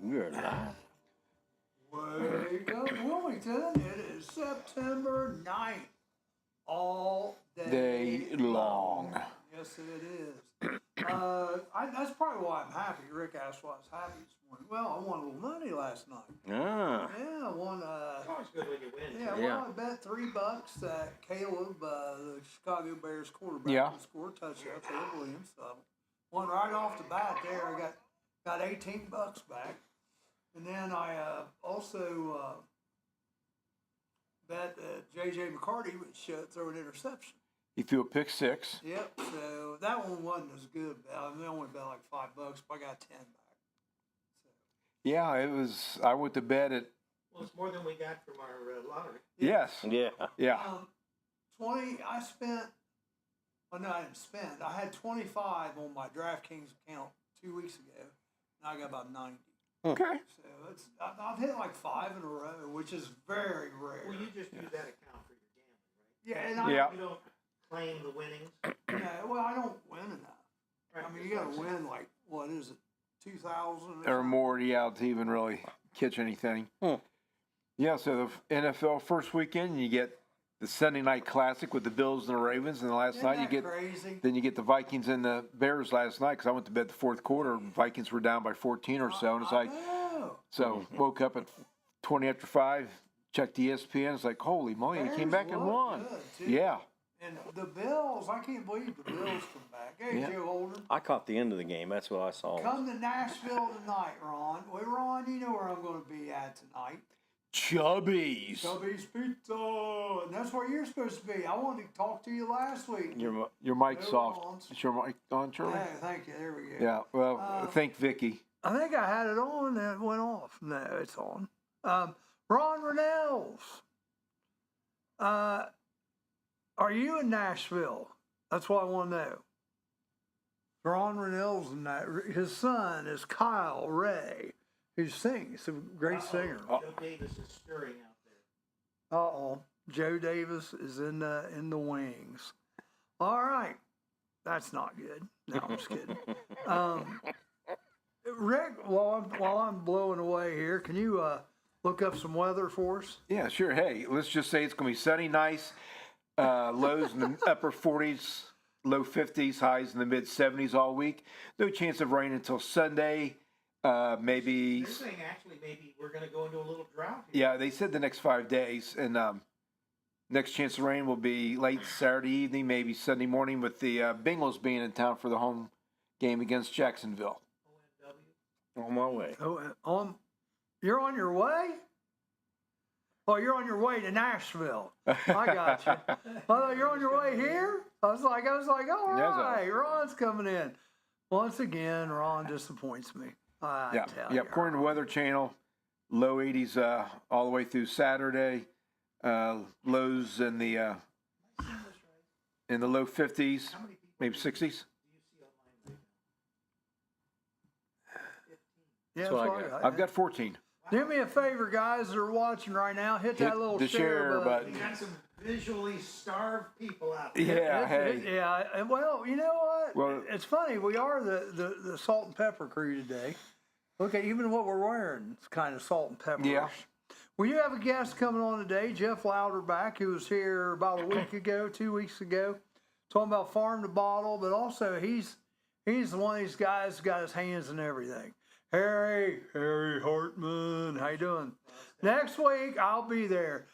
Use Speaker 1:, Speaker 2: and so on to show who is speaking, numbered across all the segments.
Speaker 1: We're live.
Speaker 2: Wake up, Wilmington. It is September 9th. All
Speaker 3: Day long.
Speaker 2: Yes, it is. That's probably why I'm happy. Rick asked why I was happy this morning. Well, I won a little money last night.
Speaker 1: Ah.
Speaker 2: Yeah, I won.
Speaker 4: It's always good when you win.
Speaker 2: Yeah,
Speaker 1: Yeah.
Speaker 2: well, I bet $3 that Caleb, the Chicago Bears quarterback,
Speaker 3: Yeah.
Speaker 2: would score a touchdown. Caleb Williams. So won right off the bat there. I got $18 back. And then I also bet that J.J. McCarty would throw an interception.
Speaker 3: He threw a pick six.
Speaker 2: Yep, so that one wasn't as good. I mean, I only bet like $5, but I got 10 back. So.
Speaker 3: Yeah, it was. I went to bed at.
Speaker 4: Well, it's more than we got from our lottery.
Speaker 3: Yes.
Speaker 1: Yeah.
Speaker 3: Yeah.
Speaker 2: 20, I spent, well, no, I didn't spend. I had 25 on my DraftKings account 2 weeks ago, and I got about 90.
Speaker 3: Okay.
Speaker 2: So I've hit like 5 in a row, which is very rare.
Speaker 4: Well, you just use that account for your gambling, right?
Speaker 2: Yeah, and
Speaker 3: Yeah.
Speaker 4: You don't claim the winnings.
Speaker 2: Yeah, well, I don't win enough.
Speaker 4: Right.
Speaker 2: I mean, you got to win like, what is it, 2,000
Speaker 3: Or more, yeah, to even really catch anything. Yeah, so the NFL first weekend, you get the Sunday night classic with the Bills and the Ravens, and the last
Speaker 2: Isn't
Speaker 3: night
Speaker 2: that
Speaker 3: you get
Speaker 2: crazy?
Speaker 3: then you get the Vikings and the Bears last night because I went to bed the fourth quarter. Vikings were down by 14 or so, and it's like
Speaker 2: know.
Speaker 3: so. Woke up at 20 after 5, checked ESPN. It's like holy moly, they came
Speaker 2: Bears
Speaker 3: back and
Speaker 2: look
Speaker 3: won.
Speaker 2: good, too.
Speaker 3: Yeah.
Speaker 2: And the Bills, I can't believe the Bills come back. Hey,
Speaker 3: Yeah.
Speaker 2: Joe Holden.
Speaker 1: I caught the end of the game. That's what I saw.
Speaker 2: Come to Nashville tonight, Ron. Well, Ron, you know where I'm going to be at tonight.
Speaker 3: Chubby's.
Speaker 2: Chubby's Pizza. And that's where you're supposed to be. I wanted to talk to you last week.
Speaker 3: Your mic's
Speaker 2: No
Speaker 3: off.
Speaker 2: wrongs.
Speaker 3: Is your mic on, Charlie?
Speaker 2: Hey, thank you. There we go.
Speaker 3: Yeah. Well, thank Vicky.
Speaker 2: I think I had it on and it went off. No, it's on. Ron Rennells. Are you in Nashville? That's what I want to know. Ron Rennells and his son is Kyle Ray, who sings. A great singer.
Speaker 4: Joe Davis is stirring out there.
Speaker 2: Uh-oh. Joe Davis is in the wings. All right. That's not good. No, I'm just kidding. Rick, while I'm blowing away here, can you look up some weather for us?
Speaker 3: Yeah, sure. Hey, let's just say it's going to be sunny, nice, lows in the upper 40s, low 50s, highs in the mid 70s all week. No chance of rain until Sunday. Maybe.
Speaker 4: They're saying actually maybe we're going to go into a little drought here.
Speaker 3: Yeah, they said the next 5 days, and next chance of rain will be late Saturday evening, maybe Sunday morning, with the Bengals being in town for the home game against Jacksonville.
Speaker 4: ONW.
Speaker 1: On my way.
Speaker 2: Oh, you're on your way? Oh, you're on your way to Nashville. I got you. Oh, you're on your way here? I was like, all right, Ron's coming in. Once again, Ron disappoints me. I tell you.
Speaker 3: According to Weather Channel, low 80s all the way through Saturday. Lows in the low 50s, maybe 60s.
Speaker 2: Yeah,
Speaker 1: That's what I
Speaker 2: right.
Speaker 1: got.
Speaker 3: I've got 14.
Speaker 2: Do me a favor, guys that are watching right now. Hit that little
Speaker 3: the share button.
Speaker 4: We got some visually starved people out there.
Speaker 3: Yeah, hey.
Speaker 2: Yeah, and well, you know what?
Speaker 3: Well-
Speaker 2: It's funny. We are the salt and pepper crew today. Look at even what we're wearing. It's kind of salt and pepper.
Speaker 3: Yeah.
Speaker 2: We have a guest coming on today, Jeff Louderback, who was here about a week ago, 2 weeks ago, talking about farm to bottle, but also he's one of these guys who's got his hands in everything. Harry Hartman, how you doing? Next week I'll be there.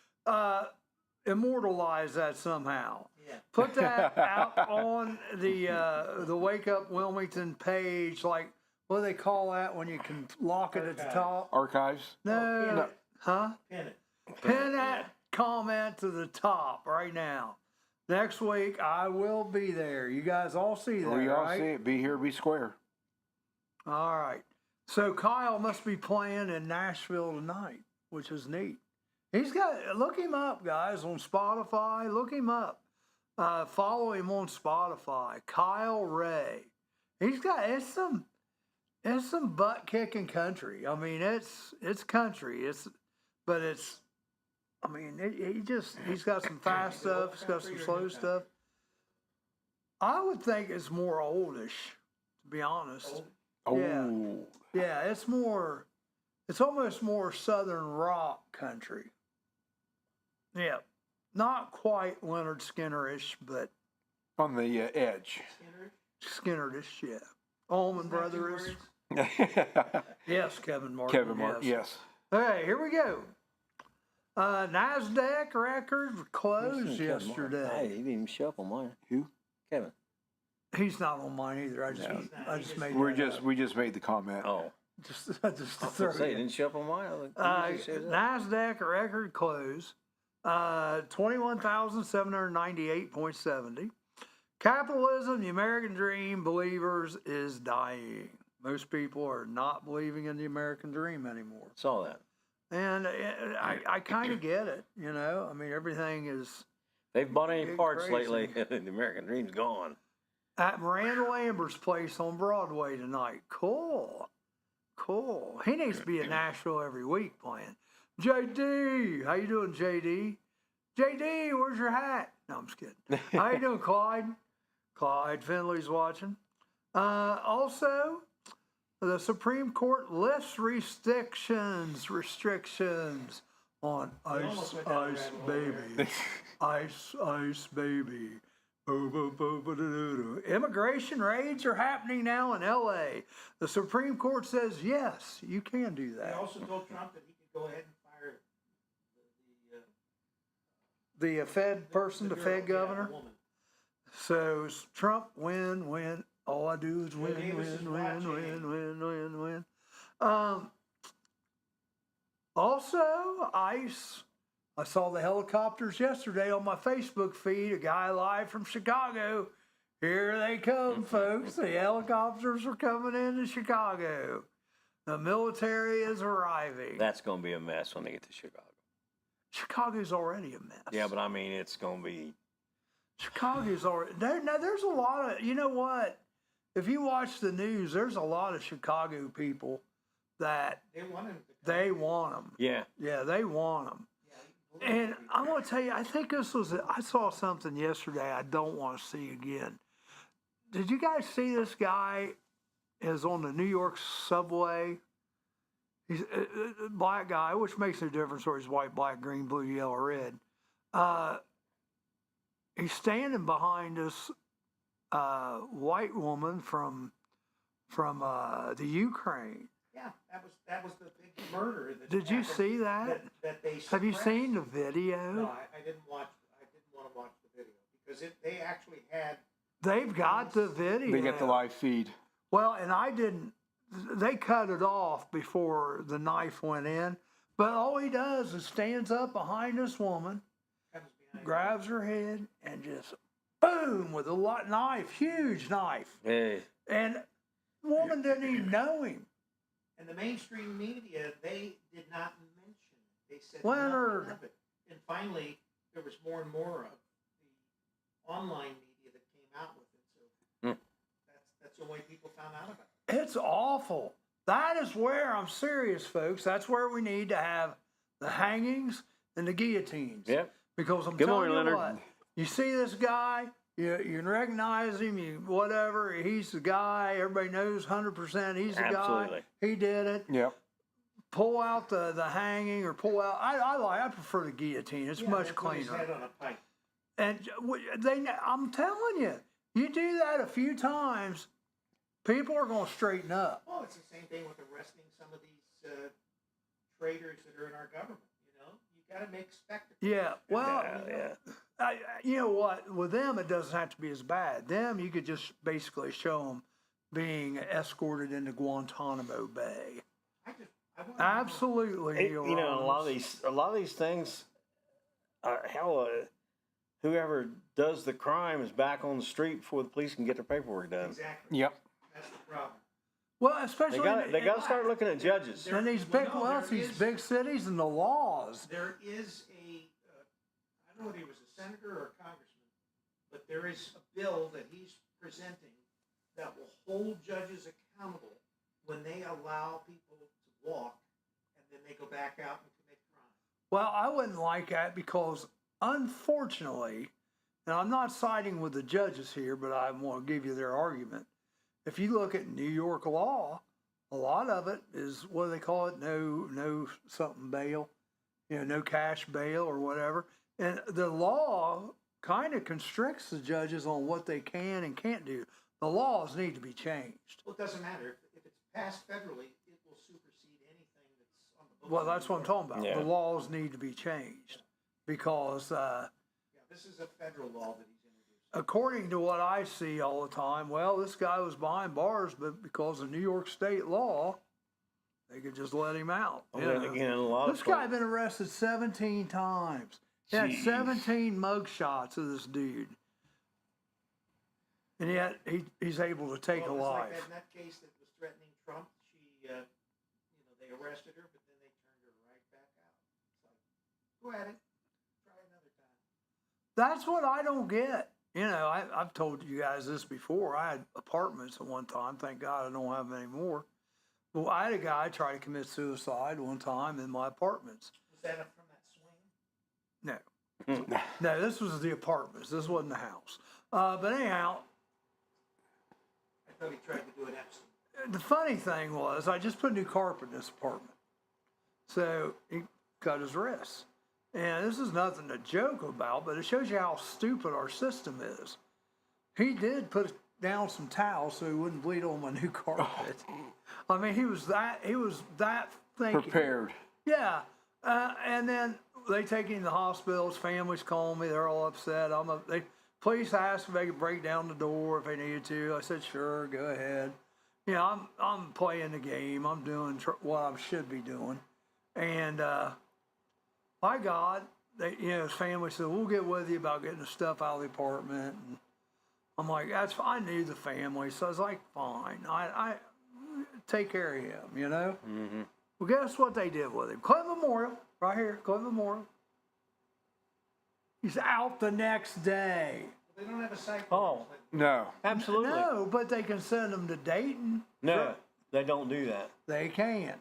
Speaker 2: Immortalize that somehow.
Speaker 4: Yeah.
Speaker 2: Put that out on the Wake Up Wilmington page, like what do they call that when you can lock it at the top?
Speaker 3: Archives.
Speaker 2: No. Huh?
Speaker 4: Pin it.
Speaker 2: Pin that comment to the top right now. Next week I will be there. You guys all see that,
Speaker 3: We all
Speaker 2: right?
Speaker 3: see it. Be here, be square.
Speaker 2: All right. So Kyle must be playing in Nashville tonight, which is neat. Look him up, guys, on Spotify. Look him up. Follow him on Spotify. Kyle Ray. It's some butt kicking country. I mean, it's country. He's got some fast stuff. He's got some slow stuff. I would think it's more oldish, to be honest.
Speaker 3: Oh.
Speaker 2: Yeah. Yeah, it's more It's almost more southern rock country. Yeah, not quite Leonard Skinner-ish, but
Speaker 3: On the edge.
Speaker 2: Skinner-ish, yeah. Allman Brothers. Yes, Kevin Martin.
Speaker 3: Kevin Martin, yes.
Speaker 2: Okay, here we go. NASDAQ record closed
Speaker 1: Hey,
Speaker 2: yesterday.
Speaker 1: he didn't even show up on mine.
Speaker 3: Who?
Speaker 1: Kevin.
Speaker 2: He's not on mine either. I just made that up.
Speaker 3: We just made the comment.
Speaker 1: Oh.
Speaker 2: Just to
Speaker 1: I was
Speaker 2: throw
Speaker 1: gonna say, he
Speaker 2: it.
Speaker 1: didn't show up on mine. I was like, he usually shows up.
Speaker 2: NASDAQ record close, 21,798.70. Capitalism, the American dream, believers, is dying. Most people are not believing in the American dream anymore.
Speaker 1: Saw that.
Speaker 2: And I kind of get it, you know. I mean, everything is
Speaker 1: They've bought any
Speaker 2: Getting
Speaker 1: parts
Speaker 2: crazy.
Speaker 1: lately. The American dream's gone.
Speaker 2: at Miranda Lambert's place on Broadway tonight. Cool. Cool. He needs to be in Nashville every week playing. JD, how you doing, JD? JD, where's your hat? No, I'm just kidding. How you doing, Clyde? Clyde Finley's watching. Also, the Supreme Court lifts restrictions on ice, ice, baby. Ice, ice, baby. Immigration raids are happening now in LA. The Supreme Court says, yes, you can do
Speaker 4: They
Speaker 2: that.
Speaker 4: also told Trump that he could go ahead and fire
Speaker 2: The Fed person, the Fed
Speaker 4: girl,
Speaker 2: governor.
Speaker 4: the woman.
Speaker 2: So Trump win. All I do is win,
Speaker 4: Davis is
Speaker 2: win.
Speaker 4: watching.
Speaker 2: Also, ICE. I saw the helicopters yesterday on my Facebook feed. A guy live from Chicago. Here they come, folks. The helicopters are coming into Chicago. The military is arriving.
Speaker 1: That's going to be a mess when they get to Chicago.
Speaker 2: Chicago's already a mess.
Speaker 1: Yeah, but I mean, it's going to be.
Speaker 2: Chicago's already now. There's a lot of, you know what? If you watch the news, there's a lot of Chicago people that
Speaker 4: They want him to come.
Speaker 2: they want them.
Speaker 1: Yeah.
Speaker 2: Yeah, they want them.
Speaker 4: Yeah,
Speaker 2: And I'm going to tell you, I think this was, I saw something yesterday I don't want to see again. Did you guys see this guy is on the New York subway? He's a black guy, which makes no difference whether he's white, black, green, blue, yellow, red. He's standing behind this white woman from the Ukraine.
Speaker 4: Yeah, that was the big murder. That
Speaker 2: Did you
Speaker 4: happened
Speaker 2: see that?
Speaker 4: That they
Speaker 2: Have you
Speaker 4: suppressed.
Speaker 2: seen the video?
Speaker 4: No, I didn't watch. I didn't want to watch the video because they actually had.
Speaker 2: They've got the video.
Speaker 3: They get the live feed.
Speaker 2: Well, and I didn't. They cut it off before the knife went in. But all he does is stands up behind this woman,
Speaker 4: Comes behind
Speaker 2: grabs her head, and just boom with a knife, huge knife.
Speaker 1: Hey.
Speaker 2: And woman didn't even know him.
Speaker 4: And the mainstream media, they did not mention it. They said
Speaker 2: Leonard.
Speaker 4: nothing of it. And finally, there was more and more of the online media that came out with it. So that's the way people found out about it.
Speaker 2: It's awful. That is where, I'm serious, folks, that's where we need to have the hangings and the guillotines.
Speaker 1: Yep.
Speaker 2: Because I'm
Speaker 1: Good
Speaker 2: telling
Speaker 1: morning,
Speaker 2: you
Speaker 1: Leonard.
Speaker 2: what, you see this guy, you can recognize him, whatever, he's the guy, everybody knows 100% he's the
Speaker 1: Absolutely.
Speaker 2: guy, he did it.
Speaker 3: Yep.
Speaker 2: Pull out the hanging or pull out, I prefer the guillotine, it's
Speaker 4: Yeah,
Speaker 2: much
Speaker 4: they put his
Speaker 2: cleaner.
Speaker 4: head on a pike.
Speaker 2: And I'm telling you, you do that a few times, people are going to straighten up.
Speaker 4: Well, it's the same thing with arresting some of these traitors that are in our government. You know, you got to make spectacles.
Speaker 2: Yeah, well,
Speaker 1: Yeah.
Speaker 2: you know what? With them, it doesn't have to be as bad. Them, you could just basically show them being escorted into Guantanamo Bay.
Speaker 4: I want to
Speaker 2: Absolutely,
Speaker 1: It-
Speaker 2: Neil
Speaker 1: you know, a lot
Speaker 2: Rollins.
Speaker 1: of these things. Whoever does the crime is back on the street before the police can get their paperwork done.
Speaker 4: Exactly.
Speaker 3: Yep.
Speaker 4: That's the problem.
Speaker 2: Well, especially
Speaker 1: They got to start looking at judges.
Speaker 2: in these
Speaker 4: Well,
Speaker 2: big,
Speaker 4: no,
Speaker 2: well,
Speaker 4: there
Speaker 2: these
Speaker 4: is-
Speaker 2: big cities and the laws.
Speaker 4: There is I don't know whether he was a senator or a congressman, but there is a bill that he's presenting that will hold judges accountable when they allow people to walk and then they go back out and commit crime.
Speaker 2: Well, I wouldn't like that because, unfortunately, and I'm not siding with the judges here, but I want to give you their argument. If you look at New York law, A lot of it is, what do they call it? No something bail, no cash bail or whatever. And the law kind of constricts the judges on what they can and can't do. The laws need to be changed.
Speaker 4: Well, it doesn't matter. If it's passed federally, it will supersede anything that's on the books.
Speaker 2: Well, that's what I'm talking about.
Speaker 1: Yeah.
Speaker 2: The laws need to be changed because,
Speaker 4: Yeah, this is a federal law that he's introduced.
Speaker 2: according to what I see all the time, well, this guy was behind bars, but because of New York state law, they could just let him out.
Speaker 1: And then again, a lot
Speaker 2: This
Speaker 1: of
Speaker 2: guy been arrested 17 times. He had
Speaker 1: Jeez.
Speaker 2: 17 mug shots of this dude. And yet he's able to take
Speaker 4: Well,
Speaker 2: a
Speaker 4: it's like
Speaker 2: life.
Speaker 4: that nut case that was threatening Trump. She, they arrested her, but then they turned her right back out. It's like, go at it. Try another time.
Speaker 2: That's what I don't get. I've told you guys this before. I had apartments at one time. Thank God I don't have them anymore. Well, I had a guy try to commit suicide one time in my apartments.
Speaker 4: Was that up from that swing?
Speaker 2: No. No, this was the apartments. This wasn't the house. But anyhow,
Speaker 4: I thought he tried to do it Epstein.
Speaker 2: the funny thing was I just put new carpet in this apartment. So he cut his wrist. And this is nothing to joke about, but it shows you how stupid our system is. He did put down some towels so he wouldn't bleed on my new carpet. I mean, he was that thinking.
Speaker 3: Prepared.
Speaker 2: Yeah. And then they take him to the hospital. His family's calling me. They're all upset. Police asked if they could break down the door if they needed to. I said, sure, go ahead. I'm playing the game. I'm doing what I should be doing. And by God, his family said, we'll get with you about getting the stuff out of the apartment. And I'm like, that's fine. I knew the family. So I was like, fine. I take care of him,
Speaker 1: Mm-hmm.
Speaker 2: Well, guess what they did with him? Clinton Memorial, right here, Clinton Memorial. He's out the next day.
Speaker 4: They don't have a psych.
Speaker 1: Oh.
Speaker 3: No.
Speaker 1: Absolutely.
Speaker 2: No, but they can send him to Dayton.
Speaker 1: No, they don't do that.
Speaker 2: They can.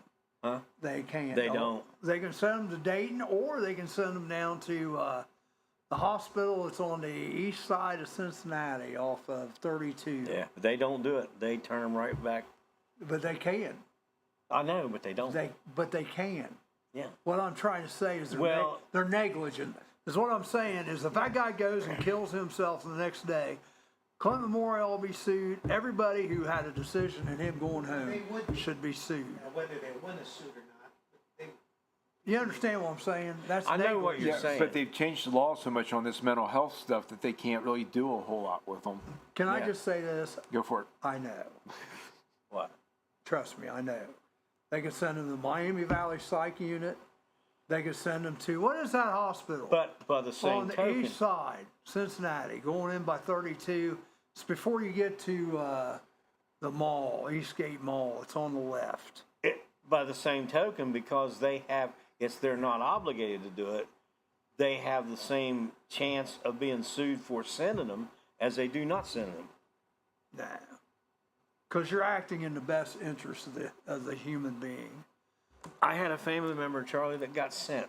Speaker 1: Huh?
Speaker 2: They can.
Speaker 1: They don't.
Speaker 2: They can send them to Dayton, or they can send them down to the hospital that's on the east side of Cincinnati off of 32.
Speaker 1: Yeah, but they don't do it. They turn them right back.
Speaker 2: But they can.
Speaker 1: I know, but they don't.
Speaker 2: But they can.
Speaker 1: Yeah.
Speaker 2: What I'm trying to say is
Speaker 1: Well-
Speaker 2: they're negligent. Is what I'm saying is if that guy goes and kills himself the next day, Clinton Memorial will be sued. Everybody who had a decision in him going home
Speaker 4: They would be.
Speaker 2: should be sued.
Speaker 4: Now, whether they win a suit or not, but they,
Speaker 2: You understand what I'm saying? That's
Speaker 1: I know what
Speaker 2: negligent.
Speaker 1: you're saying.
Speaker 3: But they've changed the law so much on this mental health stuff that they can't really do a whole lot with them.
Speaker 2: Can I
Speaker 1: Yeah.
Speaker 2: just say this?
Speaker 3: Go for it.
Speaker 2: I know.
Speaker 1: What?
Speaker 2: Trust me, I know. They could send him to the Miami Valley Psych Unit. They could send him to, what is that hospital?
Speaker 1: But by the
Speaker 2: on
Speaker 1: same
Speaker 2: the
Speaker 1: token,
Speaker 2: east side, Cincinnati, going in by 32. It's before you get to the mall, Eastgate Mall. It's on the left.
Speaker 1: by the same token, because they're not obligated to do it, they have the same chance of being sued for sending them as they do not send them.
Speaker 2: Nah. Because you're acting in the best interest of the human being.
Speaker 1: I had a family member, Charlie, that got sent.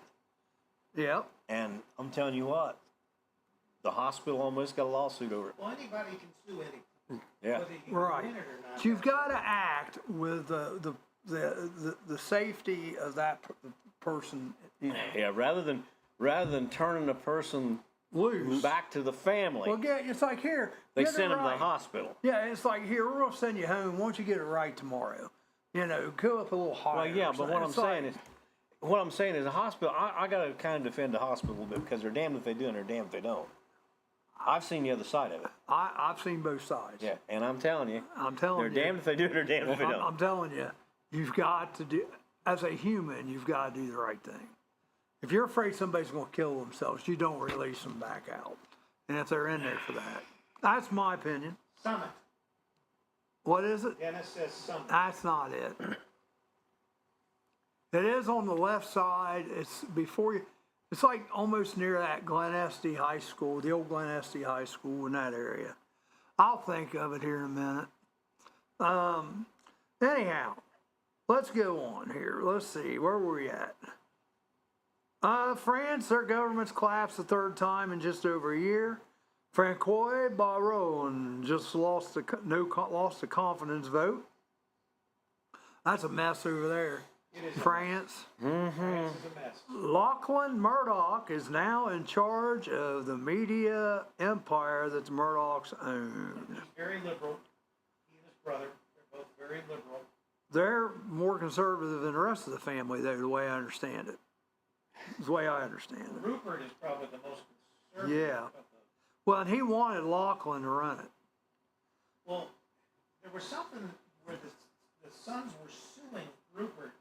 Speaker 2: Yep.
Speaker 1: And I'm telling you what, the hospital almost got a lawsuit over it.
Speaker 4: well, anybody can sue anything.
Speaker 1: Yeah.
Speaker 4: Whether you
Speaker 2: Right.
Speaker 4: win it or not.
Speaker 2: You've got to act with the safety of that person,
Speaker 1: Yeah, rather than turning the person
Speaker 2: loose.
Speaker 1: back to the family,
Speaker 2: Well, it's like here.
Speaker 1: they
Speaker 2: get it
Speaker 1: send them to
Speaker 2: right.
Speaker 1: the hospital.
Speaker 2: Yeah, it's like here, we're gonna send you home. Why don't you get it right tomorrow? Go up a little higher.
Speaker 1: Well, yeah,
Speaker 2: or
Speaker 1: but
Speaker 2: something.
Speaker 1: what I'm saying is the hospital, I got to kind of defend the hospital a little bit because they're damned if they do and they're damned if they don't. I've seen the other side of it.
Speaker 2: I've seen both sides.
Speaker 1: Yeah, and I'm telling you,
Speaker 2: I'm telling
Speaker 1: they're
Speaker 2: you.
Speaker 1: damned if they do and they're damned if they don't.
Speaker 2: I'm telling you, you've got to do, as a human, you've got to do the right thing. If you're afraid somebody's going to kill themselves, you don't release them back out. And if they're in there for that, that's my opinion.
Speaker 4: Summit.
Speaker 2: What is it?
Speaker 4: Dennis says summit.
Speaker 2: That's not it. It is on the left side. It's before you. It's like almost near that Glen Estee High School, the old Glen Estee High School in that area. I'll think of it here in a minute. Anyhow, let's go on here. Let's see, where were we at? France, their government's collapsed the third time in just over a year. Francois Bayrou just lost the confidence vote. That's a mess over there.
Speaker 4: It is.
Speaker 2: France.
Speaker 4: France is a mess.
Speaker 2: Lachlan Murdoch is now in charge of the media empire that the Murdochs own.
Speaker 4: He's very liberal. He and his brother, they're both very liberal.
Speaker 2: They're more conservative than the rest of the family, though, the way I understand it. The way I understand it.
Speaker 4: Rupert is probably the most conservative
Speaker 2: Yeah.
Speaker 4: of the.
Speaker 2: Well, and he wanted Lachlan to run it.
Speaker 4: Well, there was something where the sons were suing Rupert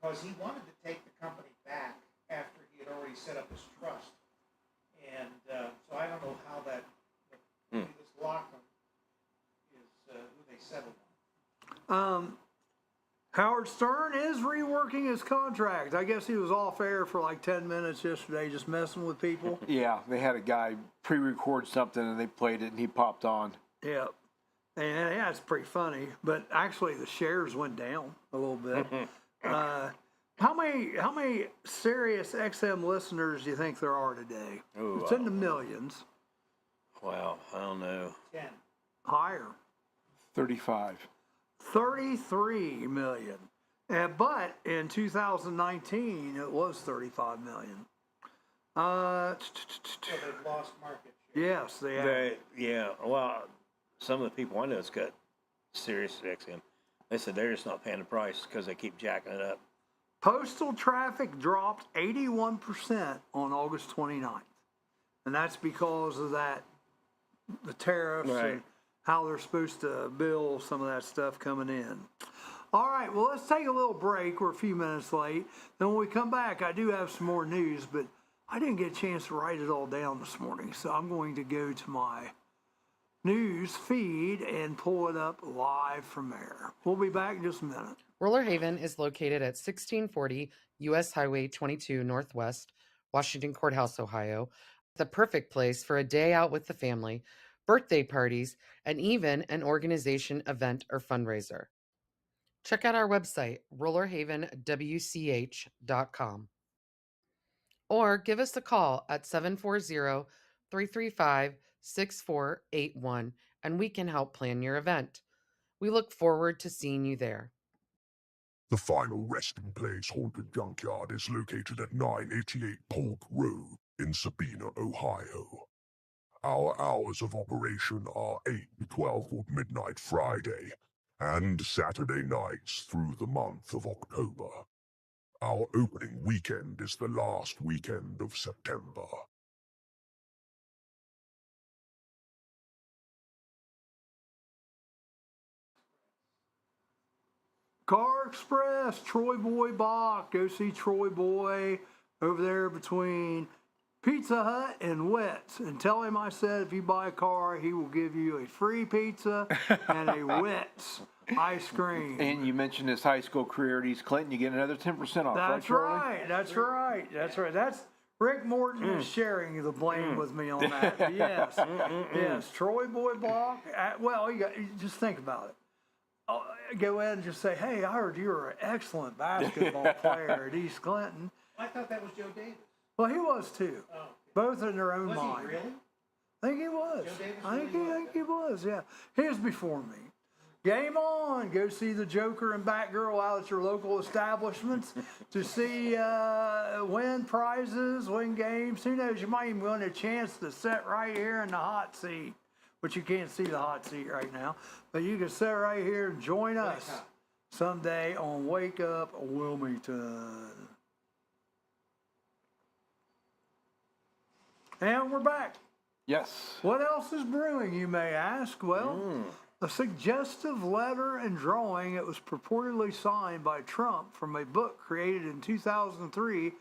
Speaker 4: because he wanted to take the company back after he had already set up his trust. And so I don't know how that, this Lachlan is who they settled on.
Speaker 2: Howard Stern is reworking his contract. I guess he was off air for like 10 minutes yesterday just messing with people.
Speaker 3: Yeah, they had a guy pre-record something and they played it and he popped on.
Speaker 2: Yep. And yeah, it's pretty funny. But actually, the shares went down a little bit. How many Sirius XM listeners do you think there are today?
Speaker 1: Ooh,
Speaker 2: It's in the millions.
Speaker 1: Wow, I don't know.
Speaker 4: 10.
Speaker 2: Higher.
Speaker 3: 35.
Speaker 2: 33 million. But in 2019, it was 35 million.
Speaker 4: So they've lost market share.
Speaker 2: Yes, they have.
Speaker 1: Yeah, well, some of the people I know that's got Sirius XM, they said they're just not paying the price because they keep jacking it up.
Speaker 2: Postal traffic dropped 81% on August 29th. And that's because of that, the tariffs
Speaker 1: Right.
Speaker 2: and how they're supposed to bill some of that stuff coming in. All right, well, let's take a little break. We're a few minutes late. Then when we come back, I do have some more news, but I didn't get a chance to write it all down this morning. So I'm going to go to my news feed and pull it up live from there. We'll be back in just a minute.
Speaker 5: Roller Haven is located at 1640 U.S. Highway 22 Northwest, Washington Courthouse, Ohio. The perfect place for a day out with the family, birthday parties, and even an organization event or fundraiser. Check out our website, rollerhavenwch.com. Or give us a call at 740-335-6481 and we can help plan your event. We look forward to seeing you there.
Speaker 6: The final resting place haunted junkyard is located at 988 Polk Road in Sabina, Ohio. Our hours of operation are 8 to 12 on midnight Friday and Saturday nights through the month of October. Our opening weekend is the last weekend of September.
Speaker 2: Car Express, Troy Boy Bach. Go see Troy Boy over there between Pizza Hut and Wets. And tell him I said if you buy a car, he will give you a free pizza and a Wets ice cream.
Speaker 3: And you mentioned his high school career at East Clinton. You get another 10% off.
Speaker 2: That's
Speaker 3: Charlie?
Speaker 2: right. That's right. That's right. That's Rick Morton is sharing the blame with me on that. But yes, yes. Troy Boy Bach. Well, you just think about it. Go in and just say, hey, I heard you were an excellent basketball player at East Clinton.
Speaker 4: I thought that was Joe Davis.
Speaker 2: Well, he was too.
Speaker 4: Oh,
Speaker 2: Both in their own
Speaker 4: was
Speaker 2: mind.
Speaker 4: he really?
Speaker 2: I think he was.
Speaker 4: Joe Davis
Speaker 2: I think
Speaker 4: really was.
Speaker 2: he was, yeah. He was before me. Game on. Go see the Joker and Batgirl out at your local establishments to see win prizes, win games. Who knows, you might even win a chance to sit right here in the hot seat. But you can't see the hot seat right now. But you can sit right here and join us someday on Wake Up Wilmington. And we're back.
Speaker 3: Yes.
Speaker 2: What else is brewing, you may ask? Well, a suggestive letter and drawing that was purportedly signed by Trump from a book created in 2003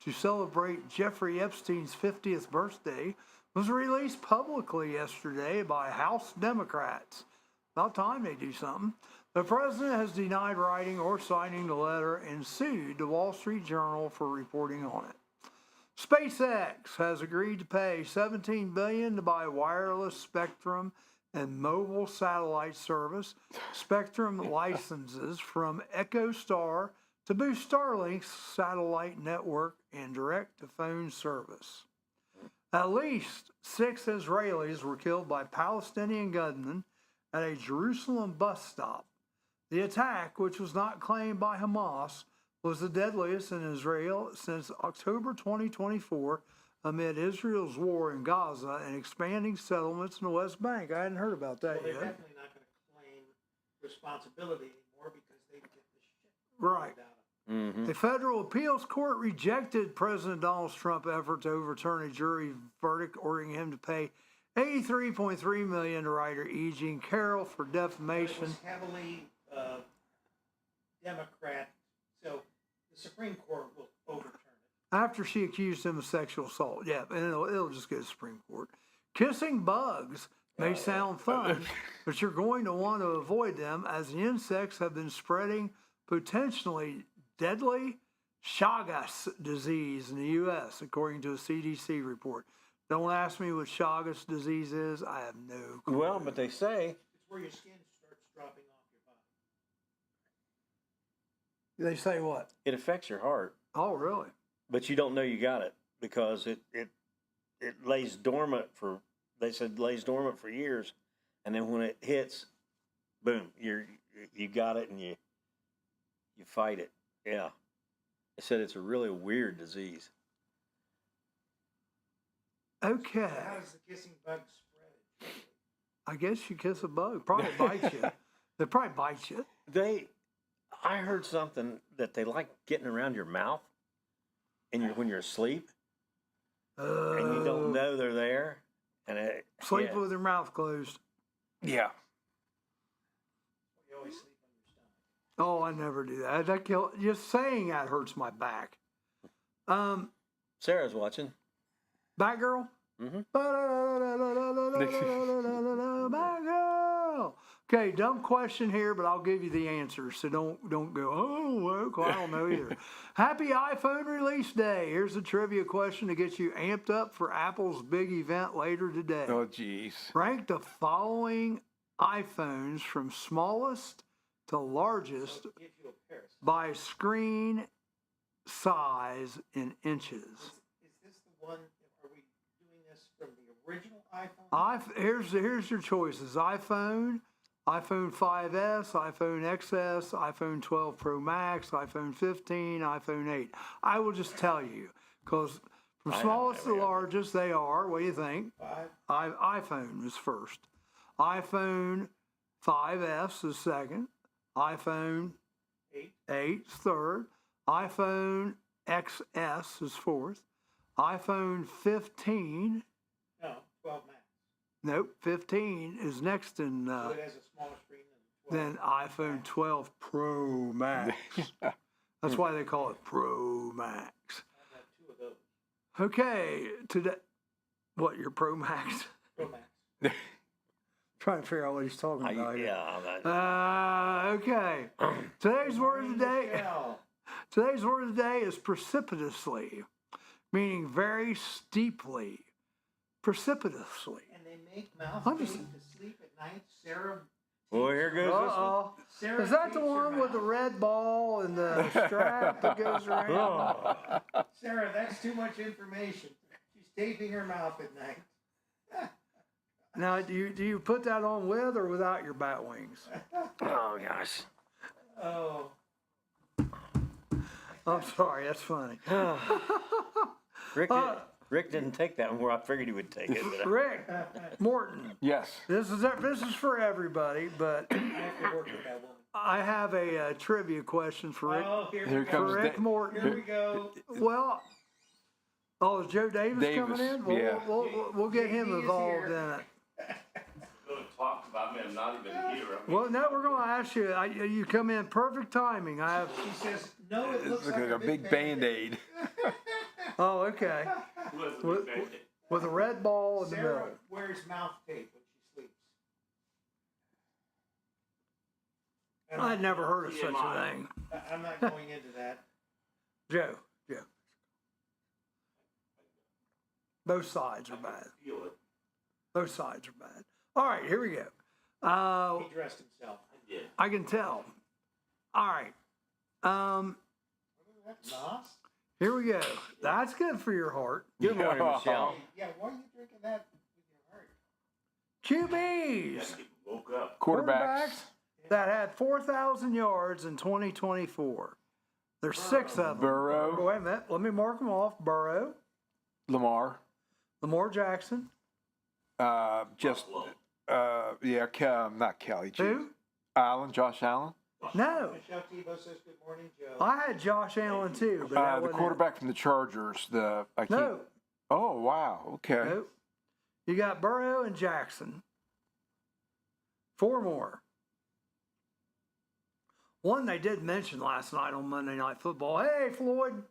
Speaker 2: to celebrate Jeffrey Epstein's 50th birthday was released publicly yesterday by House Democrats. About time they do something. The president has denied writing or signing the letter and sued the Wall Street Journal for reporting on it. SpaceX has agreed to pay $17 billion to buy wireless spectrum and mobile satellite service spectrum licenses from EchoStar to boost Starlink's satellite network and direct-to-phone service. At least 6 Israelis were killed by Palestinian gunmen at a Jerusalem bus stop. The attack, which was not claimed by Hamas, was the deadliest in Israel since October 2024 amid Israel's war in Gaza and expanding settlements in the West Bank. I hadn't heard about that
Speaker 4: Well, they're
Speaker 2: yet.
Speaker 4: definitely not going to claim responsibility anymore because they get the shit
Speaker 2: Right.
Speaker 4: out of them.
Speaker 1: Mm-hmm.
Speaker 2: The federal appeals court rejected President Donald Trump's effort to overturn a jury verdict ordering him to pay $83.3 million to writer E. Jean Carroll for
Speaker 4: It
Speaker 2: defamation.
Speaker 4: was heavily Democrat, so the Supreme Court will overturn it.
Speaker 2: After she accused him of sexual assault. Yeah, and it'll just go to the Supreme Court. Kissing bugs may sound fun, but you're going to want to avoid them as the insects have been spreading potentially deadly Chagas disease in the U.S., according to a CDC report. Don't ask me what Chagas disease is. I have no clue.
Speaker 1: Well, but they say
Speaker 4: It's where your skin starts dropping off your body.
Speaker 2: They say what?
Speaker 1: it affects your heart,
Speaker 2: Oh, really?
Speaker 1: but you don't know you got it because it lays dormant for. They said lays dormant for years, and then when it hits, boom, you got it and you fight it. Yeah, they said it's a really weird disease.
Speaker 2: Okay.
Speaker 4: So how does the kissing bug spread?
Speaker 2: I guess you kiss a bug. Probably bite you. They probably bite you.
Speaker 1: I heard something that they like getting around your mouth, and when you're asleep, and you don't know they're there, and
Speaker 2: Sleep
Speaker 1: yeah.
Speaker 2: with your mouth closed.
Speaker 3: Yeah.
Speaker 4: You always sleep on your stomach.
Speaker 2: Oh, I never do that. Just saying that hurts my back.
Speaker 1: Sarah's watching.
Speaker 2: Batgirl?
Speaker 1: Mhm.
Speaker 2: Batgirl! Okay, dumb question here, but I'll give you the answer. So don't go, oh, well, I don't know either. Happy iPhone release day. Here's a trivia question to get you amped up for Apple's big event later today.
Speaker 3: Oh, geez.
Speaker 2: Rank the following iPhones from smallest to largest
Speaker 4: So it gives you a parasite.
Speaker 2: by screen size in inches.
Speaker 4: Is this the one? Are we doing this from the original iPhone?
Speaker 2: Here's your choices: iPhone 5S, iPhone XS, iPhone 12 Pro Max, iPhone 15, iPhone 8. I will just tell you, because from smallest to largest, they are. What do you think?
Speaker 4: 5.
Speaker 2: iPhone is first. iPhone 5S is second. iPhone 8 is third. iPhone XS is fourth. iPhone 15,
Speaker 4: No, 12 Max.
Speaker 2: nope, 15 is next in
Speaker 4: So it has a smaller screen than 12.
Speaker 2: then iPhone 12 Pro Max. That's why they call it Pro Max.
Speaker 4: I've got 2 of those.
Speaker 2: Okay, today, what, your Pro Max?
Speaker 4: Pro Max.
Speaker 2: Trying to figure out what he's talking about here.
Speaker 1: Yeah.
Speaker 2: Okay. Today's word of the day.
Speaker 4: Michelle.
Speaker 2: Today's word of the day is precipitously, meaning very steeply. Precipitously.
Speaker 4: And they make mouth
Speaker 2: I'm
Speaker 4: tape
Speaker 2: just-
Speaker 4: to sleep at night. Sarah.
Speaker 1: Well, here goes this one.
Speaker 2: Uh-oh.
Speaker 4: Sarah
Speaker 2: Is that the
Speaker 4: tapes her
Speaker 2: one with the
Speaker 4: mouth.
Speaker 2: red ball and the strap that goes around?
Speaker 1: Oh.
Speaker 4: Sarah, that's too much information. She's taping her mouth at night.
Speaker 2: Now, do you put that on with or without your bat wings?
Speaker 1: Oh gosh.
Speaker 4: Oh.
Speaker 2: I'm sorry, that's funny.
Speaker 1: Rick didn't take that one where I figured he would take it. But
Speaker 2: Rick Morton,
Speaker 3: Yes.
Speaker 2: this is for everybody, but
Speaker 4: I have to work with that woman.
Speaker 2: I have a trivia question for Rick.
Speaker 4: Oh, here
Speaker 3: Here
Speaker 4: we
Speaker 3: comes
Speaker 4: go.
Speaker 2: For Rick
Speaker 3: Da-
Speaker 2: Morton.
Speaker 4: Here we go.
Speaker 2: Well, oh, is Joe Davis coming
Speaker 3: Davis,
Speaker 2: in? Well,
Speaker 3: yeah.
Speaker 2: we'll get him
Speaker 4: He is
Speaker 2: involved
Speaker 4: here.
Speaker 2: in it.
Speaker 7: Talk about me. I'm not even here.
Speaker 2: Well, no, we're going to ask you. You come in perfect timing. I have.
Speaker 4: She says, no, it
Speaker 3: It
Speaker 4: looks
Speaker 3: looks
Speaker 4: like
Speaker 3: like a big Band-Aid.
Speaker 2: Oh, okay. With, with a red ball in the
Speaker 4: Sarah
Speaker 2: middle.
Speaker 4: wears mouth tape when she sleeps. And
Speaker 2: I'd never heard of such a thing.
Speaker 4: I'm not going into that.
Speaker 2: Joe. Both sides are bad.
Speaker 7: Feel it.
Speaker 2: Both sides are bad. All right, here we go.
Speaker 4: He dressed himself.
Speaker 7: I did.
Speaker 2: I can tell. All right.
Speaker 4: Nos?
Speaker 2: Here we go. That's good for your heart.
Speaker 1: Good morning, Michelle.
Speaker 4: Yeah, why are you drinking that with your heart?
Speaker 2: QBs.
Speaker 7: Woke up.
Speaker 3: Quarterbacks.
Speaker 4: Yeah.
Speaker 2: that had 4,000 yards in 2024. There's 6 of them.
Speaker 3: Burrow.
Speaker 2: Wait a minute. Let me mark them off. Burrow,
Speaker 3: Lamar.
Speaker 2: Jackson.
Speaker 3: Yeah, not Kelly.
Speaker 2: Who?
Speaker 3: Allen, Josh Allen.
Speaker 2: No.
Speaker 4: Michelle Tebow says good morning, Joe.
Speaker 2: I had Josh Allen too. But that
Speaker 3: The
Speaker 2: wasn't
Speaker 3: quarterback from the Chargers. I can't.
Speaker 2: No.
Speaker 3: Oh wow. Okay.
Speaker 2: Nope. You got Burrow and Jackson. 4 more. One they did mention last night on Monday Night Football. Hey, Floyd.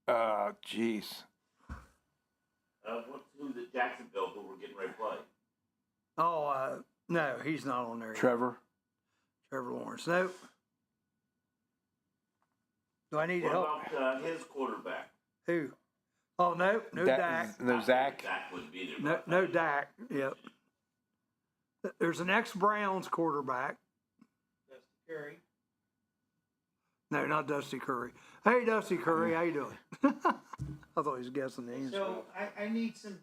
Speaker 3: Jeez.
Speaker 7: Who's at Jacksonville who we're getting ready to play?
Speaker 2: Oh, no, he's not on there yet.
Speaker 3: Trevor.
Speaker 2: Trevor Lawrence. Nope. Do I need
Speaker 7: What
Speaker 2: help?
Speaker 7: about his quarterback?
Speaker 2: Who? Oh, no, no Dak.
Speaker 3: No Zach.
Speaker 7: Dak wouldn't be there.
Speaker 2: No, no Dak. Yep. There's an ex-Browns quarterback.
Speaker 4: Dusty Curry.
Speaker 2: No, not Dusty Curry. Hey, Dusty Curry, how you doing? I thought he was guessing the answer.
Speaker 4: So I need some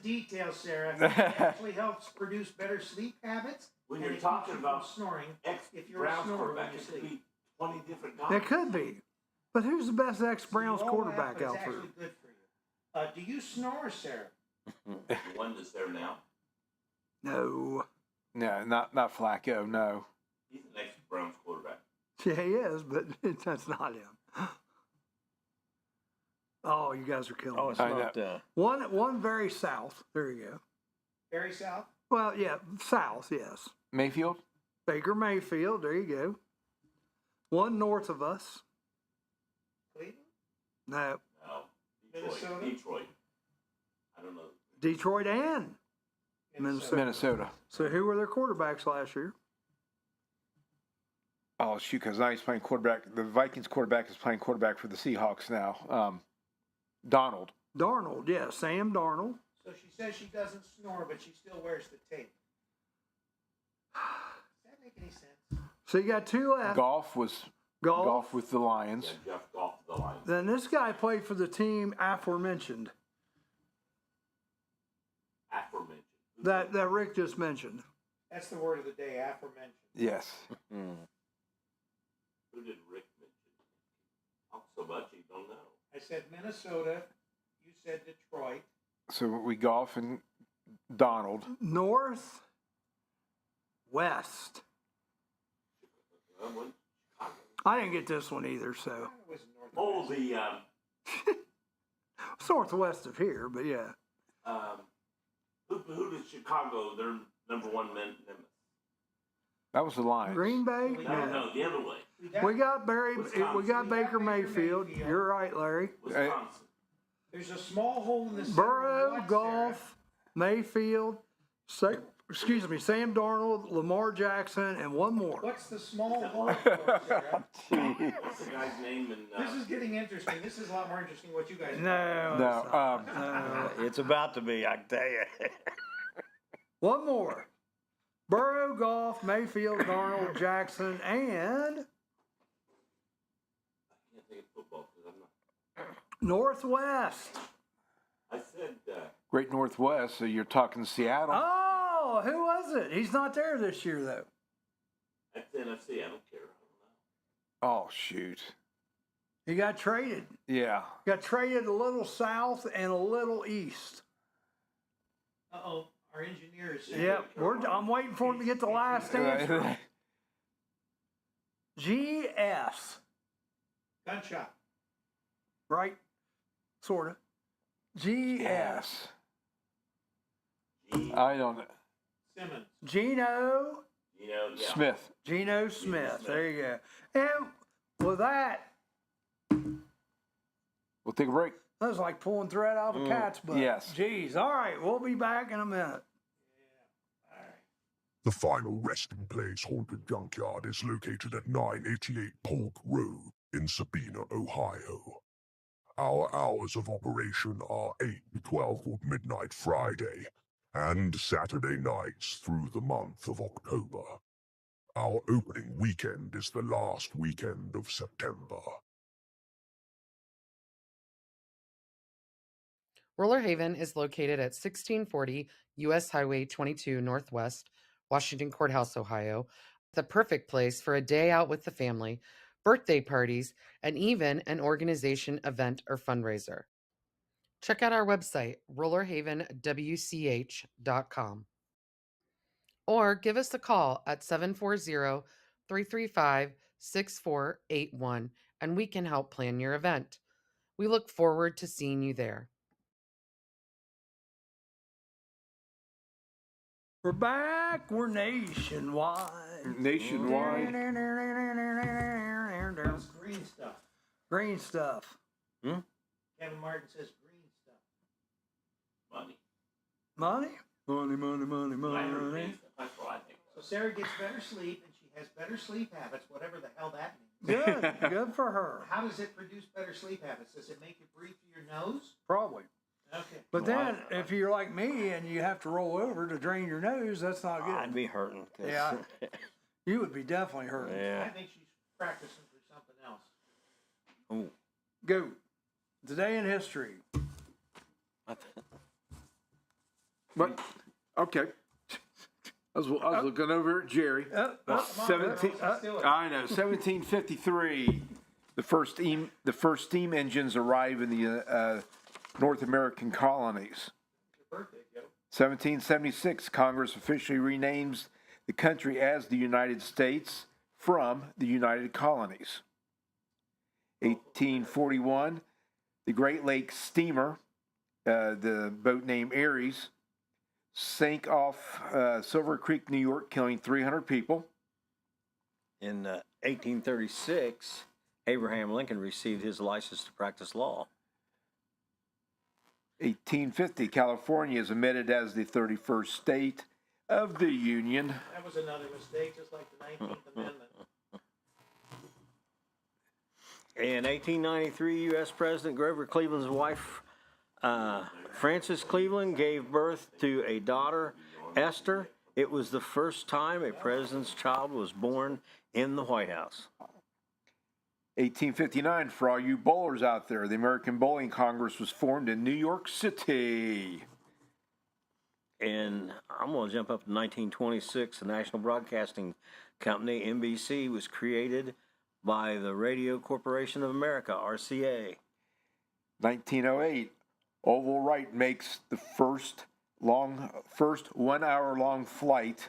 Speaker 4: details, Sarah. It actually helps produce better sleep habits.
Speaker 7: When
Speaker 4: and
Speaker 7: you're
Speaker 4: it keeps
Speaker 7: talking
Speaker 4: you
Speaker 7: about
Speaker 4: from snoring, if you're a
Speaker 7: Browns
Speaker 4: snorer
Speaker 7: quarterback,
Speaker 4: when
Speaker 7: it
Speaker 4: you
Speaker 7: could
Speaker 4: sleep.
Speaker 7: be 20 different guys.
Speaker 2: It could be. But who's the best ex-Browns
Speaker 4: So you all
Speaker 2: quarterback
Speaker 4: laugh,
Speaker 2: out
Speaker 4: but
Speaker 2: there?
Speaker 4: it's actually good for you. Do you snore, Sarah?
Speaker 7: The one that's there now.
Speaker 2: No.
Speaker 3: No, not Flacco. No.
Speaker 7: He's the next Browns quarterback.
Speaker 2: Yeah, he is, but that's not him. Oh, you guys are killing
Speaker 1: Oh,
Speaker 2: me.
Speaker 1: it's
Speaker 3: I
Speaker 1: not.
Speaker 2: One very south. There you go.
Speaker 4: Very south?
Speaker 2: Well, yeah, south, yes.
Speaker 3: Mayfield.
Speaker 2: Baker Mayfield, there you go. One north of us.
Speaker 4: Cleveland?
Speaker 2: No.
Speaker 7: No.
Speaker 4: Minnesota?
Speaker 7: Detroit. I don't know.
Speaker 2: Detroit and Minnesota.
Speaker 3: Minnesota.
Speaker 2: So who were their quarterbacks last year?
Speaker 3: Oh shoot! Because now he's playing quarterback. The Vikings quarterback is playing quarterback for the Seahawks now. Donald.
Speaker 2: Darnold, yeah, Sam Darnold.
Speaker 4: So she says she doesn't snore, but she still wears the tape. Does that make any sense?
Speaker 2: So you got 2 left.
Speaker 3: Golf was golf with the Lions.
Speaker 7: Yeah, Jeff Goff, the Lions.
Speaker 2: Then this guy played for the team aforementioned
Speaker 7: Aforementioned.
Speaker 2: that Rick just mentioned.
Speaker 4: That's the word of the day, aforementioned.
Speaker 3: Yes.
Speaker 7: Who did Rick mention? Not so much, you don't know.
Speaker 4: I said Minnesota. You said Detroit.
Speaker 3: So we golf and Donald.
Speaker 2: North, west.
Speaker 7: Chicago.
Speaker 2: I didn't get this one either, so
Speaker 4: It was North.
Speaker 7: Oh, the
Speaker 2: it's northwest of here, but yeah.
Speaker 7: who did Chicago? Their number one men.
Speaker 3: That was the Lions.
Speaker 2: Green Bay.
Speaker 7: No, the other way.
Speaker 2: We got
Speaker 7: Wisconsin.
Speaker 2: We got Baker
Speaker 4: Baker
Speaker 2: Mayfield.
Speaker 4: Mayfield.
Speaker 2: You're right, Larry.
Speaker 7: Wisconsin.
Speaker 4: There's a small hole in the center.
Speaker 2: Burrow,
Speaker 4: What,
Speaker 2: Golf, Mayfield. Sam Darnold, Lamar Jackson, and one more.
Speaker 4: Sarah? What's the small hole for, Sarah?
Speaker 7: What's the guy's name?
Speaker 4: This is getting interesting. This is a lot more interesting what you guys do.
Speaker 2: No,
Speaker 3: No.
Speaker 1: It's about to be, I can tell you.
Speaker 2: one more. Burrow, Golf, Mayfield, Darnold, Jackson, and
Speaker 7: I can't think of football because I'm not.
Speaker 2: Northwest.
Speaker 7: I said.
Speaker 3: Great Northwest. So you're talking Seattle.
Speaker 2: Oh, who was it? He's not there this year, though.
Speaker 7: That's NFC. I don't care.
Speaker 3: Oh shoot.
Speaker 2: He got traded.
Speaker 3: Yeah.
Speaker 2: Got traded a little south and a little east.
Speaker 4: Uh-oh. Our engineers.
Speaker 2: Yep, I'm waiting for him to get the last answer. GS,
Speaker 4: Gunshot.
Speaker 2: right? Sort of. GS.
Speaker 3: Yes.
Speaker 7: G.
Speaker 3: I don't know.
Speaker 4: Simmons.
Speaker 2: Geno.
Speaker 7: Yeah.
Speaker 3: Smith.
Speaker 2: Geno Smith. There you go. And with that,
Speaker 3: We'll take a break.
Speaker 2: that was like pulling thread out of a cat's butt.
Speaker 3: yes.
Speaker 2: Jeez. All right, we'll be back in a minute.
Speaker 6: The final resting place haunted junkyard is located at 988 Polk Road in Sabina, Ohio. Our hours of operation are 8 to 12 of midnight Friday and Saturday nights through the month of October. Our opening weekend is the last weekend of September.
Speaker 5: Roller Haven is located at 1640 U.S. Highway 22 Northwest, Washington Courthouse, Ohio. The perfect place for a day out with the family, birthday parties, and even an organization, event, or fundraiser. Check out our website, rollerhavenwch.com, or give us a call at 740-335-6481, and we can help plan your event. We look forward to seeing you there.
Speaker 2: We're back. We're nationwide.
Speaker 3: Nationwide.
Speaker 4: That's green stuff.
Speaker 2: Green stuff.
Speaker 4: Kevin Martin says green stuff.
Speaker 7: Money.
Speaker 2: Money? Money, money, money, money.
Speaker 7: That's what I think.
Speaker 4: So Sarah gets better sleep, and she has better sleep habits, whatever the hell that means.
Speaker 2: Good. Good for her.
Speaker 4: How does it produce better sleep habits? Does it make you breathe through your nose?
Speaker 2: Probably.
Speaker 4: Okay.
Speaker 2: But then, if you're like me and you have to roll over to drain your nose, that's not good.
Speaker 1: I'd be hurting. 'cause-
Speaker 2: Yeah. You would be definitely hurting.
Speaker 4: I
Speaker 1: yeah.
Speaker 4: think she's practicing for something else.
Speaker 1: Ooh.
Speaker 2: Go. Today in history.
Speaker 3: But okay. I was looking over at Jerry. 17. I know. 1753. The first steam engines arrive in the North American colonies. 1776, Congress officially renames the country as the United States from the United Colonies. 1841, the Great Lakes steamer, the boat named Aries, sank off Silver Creek, New York, killing 300 people.
Speaker 1: In 1836, Abraham Lincoln received his license to practice law.
Speaker 3: 1850, California is admitted as the 31st state of the Union.
Speaker 4: That was another mistake, just like the 19th Amendment.
Speaker 1: In 1893, U.S. President Grover Cleveland's wife, Frances Cleveland, gave birth to a daughter, Esther. It was the first time a president's child was born in the White House.
Speaker 3: 1859, for all you bowlers out there, the American Bowling Congress was formed in New York City.
Speaker 1: And I'm going to jump up to 1926. The National Broadcasting Company, NBC, was created by the Radio Corporation of America, RCA.
Speaker 3: 1908, Orville Wright makes the first 1 hour long flight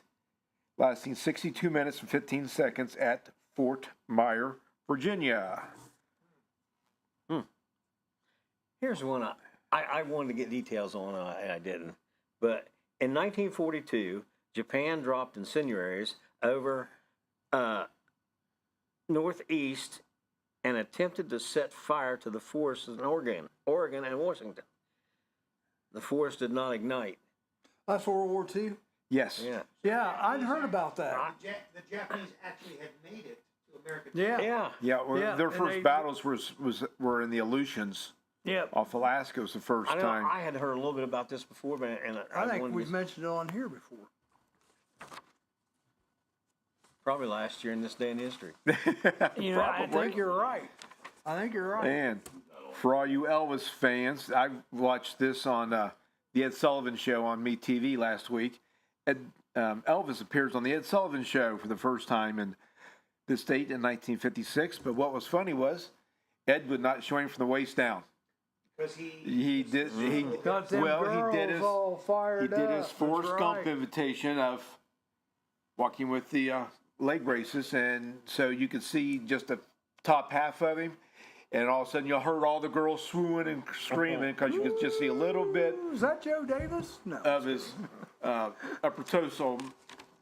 Speaker 3: lasting 62 minutes and 15 seconds at Fort Myer, Virginia.
Speaker 1: Here's one I wanted to get details on, and I didn't. But in 1942, Japan dropped incendiaries over northeast and attempted to set fire to the forests in Oregon and Washington. The forest did not ignite.
Speaker 2: That's World War II?
Speaker 3: Yes.
Speaker 1: Yeah.
Speaker 2: Yeah, I'd heard about that.
Speaker 4: The Japanese actually had made it to America.
Speaker 2: Yeah.
Speaker 1: Yeah.
Speaker 3: Their
Speaker 2: and
Speaker 3: first
Speaker 4: they-
Speaker 3: battles were in the Aleutians
Speaker 2: Yep.
Speaker 3: off Alaska. Was the first
Speaker 1: I know
Speaker 3: time.
Speaker 1: I had heard a little bit about this before, but
Speaker 2: I think
Speaker 1: wanted
Speaker 2: we've
Speaker 1: to-
Speaker 2: mentioned it on here before.
Speaker 1: probably last year in this day in history.
Speaker 2: You know, I think you're right.
Speaker 3: And for all you Elvis fans, I watched this on the Ed Sullivan Show on MeTV last week. Elvis appears on the Ed Sullivan Show for the first time in this state in 1956. But what was funny was Ed would not show him from the waist down.
Speaker 4: Because
Speaker 3: He did.
Speaker 2: Got them girls all fired
Speaker 3: He did his
Speaker 2: up.
Speaker 3: Forrest
Speaker 2: That's
Speaker 3: Gump
Speaker 2: right.
Speaker 3: invitation of walking with the leg braces, and so you could see just the top half of him, and all of a sudden you heard all the girls swooning and screaming because you could just see a little bit
Speaker 2: Is that Joe Davis? No.
Speaker 3: of his upper torso,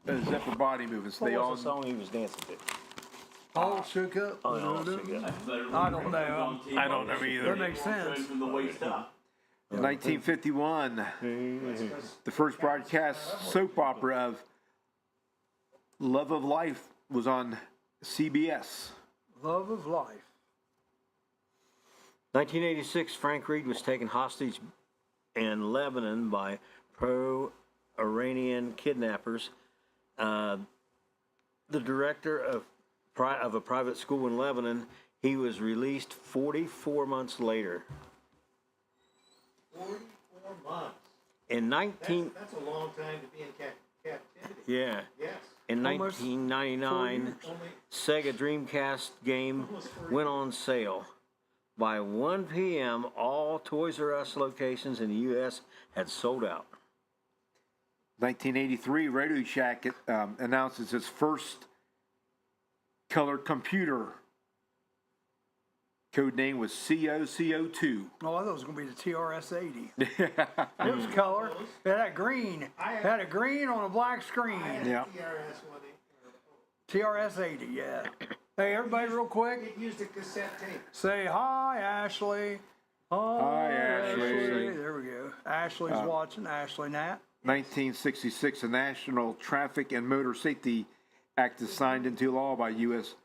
Speaker 3: his upper body movements.
Speaker 1: What
Speaker 3: They all
Speaker 1: was the song he was dancing to?
Speaker 2: All shook up.
Speaker 1: Oh, no, so good.
Speaker 2: I don't know.
Speaker 3: I don't know either.
Speaker 2: That makes sense.
Speaker 7: From the waist up.
Speaker 3: In 1951, the first broadcast soap opera of Love of Life was on CBS.
Speaker 2: Love of life.
Speaker 1: 1986, Frank Reed was taken hostage in Lebanon by pro-Iranian kidnappers. The director of a private school in Lebanon, he was released 44 months later.
Speaker 4: months.
Speaker 1: In 19,
Speaker 4: That's a long time to be in captivity.
Speaker 1: yeah,
Speaker 4: Yes.
Speaker 1: in
Speaker 2: Almost
Speaker 1: 1999,
Speaker 4: Only
Speaker 1: Sega Dreamcast game went on sale. By 1 p.m., all Toys R Us locations in the U.S. had sold out.
Speaker 3: 1983, Radio Shack announces its first color computer. Code name was CO2.
Speaker 2: Oh, I thought it was going to be the TRS-80. It was color. It had green. It had a green on a black screen.
Speaker 3: Yeah.
Speaker 2: TRS-80, yeah. Hey, everybody, real quick,
Speaker 4: It used a cassette tape.
Speaker 2: say hi, Ashley.
Speaker 3: Hi, Ashley.
Speaker 2: There we go. Ashley's watching. Ashley Nat.
Speaker 3: 1966, a National Traffic and Motor Safety Act is signed into law by U.S.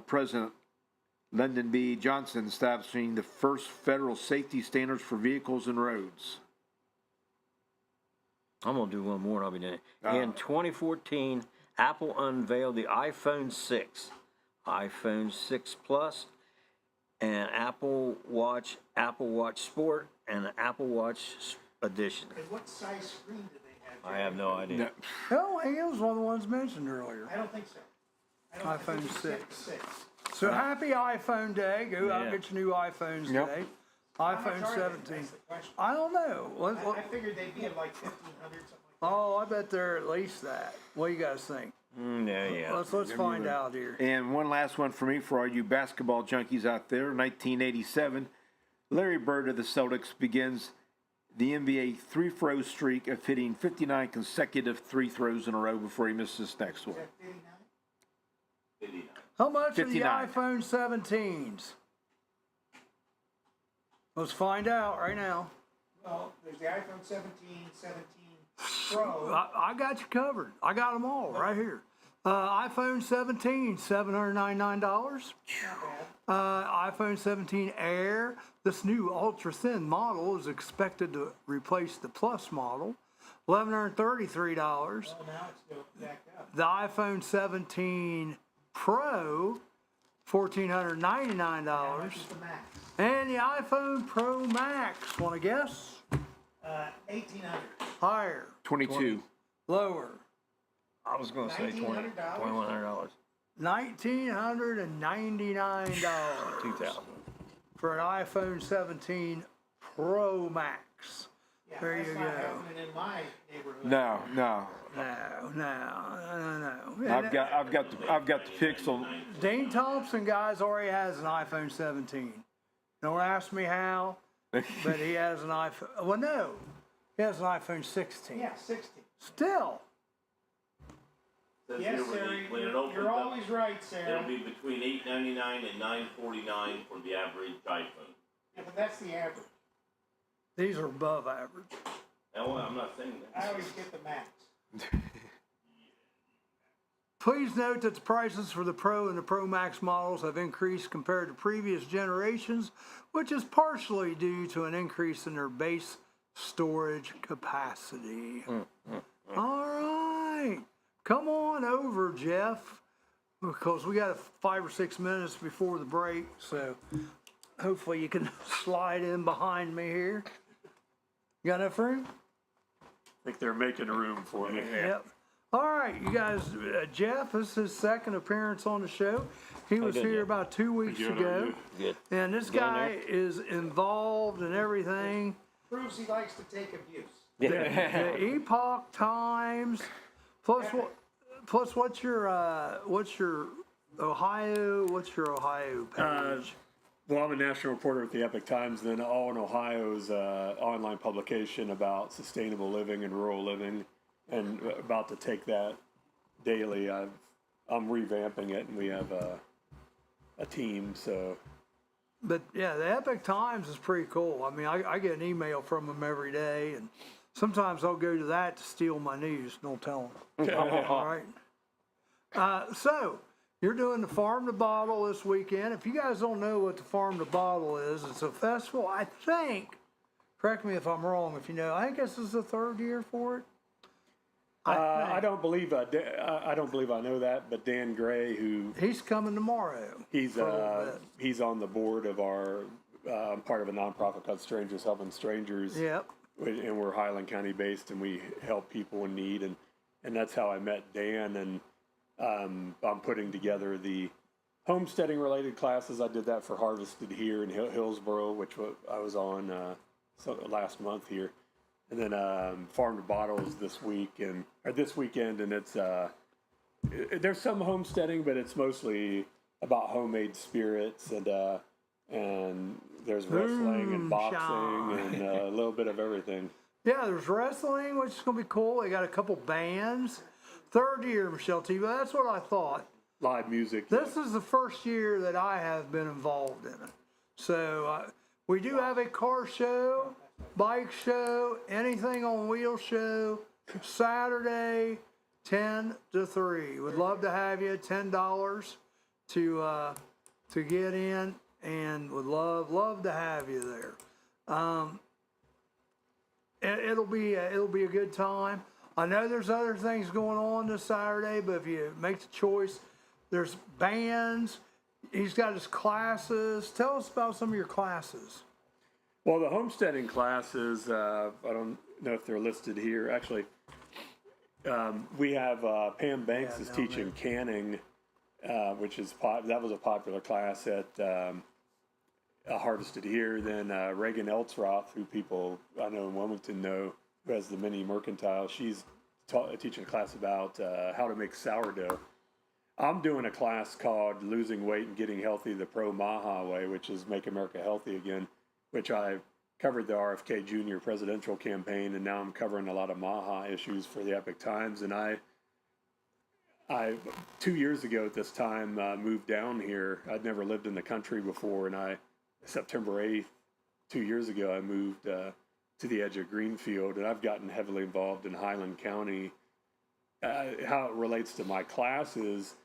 Speaker 3: President Lyndon B. Johnson, establishing the first federal safety standards for vehicles and roads.
Speaker 1: I'm going to do one more and I'll be done. In 2014, Apple unveiled the iPhone 6, iPhone 6 Plus, and Apple Watch Sport, and the Apple Watch Edition.
Speaker 4: And what size screen do they have?
Speaker 1: I have no idea.
Speaker 3: No.
Speaker 2: Oh, he was one of the ones mentioned earlier.
Speaker 4: I don't think so.
Speaker 2: iPhone
Speaker 4: think it's
Speaker 2: 6. So happy iPhone Day. Go out and
Speaker 1: Yeah.
Speaker 2: get your new iPhones
Speaker 3: Yep.
Speaker 2: today.
Speaker 4: How much
Speaker 2: iPhone
Speaker 4: are they?
Speaker 2: 17.
Speaker 4: That's the question.
Speaker 2: I don't know.
Speaker 4: I figured they'd be at like 1,500, something like
Speaker 2: Oh, I bet they're at least that. What do you guys think?
Speaker 1: Yeah.
Speaker 2: Let's find out here.
Speaker 3: And one last one for me, for all you basketball junkies out there. 1987, Larry Bird of the Celtics begins the NBA three-throw streak of hitting 59 consecutive free throws in a row before he misses this next one.
Speaker 4: that. 59?
Speaker 2: How much
Speaker 3: 59.
Speaker 2: are the iPhone 17s? Let's find out right now.
Speaker 4: Well, there's the iPhone 17, 17 Pro.
Speaker 2: I got you covered. I got them all right here. iPhone 17, $799.
Speaker 4: Not bad.
Speaker 2: iPhone 17 Air. This new ultra thin model is expected to replace the Plus model. $1,133.
Speaker 4: Well, now it's still back up.
Speaker 2: The iPhone 17 Pro, $1,499.
Speaker 4: How much is the Max?
Speaker 2: And the iPhone Pro Max, want to guess?
Speaker 4: 1,800.
Speaker 2: Higher,
Speaker 3: 22.
Speaker 2: lower,
Speaker 1: I was going to say
Speaker 4: $1,900?
Speaker 1: $2,100.
Speaker 2: $1,999
Speaker 1: $2,000.
Speaker 2: for an iPhone 17 Pro Max.
Speaker 4: Yeah,
Speaker 2: There
Speaker 4: that's
Speaker 2: you
Speaker 4: not
Speaker 2: go.
Speaker 4: happening in my neighborhood.
Speaker 3: No.
Speaker 2: No.
Speaker 3: I've got the Pixel.
Speaker 2: Dean Thompson, guys, already has an iPhone 17. Don't ask me how, but he has an iPhone. Well, no, he has an iPhone 16.
Speaker 4: Yeah, 60.
Speaker 2: Still.
Speaker 7: Says
Speaker 4: Yes,
Speaker 7: here when
Speaker 4: Sarah,
Speaker 7: when it opens
Speaker 4: you're
Speaker 7: up,
Speaker 4: always right, Sarah.
Speaker 7: it'll be between $899 and $949 for the average iPhone.
Speaker 4: Yeah, but that's the average.
Speaker 2: These are above average.
Speaker 7: Now, I'm not saying
Speaker 4: I
Speaker 7: that.
Speaker 4: always get the Max.
Speaker 2: Please note that the prices for the Pro and the Pro Max models have increased compared to previous generations, which is partially due to an increase in their base storage capacity. All right. Come on over, Jeff, because we got 5 or 6 minutes before the break, so hopefully you can slide in behind me here. You got enough room?
Speaker 8: I think they're making room for me.
Speaker 2: Yep. All right, you guys, Jeff, this is his second appearance on the show. He was
Speaker 1: good,
Speaker 2: here
Speaker 1: Jeff.
Speaker 2: about 2 weeks
Speaker 8: Good,
Speaker 2: ago.
Speaker 1: Good.
Speaker 2: And this
Speaker 1: Going
Speaker 2: guy
Speaker 1: there?
Speaker 2: is involved in everything.
Speaker 4: Proves he likes to take abuse.
Speaker 2: The Epoch Times. Plus what's your Ohio page?
Speaker 8: Well, I'm a national reporter at the Epic Times, then All in Ohio's online publication about sustainable living and rural living, and about to take that daily. I'm revamping it, and we have a team. So
Speaker 2: But yeah, the Epic Times is pretty cool. I mean, I get an email from them every day, and sometimes I'll go to that to steal my news. Don't tell them. All right. So you're doing the Farm to Bottle this weekend. If you guys don't know what the Farm to Bottle is, it's a festival. I think. Correct me if I'm wrong. If you know, I think this is the 3rd year for it.
Speaker 8: I don't believe I know that, but Dan Gray, who
Speaker 2: He's coming tomorrow.
Speaker 8: he's
Speaker 2: for a little bit.
Speaker 8: he's on the board of our part of a nonprofit called Strangers Helping Strangers.
Speaker 2: Yep.
Speaker 8: and we're Highland County based, and we help people in need, and that's how I met Dan. And I'm putting together the homesteading related classes. I did that for Harvested here in Hillsboro, which I was on last month here, and then Farm to Bottles this weekend, and it's there's some homesteading, but it's mostly about homemade spirits, and there's wrestling and boxing and a little bit of everything.
Speaker 2: Yeah, there's wrestling, which is going to be cool. They got a couple bands. Third year, Michelle T. But that's what I thought.
Speaker 8: Live music.
Speaker 2: This is the first year that I have been involved in it. So we do have a car show, bike show, anything on wheel show, Saturday, 10 to 3. Would love to have you. $10 to get in, and would love to have you there. It'll be a good time. I know there's other things going on this Saturday, but if you make the choice, there's bands. He's got his classes. Tell us about some of your classes.
Speaker 8: Well, the homesteading classes, I don't know if they're listed here. Actually, we have Pam Banks is teaching canning, which is that was a popular class at Harvested here. Then Reagan Eltzroth, who people I know in Wilmington know, who has the mini mercantile, she's teaching a class about how to make sourdough. I'm doing a class called Losing Weight and Getting Healthy the Pro Maha Way, which is Make America Healthy Again, which I covered the RFK Jr. presidential campaign, and now I'm covering a lot of Maha issues for the Epic Times. And I 2 years ago at this time, moved down here. I'd never lived in the country before, and September 8th, 2 years ago, I moved to the edge of Greenfield, and I've gotten heavily involved in Highland County. How it relates to my classes,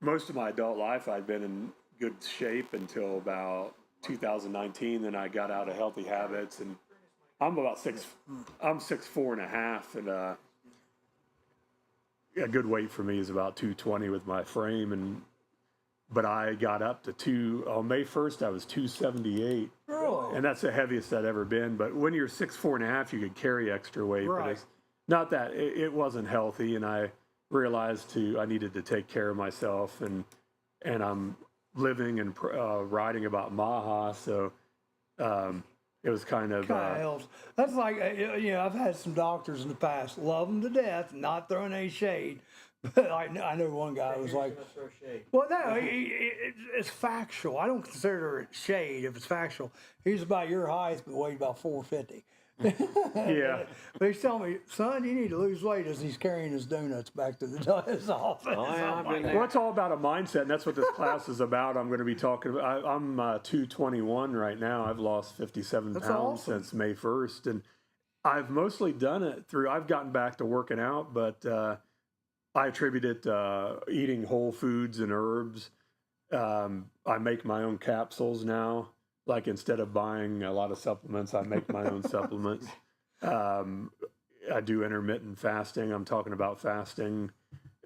Speaker 8: most of my adult life I'd been in good shape until about 2019. Then I got out of healthy habits, and I'm 6'4.5", and a good weight for me is about 220 with my frame, but I got up to on May 1st I was 278.
Speaker 2: Really?
Speaker 8: And that's the heaviest I'd ever been. But when you're 6'4.5", you could carry extra weight.
Speaker 2: Right.
Speaker 8: But it's not that it wasn't healthy, and I realized I needed to take care of myself, and I'm living and writing about Maha, so it was kind of
Speaker 2: helps. That's like I've had some doctors in the past, love them to death, not throwing any shade. But I know one guy was like, well, no, it's factual. I don't consider it shade if it's factual. He's about your height, but weighed about 450.
Speaker 8: yeah.
Speaker 2: But he's telling me, son, you need to lose weight as he's carrying his donuts back to his office.
Speaker 1: Oh, yeah, I've been there.
Speaker 8: Well, it's all about a mindset, and that's what this class is about. I'm going to be talking about. I'm 221 right now. I've lost 57
Speaker 2: That's
Speaker 8: pounds
Speaker 2: awesome.
Speaker 8: since May 1st, and I've mostly done it through. I've gotten back to working out, but I attribute it to eating whole foods and herbs. I make my own capsules now. Like, instead of buying a lot of supplements, I make my own supplements. I do intermittent fasting. I'm talking about fasting,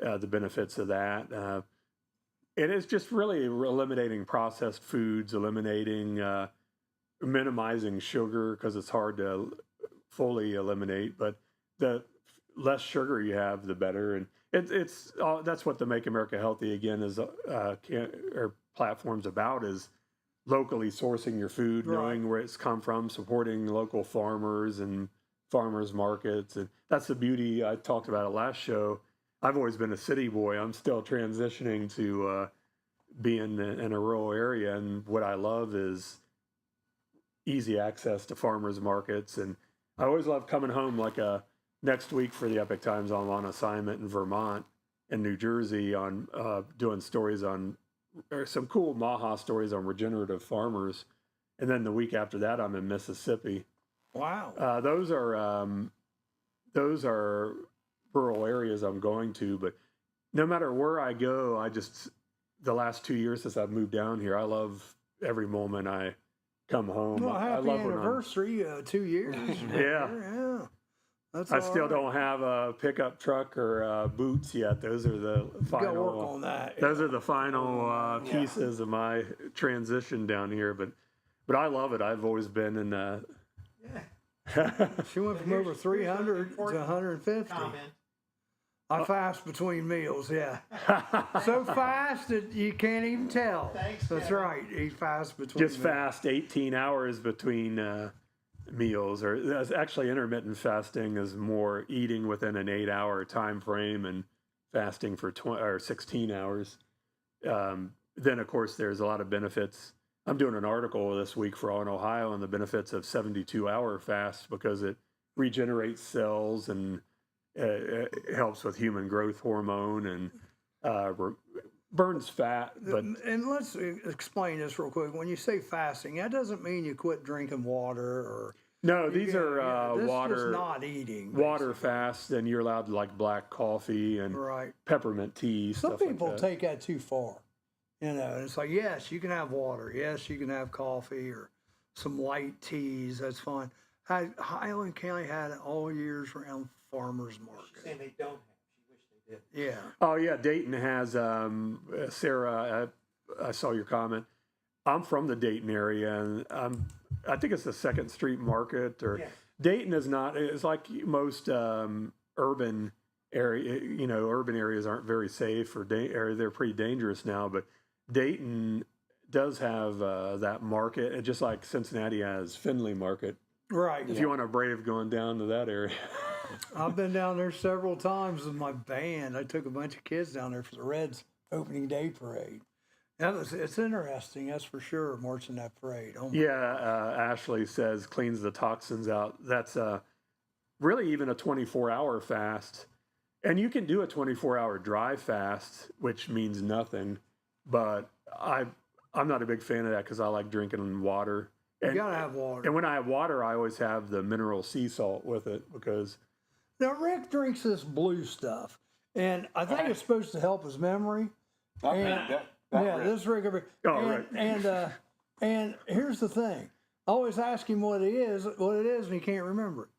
Speaker 8: the benefits of that. And it's just really eliminating processed foods, minimizing sugar, because it's hard to fully eliminate. But the less sugar you have, the better. And it's that's what the Make America Healthy Again is platform's about, is locally sourcing your food,
Speaker 2: Right.
Speaker 8: knowing where it's come from, supporting local farmers and farmers markets. And that's the beauty. I talked about it last show. I've always been a city boy. I'm still transitioning to being in a rural area. And what I love is easy access to farmers markets. And I always love coming home. Like next week for the Epic Times, I'm on assignment in Vermont and New Jersey on doing stories on some cool Maha stories on regenerative farmers, and then the week after that, I'm in Mississippi.
Speaker 2: Wow.
Speaker 8: Those are rural areas I'm going to, but no matter where I go, the last 2 years since I've moved down here, I love every moment I come home.
Speaker 2: Well,
Speaker 8: I
Speaker 2: happy
Speaker 8: love
Speaker 2: anniversary, 2 years.
Speaker 8: Yeah.
Speaker 2: Yeah. That's
Speaker 8: I
Speaker 2: all
Speaker 8: still
Speaker 2: right.
Speaker 8: don't have a pickup truck or boots yet. Those are the final.
Speaker 2: You gotta work on that.
Speaker 8: Those are the final pieces of my transition down here. But I love it. I've always been in.
Speaker 2: She went from over 300 to 150.
Speaker 4: Comment.
Speaker 2: I fast between meals, yeah. So fast that you can't even tell.
Speaker 4: Thanks,
Speaker 2: That's
Speaker 4: Kevin.
Speaker 2: right. He fasts between
Speaker 8: Just
Speaker 2: meals.
Speaker 8: fast 18 hours between meals, or that's actually intermittent fasting is more eating within an 8-hour time frame and fasting for 16 hours. Then, of course, there's a lot of benefits. I'm doing an article this week for All in Ohio on the benefits of 72-hour fast because it regenerates cells and it helps with human growth hormone and burns fat. But
Speaker 2: And let's explain this real quick. When you say fasting, that doesn't mean you quit drinking water or.
Speaker 8: no, these are
Speaker 2: this
Speaker 8: water
Speaker 2: is not eating.
Speaker 8: water
Speaker 2: basically.
Speaker 8: fast, and you're allowed to like black coffee and
Speaker 2: Right.
Speaker 8: peppermint tea.
Speaker 2: Some
Speaker 8: stuff
Speaker 2: people
Speaker 8: like that.
Speaker 2: take that too far. You know, and it's like, yes, you can have water. Yes, you can have coffee or some light teas. That's fine. Highland County had it all years round farmers
Speaker 4: She's
Speaker 2: market.
Speaker 4: saying they don't have. She wished they did.
Speaker 2: Yeah.
Speaker 8: Oh yeah, Dayton has Sarah. I saw your comment. I'm from the Dayton area, and I think it's the Second Street Market. Or
Speaker 4: Yes.
Speaker 8: Dayton is not. It's like most urban area. You know, urban areas aren't very safe or they're pretty dangerous now. But Dayton does have that market, and just like Cincinnati has Findlay Market.
Speaker 2: Right.
Speaker 8: If you want to brave going down to that area.
Speaker 2: I've been down there several times with my band. I took a bunch of kids down there for the Reds opening day parade. It's interesting, that's for sure, marching that parade. Oh my
Speaker 8: Yeah, Ashley says cleans the toxins out. That's really even a 24-hour fast. And you can do a 24-hour dry fast, which means nothing. But I'm not a big fan of that because I like drinking water.
Speaker 2: You
Speaker 8: And,
Speaker 2: gotta have water.
Speaker 8: and when I have water, I always have the mineral sea salt with it because
Speaker 2: Now Rick drinks this blue stuff, and I think it's supposed to help his memory. And- Yeah, this is Rick.
Speaker 8: Oh,
Speaker 2: and,
Speaker 8: right.
Speaker 2: and here's the thing: I always ask him what it is, and he can't remember it.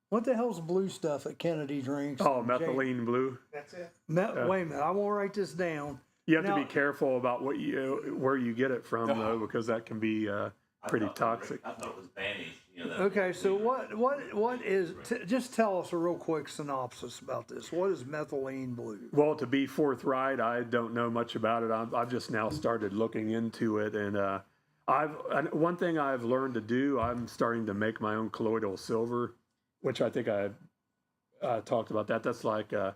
Speaker 2: What the hell's blue stuff that Kennedy drinks?
Speaker 8: oh,
Speaker 2: and Jay-
Speaker 8: methylene blue.
Speaker 4: That's it.
Speaker 2: Wait a minute, I won't write this down.
Speaker 8: You have
Speaker 2: Now-
Speaker 8: to be careful about where you get it from though, because that can be pretty toxic.
Speaker 7: I thought it was banished. You know, that
Speaker 2: Okay, so what is? Just tell us a real quick synopsis about this. What is methylene blue?
Speaker 8: Well, to be forthright, I don't know much about it. I've just now started looking into it, and one thing I've learned to do. I'm starting to make my own colloidal silver, which I think I talked about that. That's like an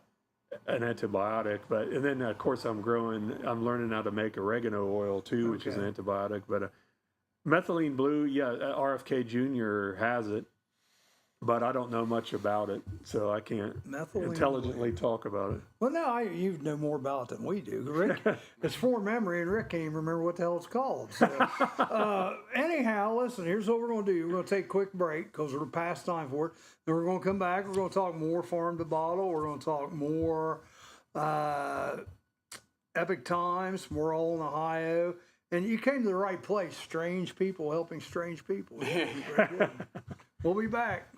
Speaker 8: antibiotic, and then of course I'm learning how to make oregano oil too, which is an antibiotic. But methylene blue, yeah, RFK Jr. has it, but I don't know much about it, so I can't
Speaker 2: Methylene
Speaker 8: intelligently talk about it.
Speaker 2: Well, now you know more about it than we do. Rick, it's for memory, and Rick can't even remember what the hell it's called. So, anyhow, listen, here's what we're going to do. We're going to take a quick break because we're past time for it. Then we're going to come back. We're going to talk more farm to bottle. We're going to talk more Epic Times, more All in Ohio. And you came to the right place. Strange people helping strange people. We'll be back.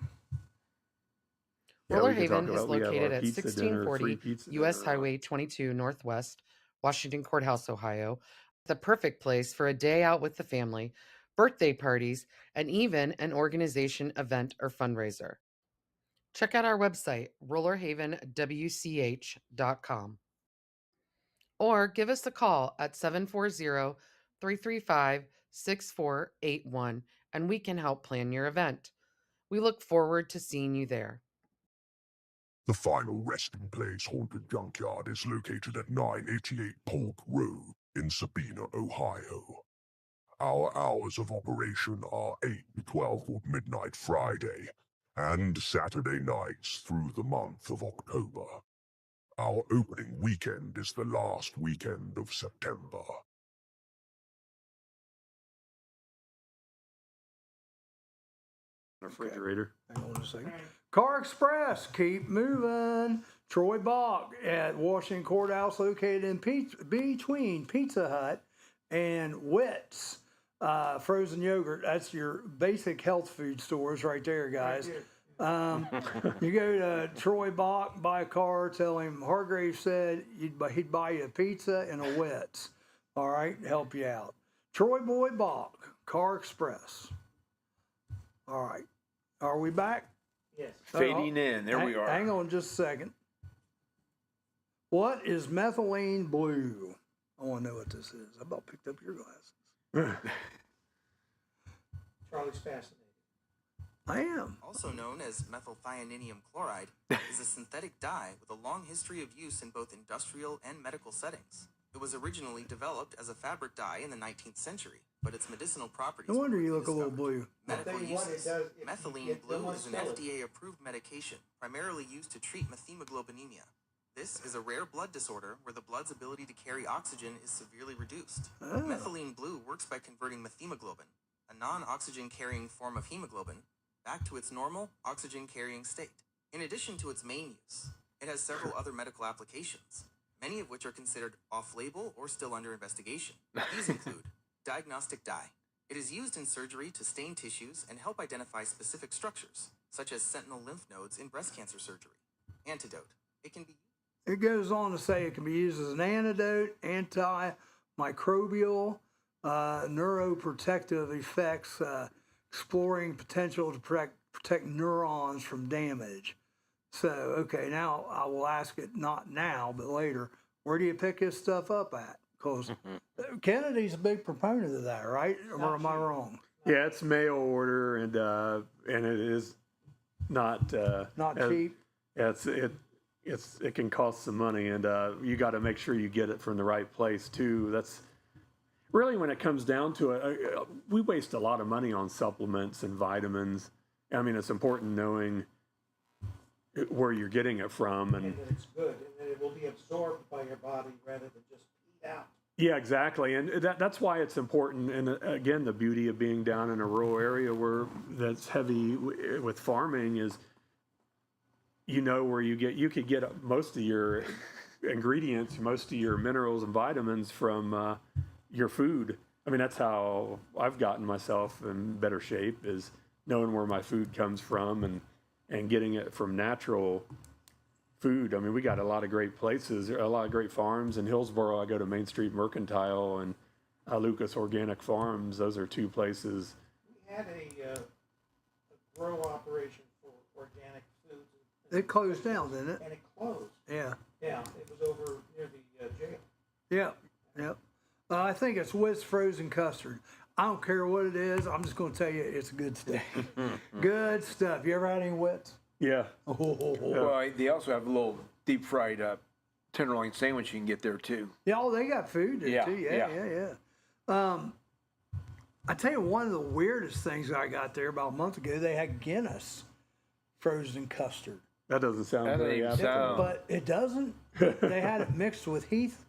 Speaker 8: Yeah,
Speaker 5: Roller
Speaker 8: we can talk
Speaker 5: Haven is
Speaker 8: about- we have our
Speaker 5: located at
Speaker 8: pizza dinner, free
Speaker 5: 1640
Speaker 8: pizza
Speaker 5: U.S.
Speaker 8: dinner.
Speaker 5: Highway 22 Northwest, Washington Courthouse, Ohio. The perfect place for a day out with the family, birthday parties, and even an organization, event, or fundraiser. Check out our website, rollerhavenwch.com. Or give us a call at 740-335-6481 and we can help plan your event. We look forward to seeing you there.
Speaker 6: The final resting place haunted junkyard is located at 988 Polk Road in Sabina, Ohio. Our hours of operation are 8 to 12 or midnight Friday and Saturday nights through the month of October. Our opening weekend is the last weekend of September.
Speaker 8: Refrigerator.
Speaker 2: Hang on a second. Car Express, keep moving. Troy Bach at Washington Courthouse, located in between Pizza Hut and Witt's. Frozen yogurt, that's your basic health food stores right there, guys. You go to Troy Bach, buy a car, tell him Hargrave said he'd buy you a pizza and a Witt's. All right, help you out. Troy Boy Bach, Car Express. All right. Are we back?
Speaker 4: Yes.
Speaker 3: Fading in. There we are.
Speaker 2: Hang on just a second. What is methylene blue? I want to know what this is. I about picked up your glasses.
Speaker 4: Charlie's fascinated.
Speaker 2: I am.
Speaker 9: Also known as methylthioninium chloride, is a synthetic dye with a long history of use in both industrial and medical settings. It was originally developed as a fabric dye in the 19th century, but its medicinal properties
Speaker 2: No wonder
Speaker 9: were
Speaker 2: you look a little
Speaker 9: rediscovered.
Speaker 2: blue.
Speaker 9: Medical
Speaker 4: I'll tell you what, it
Speaker 9: uses.
Speaker 4: does- if you
Speaker 9: Methylene
Speaker 4: get
Speaker 9: blue
Speaker 4: them
Speaker 9: is an
Speaker 4: on
Speaker 9: FDA-approved medication, primarily used to treat methemoglobinemia. This is a rare blood disorder where the blood's ability to carry oxygen is severely reduced. Methylene blue works by converting methemoglobin, a non-oxygen carrying form of hemoglobin, back to its normal oxygen carrying state. In addition to its main use, it has several other medical applications, many of which are considered off-label or still under investigation. These include diagnostic dye. It is used in surgery to stain tissues and help identify specific structures, such as sentinel lymph nodes in breast cancer surgery. Antidote. It can be
Speaker 2: It goes on to say it can be used as an antidote, antimicrobial, neuroprotective effects, exploring potential to protect neurons from damage. So, okay, now I will ask it not now, but later. Where do you pick this stuff up at? Because Kennedy's a big proponent of that, right? Or am I wrong?
Speaker 8: Yeah, it's mail order, and it is not
Speaker 2: Not
Speaker 8: as-
Speaker 2: cheap.
Speaker 8: Yeah, it can cost some money, and you got to make sure you get it from the right place too. That's really when it comes down to it. We waste a lot of money on supplements and vitamins. I mean, it's important knowing where you're getting it from,
Speaker 4: And that it's good, and that it will be absorbed by your body rather than just peed out.
Speaker 8: yeah, exactly, and that's why it's important. And again, the beauty of being down in a rural area where that's heavy with farming is, you know, where you could get most of your ingredients, most of your minerals and vitamins from your food. I mean, that's how I've gotten myself in better shape, is knowing where my food comes from and getting it from natural food. I mean, we got a lot of great places, a lot of great farms. In Hillsboro, I go to Main Street Mercantile and Lucas Organic Farms. Those are two places.
Speaker 4: We had a grow operation for organic foods.
Speaker 2: It closed down, didn't it?
Speaker 4: And it closed.
Speaker 2: Yeah.
Speaker 4: Yeah, it was over near the jail.
Speaker 2: Yeah. Yep. I think it's Wiz frozen custard. I don't care what it is. I'm just going to tell you it's good stuff. Good stuff. You ever had any Wits?
Speaker 8: Yeah.
Speaker 3: Well, they also have a little deep fried tenderloin sandwich you can get there too.
Speaker 2: Yeah, oh, they got food there
Speaker 3: Yeah,
Speaker 2: too. Yeah. I tell you, one of the weirdest things I got there about a month ago, they had Guinness frozen custard.
Speaker 8: That doesn't sound
Speaker 3: That
Speaker 8: very
Speaker 3: doesn't
Speaker 8: appetizing.
Speaker 3: sound-
Speaker 2: But it doesn't. They had it mixed with Heath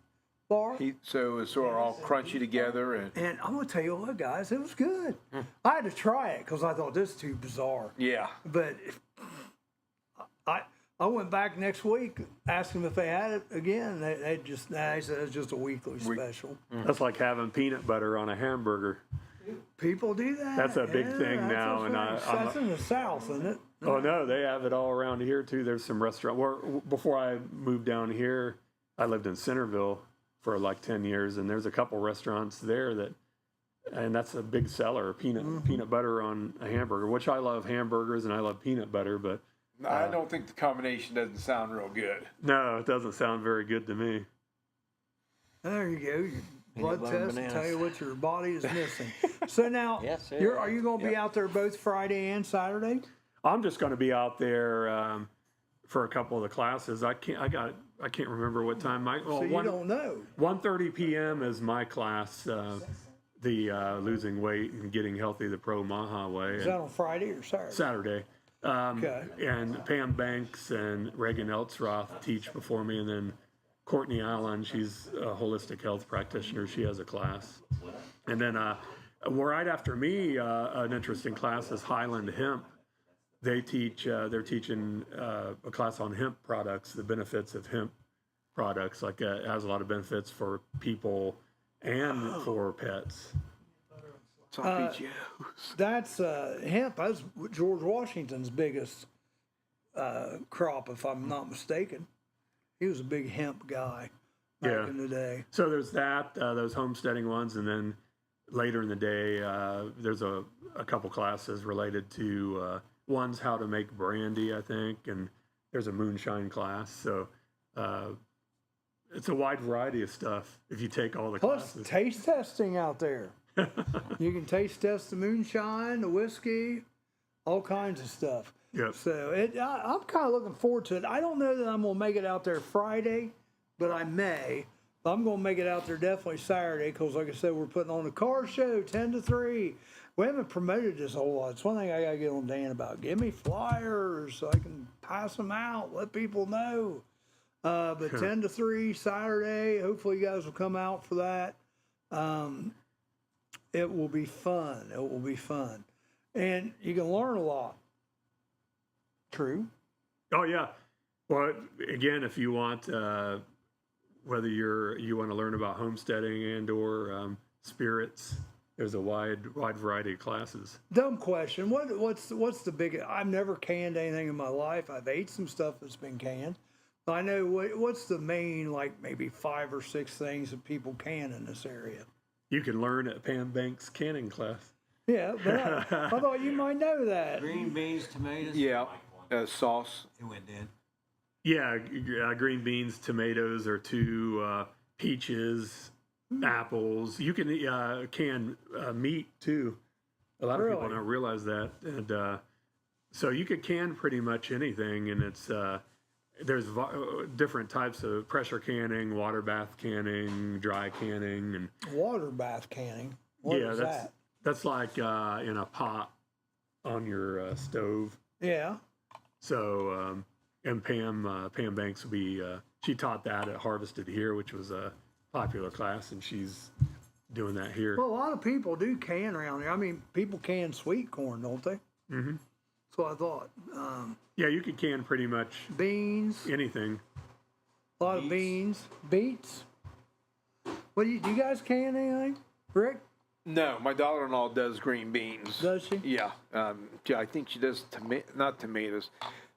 Speaker 2: bar.
Speaker 3: So it's sort of all crunchy together, and
Speaker 2: And I'm going to tell you what, guys, it was good. I had to try it because I thought this is too bizarre.
Speaker 3: yeah.
Speaker 2: But I went back next week, asked them if they had it again. They said it's just a weekly special.
Speaker 8: That's like having peanut butter on a hamburger.
Speaker 2: People do that.
Speaker 8: That's a big thing
Speaker 2: that's
Speaker 8: now,
Speaker 2: what's
Speaker 8: and
Speaker 2: right. That's in the South, isn't it?
Speaker 8: Oh no, they have it all around here too. There's some restaurant. Before I moved down here, I lived in Centerville for like 10 years, and there's a couple restaurants there and that's a big seller, peanut butter on a hamburger, which I love hamburgers and I love peanut butter, but
Speaker 3: I don't think the combination doesn't sound real good.
Speaker 8: no, it doesn't sound very good to me.
Speaker 2: There you go. Your blood
Speaker 1: butter
Speaker 2: test will
Speaker 1: bananas.
Speaker 2: tell you what your body is missing. So now,
Speaker 1: Yes, sir.
Speaker 2: are you going to be out there both Friday and Saturday?
Speaker 8: I'm just going to be out there for a couple of the classes. I can't remember what time.
Speaker 2: So you don't know.
Speaker 8: 1:30 p.m. is my class, the losing weight and getting healthy the Pro Maha way.
Speaker 2: Is that on Friday or Saturday?
Speaker 8: Saturday.
Speaker 2: Okay.
Speaker 8: And Pam Banks and Reagan Eltzroth teach before me, and then Courtney Allen, she's a holistic health practitioner. She has a class. And then right after me, an interesting class is Highland Hemp. They teach, they're teaching a class on hemp products, the benefits of hemp products. Like it has a lot of benefits for people and for pets.
Speaker 3: It's on PTOs.
Speaker 2: That's hemp. That's George Washington's biggest crop, if I'm not mistaken. He was a big hemp guy back
Speaker 8: Yeah.
Speaker 2: in the day.
Speaker 8: So there's that, those homesteading ones, and then later in the day, there's a couple classes related to one's how to make brandy, I think, and there's a moonshine class. So it's a wide variety of stuff if you take all the
Speaker 2: Plus
Speaker 8: classes.
Speaker 2: taste testing out there. You can taste test the moonshine, the whiskey, all kinds of stuff.
Speaker 8: Yep.
Speaker 2: So I'm kind of looking forward to it. I don't know that I'm going to make it out there Friday, but I may. I'm going to make it out there definitely Saturday because, like I said, we're putting on a car show 10 to 3. We haven't promoted this a whole lot. It's one thing I got to get on Dan about. Give me flyers so I can pass them out, let people know. But 10 to 3 Saturday, hopefully you guys will come out for that. It will be fun. It will be fun. And you can learn a lot. True.
Speaker 8: Oh yeah. Well, again, if you want, whether you want to learn about homesteading and or spirits, there's a wide variety of classes.
Speaker 2: Dumb question. What's the biggest? I've never canned anything in my life. I've ate some stuff that's been canned. But I know what's the main, like maybe 5 or 6 things that people can in this area.
Speaker 8: You can learn at Pam Banks' canning class.
Speaker 2: Yeah, but I thought you might know that.
Speaker 10: Green beans, tomatoes.
Speaker 3: Yeah, sauce.
Speaker 10: It went dead.
Speaker 8: Yeah, green beans, tomatoes, or 2 peaches, apples. You can can meat too. A lot of people
Speaker 2: Really?
Speaker 8: don't realize that, and so you could can pretty much anything. And it's there's different types of pressure canning, water bath canning, dry canning, and
Speaker 2: Water bath canning. What is that?
Speaker 8: that's like in a pot on your stove.
Speaker 2: Yeah.
Speaker 8: So, and Pam Banks will be, she taught that at Harvested Here, which was a popular class, and she's doing that here.
Speaker 2: Well, a lot of people do can around here. I mean, people can sweet corn, don't they?
Speaker 8: Mm-hmm.
Speaker 2: That's what I thought.
Speaker 8: Yeah, you could can pretty much
Speaker 2: Beans,
Speaker 8: anything.
Speaker 2: a lot of beans, beets. What do you guys can anything? Rick,
Speaker 3: No, my daughter-in-law does green beans.
Speaker 2: does she?
Speaker 3: Yeah, I think she does not tomatoes,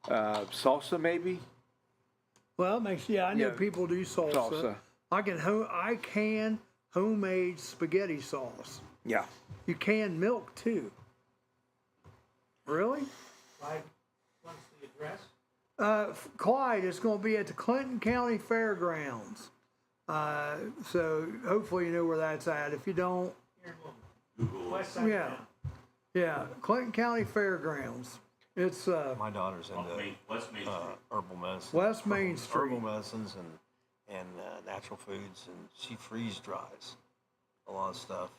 Speaker 3: salsa maybe.
Speaker 2: Well, it makes I know
Speaker 3: Yeah.
Speaker 2: people do salsa.
Speaker 3: Salsa.
Speaker 2: I can homemade spaghetti sauce.
Speaker 3: Yeah.
Speaker 2: You can milk too. Really?
Speaker 4: Like, what's the address?
Speaker 2: Clyde is going to be at the Clinton County Fairgrounds. So hopefully you know where that's at. If you don't,
Speaker 4: Here in Wilmington. West side
Speaker 2: yeah,
Speaker 4: of town.
Speaker 2: yeah, Clinton County Fairgrounds. It's
Speaker 1: My daughter's into
Speaker 7: West Main Street.
Speaker 1: herbal medicine.
Speaker 2: West Main Street.
Speaker 1: Herbal medicines and natural foods, and she freeze dries a lot of stuff.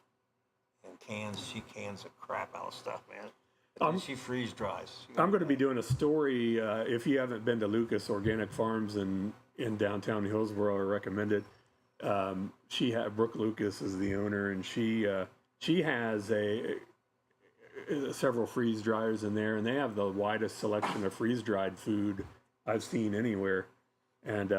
Speaker 1: And she cans the crap out of stuff, man. But then she freeze dries.
Speaker 8: I'm going to be doing a story. If you haven't been to Lucas Organic Farms in downtown Hillsboro, I recommend it. Brooke Lucas is the owner, and she has several freeze dryers in there, and they have the widest selection of freeze dried food I've seen anywhere. And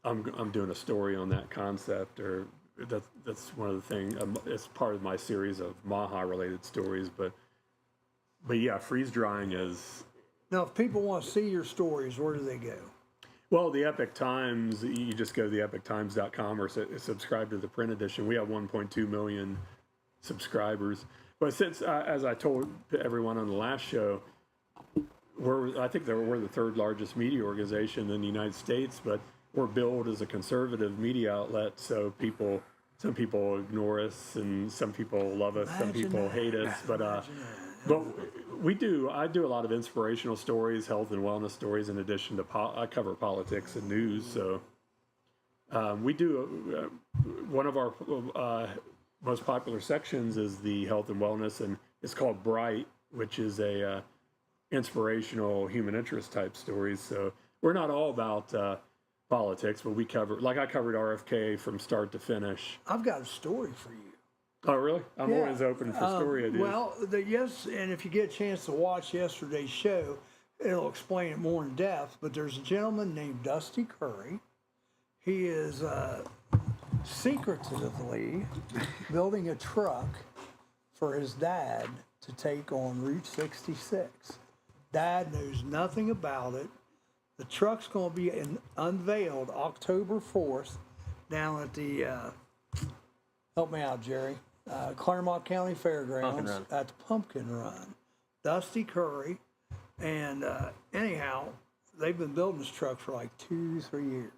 Speaker 8: I'm doing a story on that concept, or that's one of the things. It's part of my series of Maha related stories, but yeah, freeze drying is.
Speaker 2: Now, if people want to see your stories, where do they go?
Speaker 8: Well, the Epic Times, you just go to theepictimes.com or subscribe to the print edition. We have 1.2 million subscribers. But since, as I told everyone on the last show, I think we're the 3rd largest media organization in the United States, but we're billed as a conservative media outlet. So some people ignore us, and some people love us, some people hate us. But I do a lot of inspirational stories, health and wellness stories, in addition to I cover politics and news. So we do one of our most popular sections is the health and wellness, and it's called Bright, which is a inspirational human interest type stories. So we're not all about politics, but I covered RFK from start to finish.
Speaker 2: I've got a story for you.
Speaker 8: Oh, really? I'm
Speaker 2: Yeah.
Speaker 8: always open for story ideas.
Speaker 2: Well, yes, and if you get a chance to watch yesterday's show, it'll explain it more in depth. But there's a gentleman named Dusty Curry. He is secretively building a truck for his dad to take on Route 66. Dad knows nothing about it. The truck's going to be unveiled October 4th down at the, help me out, Jerry, Claremont County Fairgrounds at the Pumpkin Run. Dusty Curry And anyhow, they've been building this truck for like 2-3 years.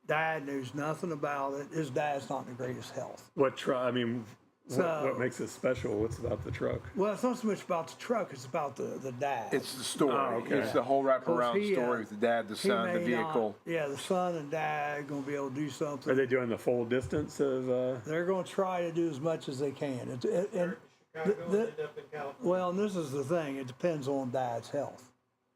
Speaker 2: Dad knows nothing about it. His dad's not in the greatest health.
Speaker 8: What truck? I mean,
Speaker 2: So-
Speaker 8: what makes it special? What's about the truck?
Speaker 2: Well, it's not so much about the truck, it's about the dad.
Speaker 3: It's the story.
Speaker 8: Oh, okay.
Speaker 3: It's the whole wraparound
Speaker 2: He,
Speaker 3: story with the dad, the
Speaker 2: He
Speaker 3: son, the
Speaker 2: may
Speaker 3: vehicle.
Speaker 2: not- yeah, the son and dad going to be able to do something.
Speaker 8: Are they doing the full distance of?
Speaker 2: They're going to try to do as much as they can. And
Speaker 4: Chicago
Speaker 2: the-
Speaker 4: ended up in California.
Speaker 2: well, and this is the thing. It depends on dad's health.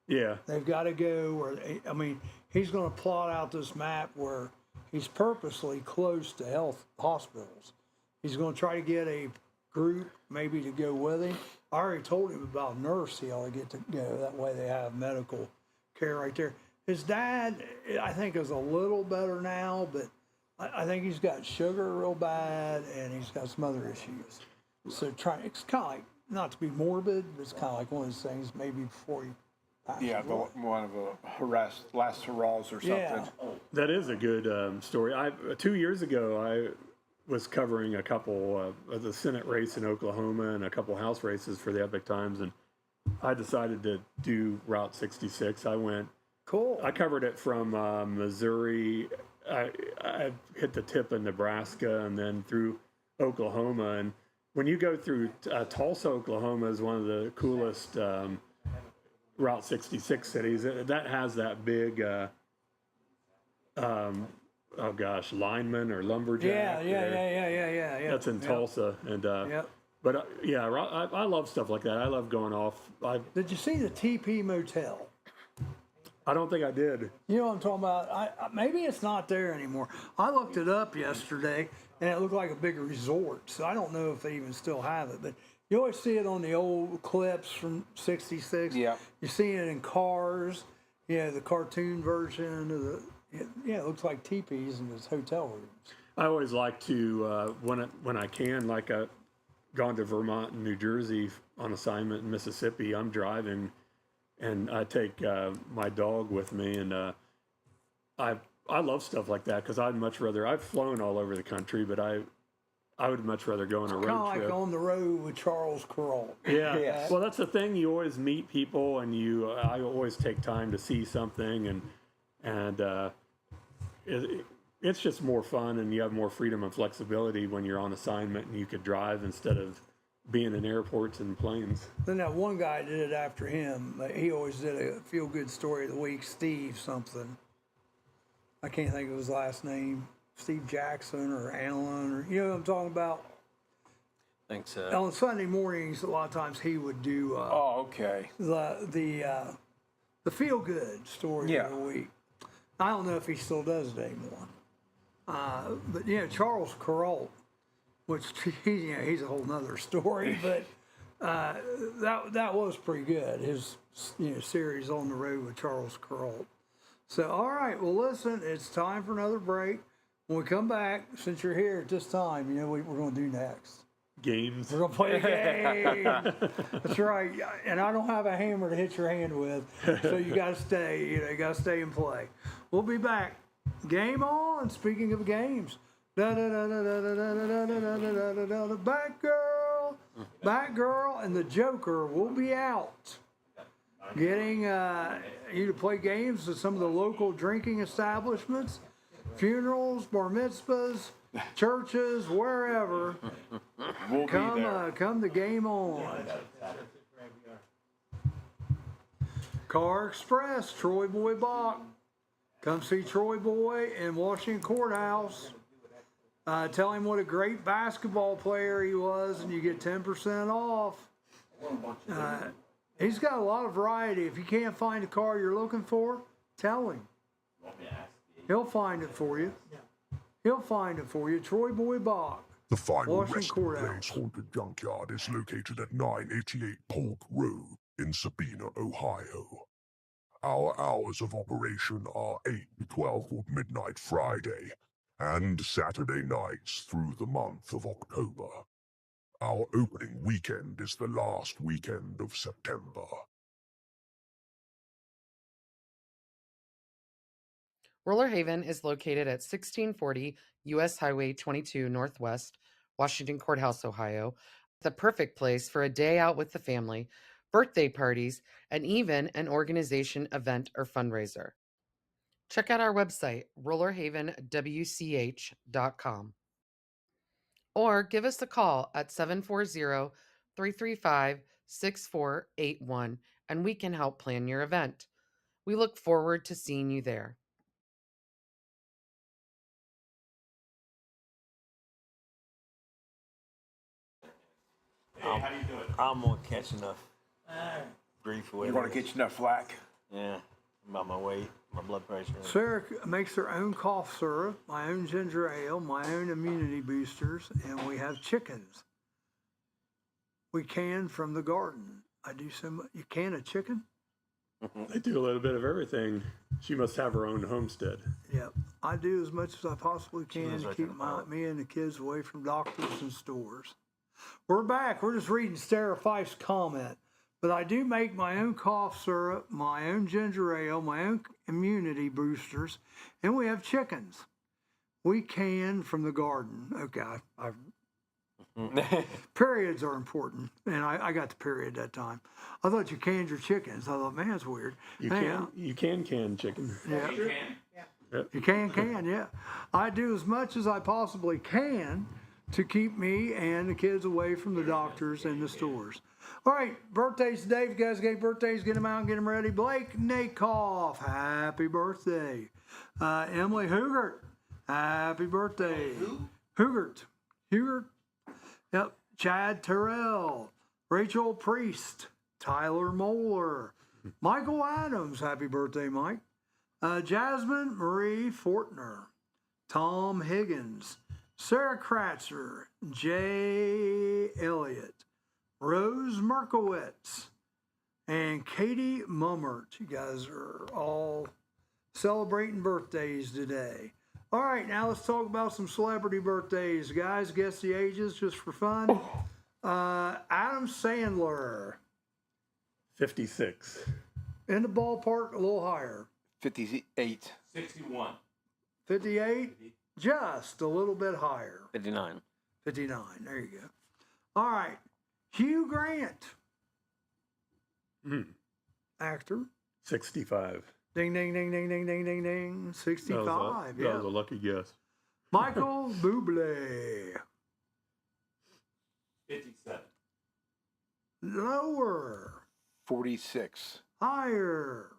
Speaker 8: Yeah.
Speaker 2: They've got to go where, I mean, he's going to plot out this map where he's purposely close to health hospitals. He's going to try to get a group maybe to go with him. I already told him about a nurse he ought to get to go. That way they have medical care right there. His dad, I think, is a little better now, but I think he's got sugar real bad and he's got some other issues. So it's kind of like, not to be morbid, but it's kind of like one of those things maybe before he passes
Speaker 3: Yeah,
Speaker 2: away.
Speaker 3: one of a last hurrahs or something.
Speaker 2: Yeah.
Speaker 8: That is a good story. 2 years ago, I was covering a couple of the Senate race in Oklahoma and a couple House races for the Epic Times, and I decided to do Route 66.
Speaker 2: Cool.
Speaker 8: I covered it from Missouri. I hit the tip of Nebraska and then through Oklahoma. And when you go through Tulsa, Oklahoma is one of the coolest Route 66 cities. That has that big oh gosh, lineman or lumberjack.
Speaker 2: Yeah.
Speaker 8: That's in Tulsa, and
Speaker 2: Yep.
Speaker 8: but yeah, I love stuff like that. I love going off.
Speaker 2: Did you see the TP Motel?
Speaker 8: I don't think I did.
Speaker 2: You know what I'm talking about? Maybe it's not there anymore. I looked it up yesterday, and it looked like a big resort. So I don't know if they even still have it. But you always see it on the old clips from '66.
Speaker 3: Yeah.
Speaker 2: You see it in Cars. The cartoon version of the. It looks like teepees in this hotel rooms.
Speaker 8: I always like to when I can, like I've gone to Vermont and New Jersey on assignment in Mississippi. I'm driving, and I take my dog with me, and I love stuff like that because I'd much rather. I've flown all over the country, but I would much rather go on a road
Speaker 2: Kind of
Speaker 8: trip.
Speaker 2: like On the Road with Charles Kuralt.
Speaker 8: Yeah.
Speaker 3: Yes.
Speaker 8: Well, that's the thing. You always meet people, and I always take time to see something, and it's just more fun, and you have more freedom and flexibility when you're on assignment, and you could drive instead of being in airports and planes.
Speaker 2: Then that one guy did it after him. He always did a feel-good story of the week, Steve something. I can't think of his last name. Steve Jackson or Allen, or you know what I'm talking about?
Speaker 1: think so.
Speaker 2: On Sunday mornings, a lot of times he would do
Speaker 3: Oh, okay.
Speaker 2: the feel-good story
Speaker 3: Yeah.
Speaker 2: of the week. I don't know if he still does it anymore. But Charles Kuralt, which he's a whole nother story, but that was pretty good. His series On the Road with Charles Kuralt. So all right, well listen, it's time for another break. When we come back, since you're here at this time, you know what we're going to do next.
Speaker 8: Games.
Speaker 2: We're gonna play a game. That's right. And I don't have a hammer to hit your hand with, so you gotta stay. You gotta stay and play. We'll be back. Game on. Speaking of games, Batgirl, and the Joker will be out, getting you to play games at some of the local drinking establishments, funerals, bar mitzvahs, churches, wherever.
Speaker 3: We'll be there.
Speaker 2: Come to Game On. Car Express, Troy Boy Bach. Come see Troy Boy in Washington Courthouse. Tell him what a great basketball player he was, and you get 10% off. He's got a lot of variety. If you can't find a car you're looking for, tell him. He'll find it for you. He'll find it for you. Troy Boy Bach.
Speaker 6: The final
Speaker 2: Washington
Speaker 6: resting
Speaker 2: Courthouse.
Speaker 6: place haunted junkyard is located at 988 Polk Road in Sabina, Ohio. Our hours of operation are 8 to 12 of midnight Friday and Saturday nights through the month of October. Our opening weekend is the last weekend of September.
Speaker 5: Roller Haven is located at 1640 U.S. Highway 22 Northwest, Washington Courthouse, Ohio. The perfect place for a day out with the family. birthday parties, and even an organization, event, or fundraiser. Check out our website, rollerhavenwch.com, or give us a call at 740-335-6481, and we can help plan your event. We look forward to seeing you there.
Speaker 7: Hey, how you doing?
Speaker 1: I'm gonna catch enough grief with
Speaker 3: You want to
Speaker 1: it.
Speaker 3: get you enough flack?
Speaker 1: Yeah, about my weight, my blood pressure.
Speaker 2: Sarah makes her own cough syrup, my own ginger ale, my own immunity boosters, and we have chickens. We can from the garden. I do so much. You can a chicken?
Speaker 8: I do a little bit of everything. She must have her own homestead.
Speaker 2: Yep. I do as much as I possibly can
Speaker 1: lives
Speaker 2: to
Speaker 1: right
Speaker 2: keep
Speaker 1: there in the park.
Speaker 2: me and the kids away from doctors and stores. We're back. We're just reading Sarah Fife's comment. But I do make my own cough syrup, my own ginger ale, my own immunity boosters, and we have chickens. We can from the garden. Okay, periods are important, and I got the period that time. I thought you canned your chickens. I thought, man, that's weird.
Speaker 8: You can can chicken.
Speaker 2: Yeah.
Speaker 4: You can.
Speaker 2: You can, yeah. I do as much as I possibly can to keep me and the kids away from the doctors and the stores. All right, birthdays today. If you guys get birthdays, get them out and get them ready. Blake Nakoff, happy birthday. Emily Hugert, happy birthday. Hugert. Yep. Chad Terrell, Rachel Priest, Tyler Moeller, Michael Adams, happy birthday, Mike. Jasmine Marie Fortner, Tom Higgins, Sarah Kratzer, Jay Elliott, Rose Merkowitz, and Katie Mummert. You guys are all celebrating birthdays today. All right, now let's talk about some celebrity birthdays. Guys, guess the ages just for fun. Adam Sandler,
Speaker 8: 56.
Speaker 2: in the ballpark, a little higher.
Speaker 3: 58.
Speaker 7: 61.
Speaker 2: 58, just a little bit higher.
Speaker 1: 59.
Speaker 2: 59, there you go. All right, Hugh Grant, actor.
Speaker 8: 65.
Speaker 2: Ding, ding, ding, ding, ding, ding, ding, ding. 65,
Speaker 8: That
Speaker 2: yeah.
Speaker 8: was a lucky guess.
Speaker 2: Michael Bublé,
Speaker 7: 57.
Speaker 2: lower,
Speaker 3: 46.
Speaker 2: higher,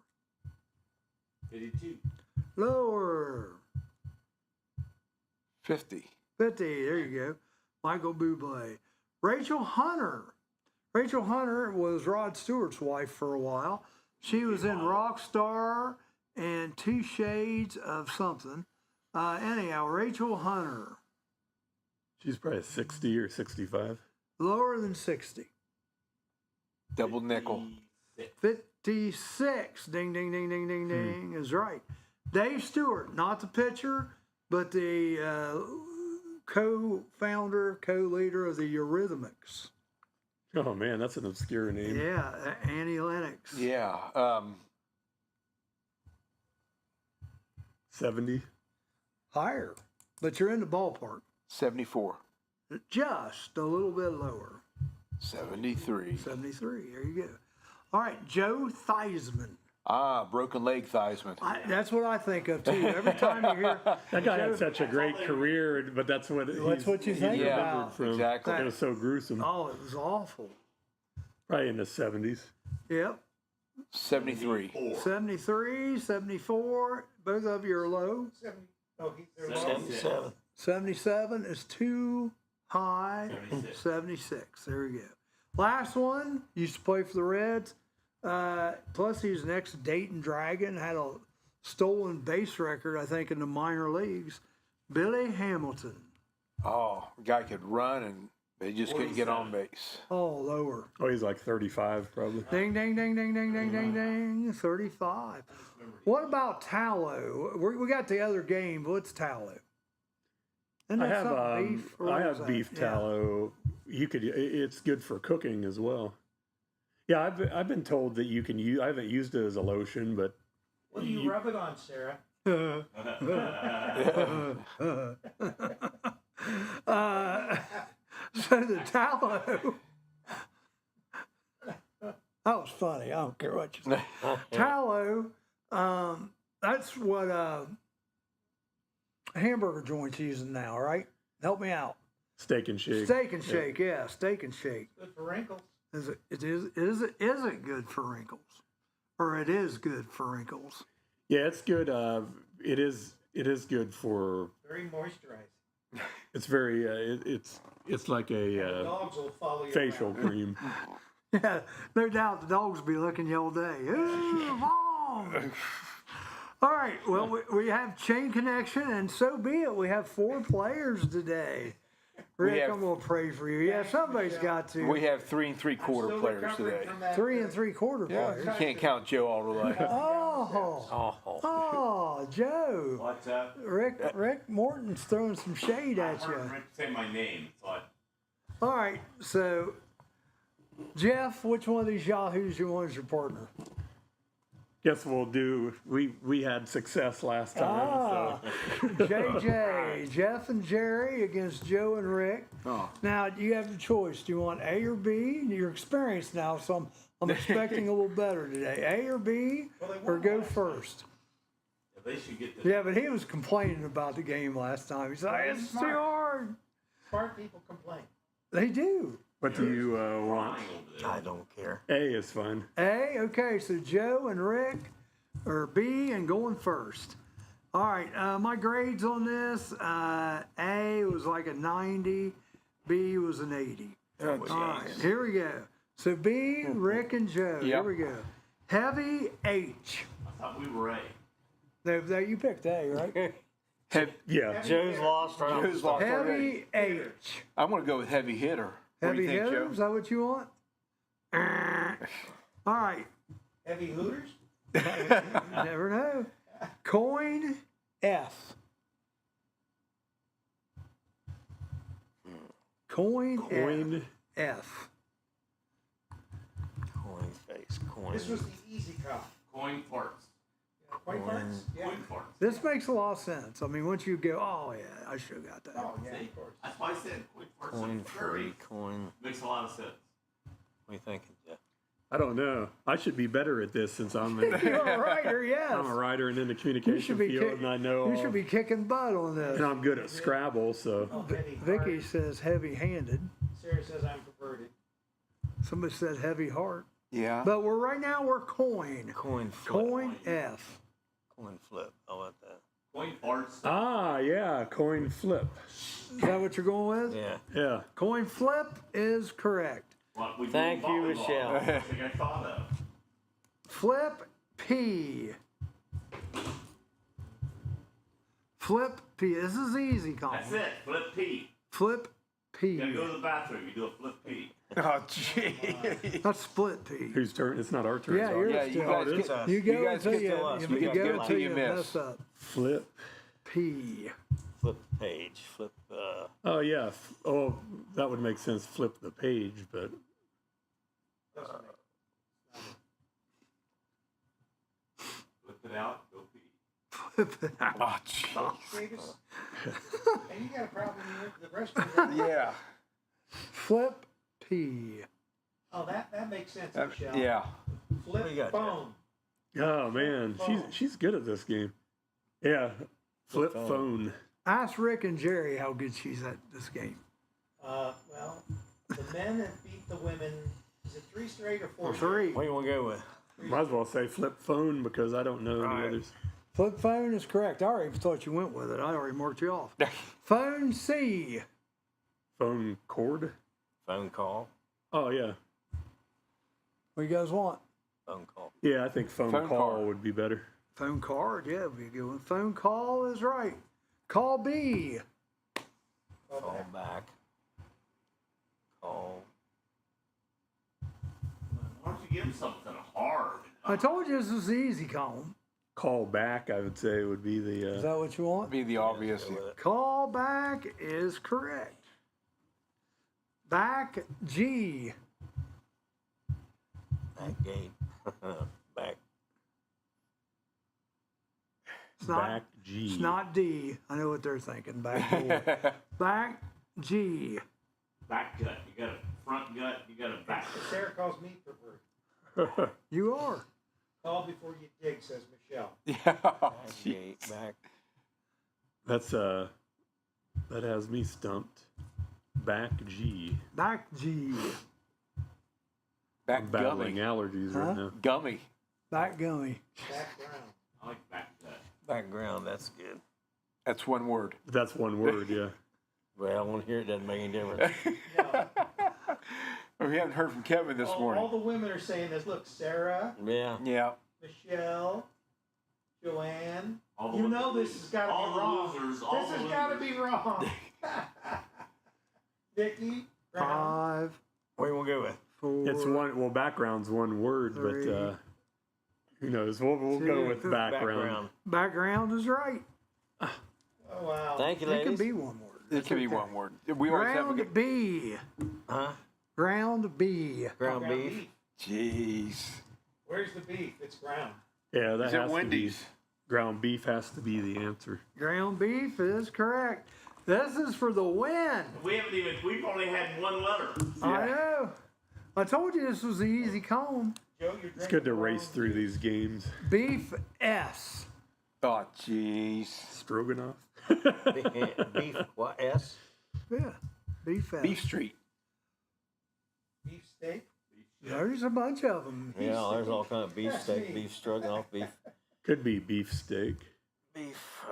Speaker 7: 52.
Speaker 2: lower,
Speaker 3: 50.
Speaker 2: 50, there you go. Michael Bublé. Rachel Hunter. Rachel Hunter was Rod Stewart's wife for a while. She was in Rockstar and Two Shades of something. Anyhow, Rachel Hunter,
Speaker 8: She's probably 60 or 65.
Speaker 2: lower than 60.
Speaker 3: Double nickel.
Speaker 2: 56. Ding, ding, ding, ding, ding, ding is right. Dave Stewart, not the pitcher, but the co-founder, co-leader of the Eurythmics.
Speaker 8: Oh man, that's an obscure name.
Speaker 2: Yeah, Annie Lennox.
Speaker 3: Yeah.
Speaker 8: 70.
Speaker 2: Higher, but you're in the ballpark.
Speaker 3: 74.
Speaker 2: Just a little bit lower.
Speaker 3: 73.
Speaker 2: 73. There you go. All right, Joe Theismann.
Speaker 3: Broken leg Theismann.
Speaker 2: That's what I think of too. Every time you hear
Speaker 8: That guy had such a great career, but that's what
Speaker 2: what you think
Speaker 8: he's
Speaker 3: Yeah,
Speaker 8: remembered from.
Speaker 3: exactly.
Speaker 8: It was so gruesome.
Speaker 2: oh, it was awful.
Speaker 8: Probably in the 70s.
Speaker 2: Yep.
Speaker 3: 73.
Speaker 2: 73, 74. Both of you are low.
Speaker 4: They're low.
Speaker 1: 77.
Speaker 2: 77 is too high.
Speaker 7: 76.
Speaker 2: 76. There we go. Last one. Used to play for the Reds. Plus, he was an ex-Dayton Dragon. Had a stolen base record, I think, in the minor leagues. Billy Hamilton.
Speaker 3: Oh, guy could run and they just couldn't get on base.
Speaker 2: Oh, lower.
Speaker 8: Oh, he's like 35 probably.
Speaker 2: Ding, ding, ding, ding, ding, ding, ding, ding. 35. What about tallow? We got the other game. What's tallow? Isn't
Speaker 8: I
Speaker 2: that
Speaker 8: have
Speaker 2: something beef? or
Speaker 8: I
Speaker 2: what
Speaker 8: have
Speaker 2: is that?
Speaker 8: beef
Speaker 2: Yeah.
Speaker 8: tallow. You could. It's good for cooking as well. Yeah, I've been told that you can use. I haven't used it as a lotion, but
Speaker 4: What do you rub it on, Sarah?
Speaker 2: So the tallow, That was funny. I don't care what you say. Tallow, that's what hamburger joints using now, right? Help me out.
Speaker 8: Steak and Shake.
Speaker 2: Steak and Shake, yeah, Steak and Shake.
Speaker 4: Good for wrinkles.
Speaker 2: Is it good for wrinkles? Or it is good for wrinkles?
Speaker 8: Yeah, it's good. It is good for.
Speaker 4: Very moisturizing.
Speaker 8: It's very. It's like a
Speaker 4: Dogs will follow you
Speaker 8: facial
Speaker 4: around.
Speaker 8: cream.
Speaker 2: Yeah, no doubt the dogs will be looking you all day. Ooh, Mom! All right, well, we have chain connection, and so be it. We have 4 players today. Rick, I'm going to pray for you. Yeah, somebody's got to.
Speaker 3: We have 3 3/4
Speaker 4: Still
Speaker 3: players
Speaker 4: recovering
Speaker 3: today.
Speaker 4: from that,
Speaker 2: 3 3/4
Speaker 3: Yeah,
Speaker 2: players.
Speaker 3: you can't count Joe all the way.
Speaker 2: Oh, Joe.
Speaker 7: What's up?
Speaker 2: Rick Morton's throwing some shade
Speaker 7: I
Speaker 2: at
Speaker 7: heard
Speaker 2: you.
Speaker 7: Rick say my name, so I
Speaker 2: All right, so Jeff, which one of these yahoos you want as your partner?
Speaker 8: Guess we'll do. We had success last time.
Speaker 2: JJ, Jeff and Jerry against Joe and Rick.
Speaker 3: Oh.
Speaker 2: Now you have the choice. Do you want A or B? You're experienced now, so I'm expecting a little better today. A or B, or go first.
Speaker 7: they should get the
Speaker 2: Yeah, but he was complaining about the game last time. He's like, it's too hard.
Speaker 4: Smart people complain.
Speaker 2: They do.
Speaker 8: What do you want?
Speaker 7: flying over there.
Speaker 1: I don't care.
Speaker 8: A is fine.
Speaker 2: A, okay, so Joe and Rick are B and going first. All right, my grades on this, A was like a 90, B was an 80. All right, here we go. So B, Rick and Joe, here
Speaker 3: Yep.
Speaker 2: we go. Heavy H.
Speaker 7: I thought we were A.
Speaker 2: No, you picked A, right?
Speaker 8: Yeah.
Speaker 1: Joe's lost. Right
Speaker 3: Joe's lost already.
Speaker 2: Heavy H.
Speaker 3: I'm going to go with heavy hitter. What do
Speaker 2: Heavy
Speaker 3: you think,
Speaker 2: hitter,
Speaker 3: Joe?
Speaker 2: is that what you want? All right,
Speaker 4: Heavy Hooters?
Speaker 2: you never know. Coin F. Coin
Speaker 8: Coin.
Speaker 2: F.
Speaker 1: Coin face. Coin.
Speaker 4: This was the easy cop.
Speaker 7: Coin farts.
Speaker 4: Quite farts? Yeah.
Speaker 7: Coin farts.
Speaker 2: This makes a lot of sense. I mean, once you go, oh yeah, I should have got that.
Speaker 4: Oh, yeah,
Speaker 7: See?
Speaker 4: of course.
Speaker 7: That's why I said coin farts.
Speaker 1: Coin
Speaker 7: are very-
Speaker 1: free. Coin.
Speaker 7: Makes a lot of sense.
Speaker 1: What are you thinking, Jeff?
Speaker 8: I don't know. I should be better at this since I'm
Speaker 2: You're a writer, yes.
Speaker 8: I'm a writer and in the
Speaker 2: You
Speaker 8: communication
Speaker 2: should be
Speaker 8: field, and I know.
Speaker 2: you should be kicking butt on this.
Speaker 8: And I'm good at Scrabble, so.
Speaker 4: Oh, heavy
Speaker 2: Vicky
Speaker 4: heart.
Speaker 2: says heavy-handed.
Speaker 4: Sarah says I'm perverted.
Speaker 2: Somebody said heavy heart.
Speaker 3: Yeah.
Speaker 2: But we're coin.
Speaker 1: Coin flip.
Speaker 2: Coin F.
Speaker 1: Coin flip. How about that?
Speaker 7: Coin farts.
Speaker 8: Ah, yeah, coin flip.
Speaker 2: Is that what you're going with?
Speaker 1: Yeah.
Speaker 8: Yeah.
Speaker 2: Coin flip is correct.
Speaker 7: What we do
Speaker 1: Thank
Speaker 7: in
Speaker 1: you,
Speaker 7: volleyball.
Speaker 1: Michelle.
Speaker 7: That's the thing I thought of.
Speaker 2: Flip P. Flip P. This is easy, Colin.
Speaker 7: That's it. Flip P.
Speaker 2: Flip P.
Speaker 7: You gotta go to the bathroom. You do a flip P.
Speaker 3: Oh, gee.
Speaker 2: That's split P.
Speaker 8: Whose turn? It's not our turn.
Speaker 2: Yeah,
Speaker 8: it's
Speaker 2: you're
Speaker 8: ours.
Speaker 3: Yeah, you
Speaker 2: still.
Speaker 3: guys
Speaker 8: it is?
Speaker 3: get,
Speaker 2: You go
Speaker 3: you guys
Speaker 2: until
Speaker 3: get
Speaker 2: you,
Speaker 3: to us.
Speaker 2: you
Speaker 3: We
Speaker 2: go
Speaker 3: got to go
Speaker 2: until
Speaker 3: till
Speaker 2: you
Speaker 3: you
Speaker 2: mess
Speaker 3: miss.
Speaker 2: up.
Speaker 8: Flip.
Speaker 2: P.
Speaker 1: Flip page. Flip.
Speaker 8: Oh, yeah. Oh, that would make sense. Flip the page, but
Speaker 7: Flip it out. Go pee.
Speaker 3: Oh, gee.
Speaker 4: Davis? And you got a problem with the rest of the
Speaker 3: Yeah.
Speaker 2: Flip P.
Speaker 4: Oh, that makes sense, Michelle.
Speaker 3: Yeah.
Speaker 4: Flip
Speaker 1: What you got,
Speaker 4: phone.
Speaker 8: oh man, she's good at this game. Yeah. Flip phone.
Speaker 2: Ask Rick and Jerry how good she's at this game.
Speaker 4: Well, the men that beat the women, is it 3 straight or 4?
Speaker 2: Three.
Speaker 1: What do you want to go with?
Speaker 8: Might as well say flip phone because I don't know
Speaker 1: Right.
Speaker 8: the others.
Speaker 2: Flip phone is correct. I already thought you went with it. I already marked you off. Phone C.
Speaker 8: Phone cord.
Speaker 1: Phone call.
Speaker 8: Oh yeah.
Speaker 2: What do you guys want?
Speaker 1: Phone call.
Speaker 8: Yeah, I think phone
Speaker 3: Phone
Speaker 8: call
Speaker 3: card.
Speaker 8: would be better.
Speaker 2: Phone card. Yeah, would be a good one. Phone call is right. Call B.
Speaker 1: Call back. Call.
Speaker 7: Why don't you give him something hard?
Speaker 2: I told you this was easy, Colin.
Speaker 8: Call back, I would say, would be the.
Speaker 2: Is that what you want?
Speaker 3: Be the obvious.
Speaker 1: Go with it.
Speaker 2: Call back is correct. Back G.
Speaker 1: Back gate. Back.
Speaker 2: It's not,
Speaker 8: back G.
Speaker 2: it's not D. I know what they're thinking. Back door. Back G.
Speaker 7: Back gut. You got a front gut. You got a back gut.
Speaker 4: Sarah calls me perverted.
Speaker 2: You are.
Speaker 4: Call before you dig, says Michelle.
Speaker 3: Yeah.
Speaker 1: Gate back.
Speaker 8: That's that has me stumped. Back G.
Speaker 2: Back G.
Speaker 3: Back
Speaker 8: I'm battling
Speaker 3: gummy.
Speaker 8: allergies
Speaker 2: Huh?
Speaker 8: right now.
Speaker 3: Gummy.
Speaker 2: Back gummy.
Speaker 4: Background.
Speaker 7: I like back that.
Speaker 1: Background, that's good.
Speaker 3: That's one word.
Speaker 8: That's one word, yeah.
Speaker 1: Well, I want to hear it, doesn't make any difference.
Speaker 4: No.
Speaker 3: We haven't heard from Kevin this
Speaker 4: all
Speaker 3: morning.
Speaker 4: the women are saying this. Look, Sarah,
Speaker 1: Yeah.
Speaker 3: Yeah.
Speaker 4: Michelle, Joanne.
Speaker 7: All the
Speaker 4: You
Speaker 7: ones
Speaker 4: know
Speaker 7: that
Speaker 4: this
Speaker 7: lose.
Speaker 4: has got to
Speaker 7: All
Speaker 4: be
Speaker 7: the
Speaker 4: wrong.
Speaker 7: losers, all
Speaker 4: This
Speaker 7: the
Speaker 4: has got to
Speaker 7: losers.
Speaker 4: be wrong. Vicky, Brown.
Speaker 2: 5,
Speaker 1: What do you want to go with?
Speaker 2: 4.
Speaker 8: It's one. Well, background's one word, but
Speaker 2: 3,
Speaker 8: who knows? We'll go
Speaker 2: 2,
Speaker 8: with background.
Speaker 2: Background is right.
Speaker 4: Oh, wow.
Speaker 1: Thank you,
Speaker 2: It can
Speaker 1: ladies.
Speaker 2: be one word.
Speaker 3: It can be
Speaker 2: okay.
Speaker 3: one word. We always have a
Speaker 2: Ground
Speaker 3: good.
Speaker 2: B.
Speaker 1: Huh?
Speaker 2: Ground B.
Speaker 1: Ground beef.
Speaker 3: Jeez.
Speaker 4: Where's the beef? It's ground.
Speaker 8: Yeah, that
Speaker 3: Is it
Speaker 8: has
Speaker 3: Wendy's?
Speaker 8: to be. Ground beef has to be the answer.
Speaker 2: Ground beef is correct. This is for the win.
Speaker 7: We've only had one letter.
Speaker 2: I know. I told you this was the easy comb.
Speaker 4: Joe, you're
Speaker 8: It's good to race through these games.
Speaker 2: Beef S.
Speaker 3: Oh, jeez.
Speaker 8: Stroganoff.
Speaker 1: Beef, what, S?
Speaker 2: Yeah. Beef S.
Speaker 3: Beef Street.
Speaker 4: beef steak.
Speaker 2: There's a bunch of them.
Speaker 1: Yeah, there's all kind of beef
Speaker 4: That's
Speaker 1: steak,
Speaker 4: me.
Speaker 1: beef stroganoff, beef,
Speaker 8: Could be beef steak.
Speaker 1: beef.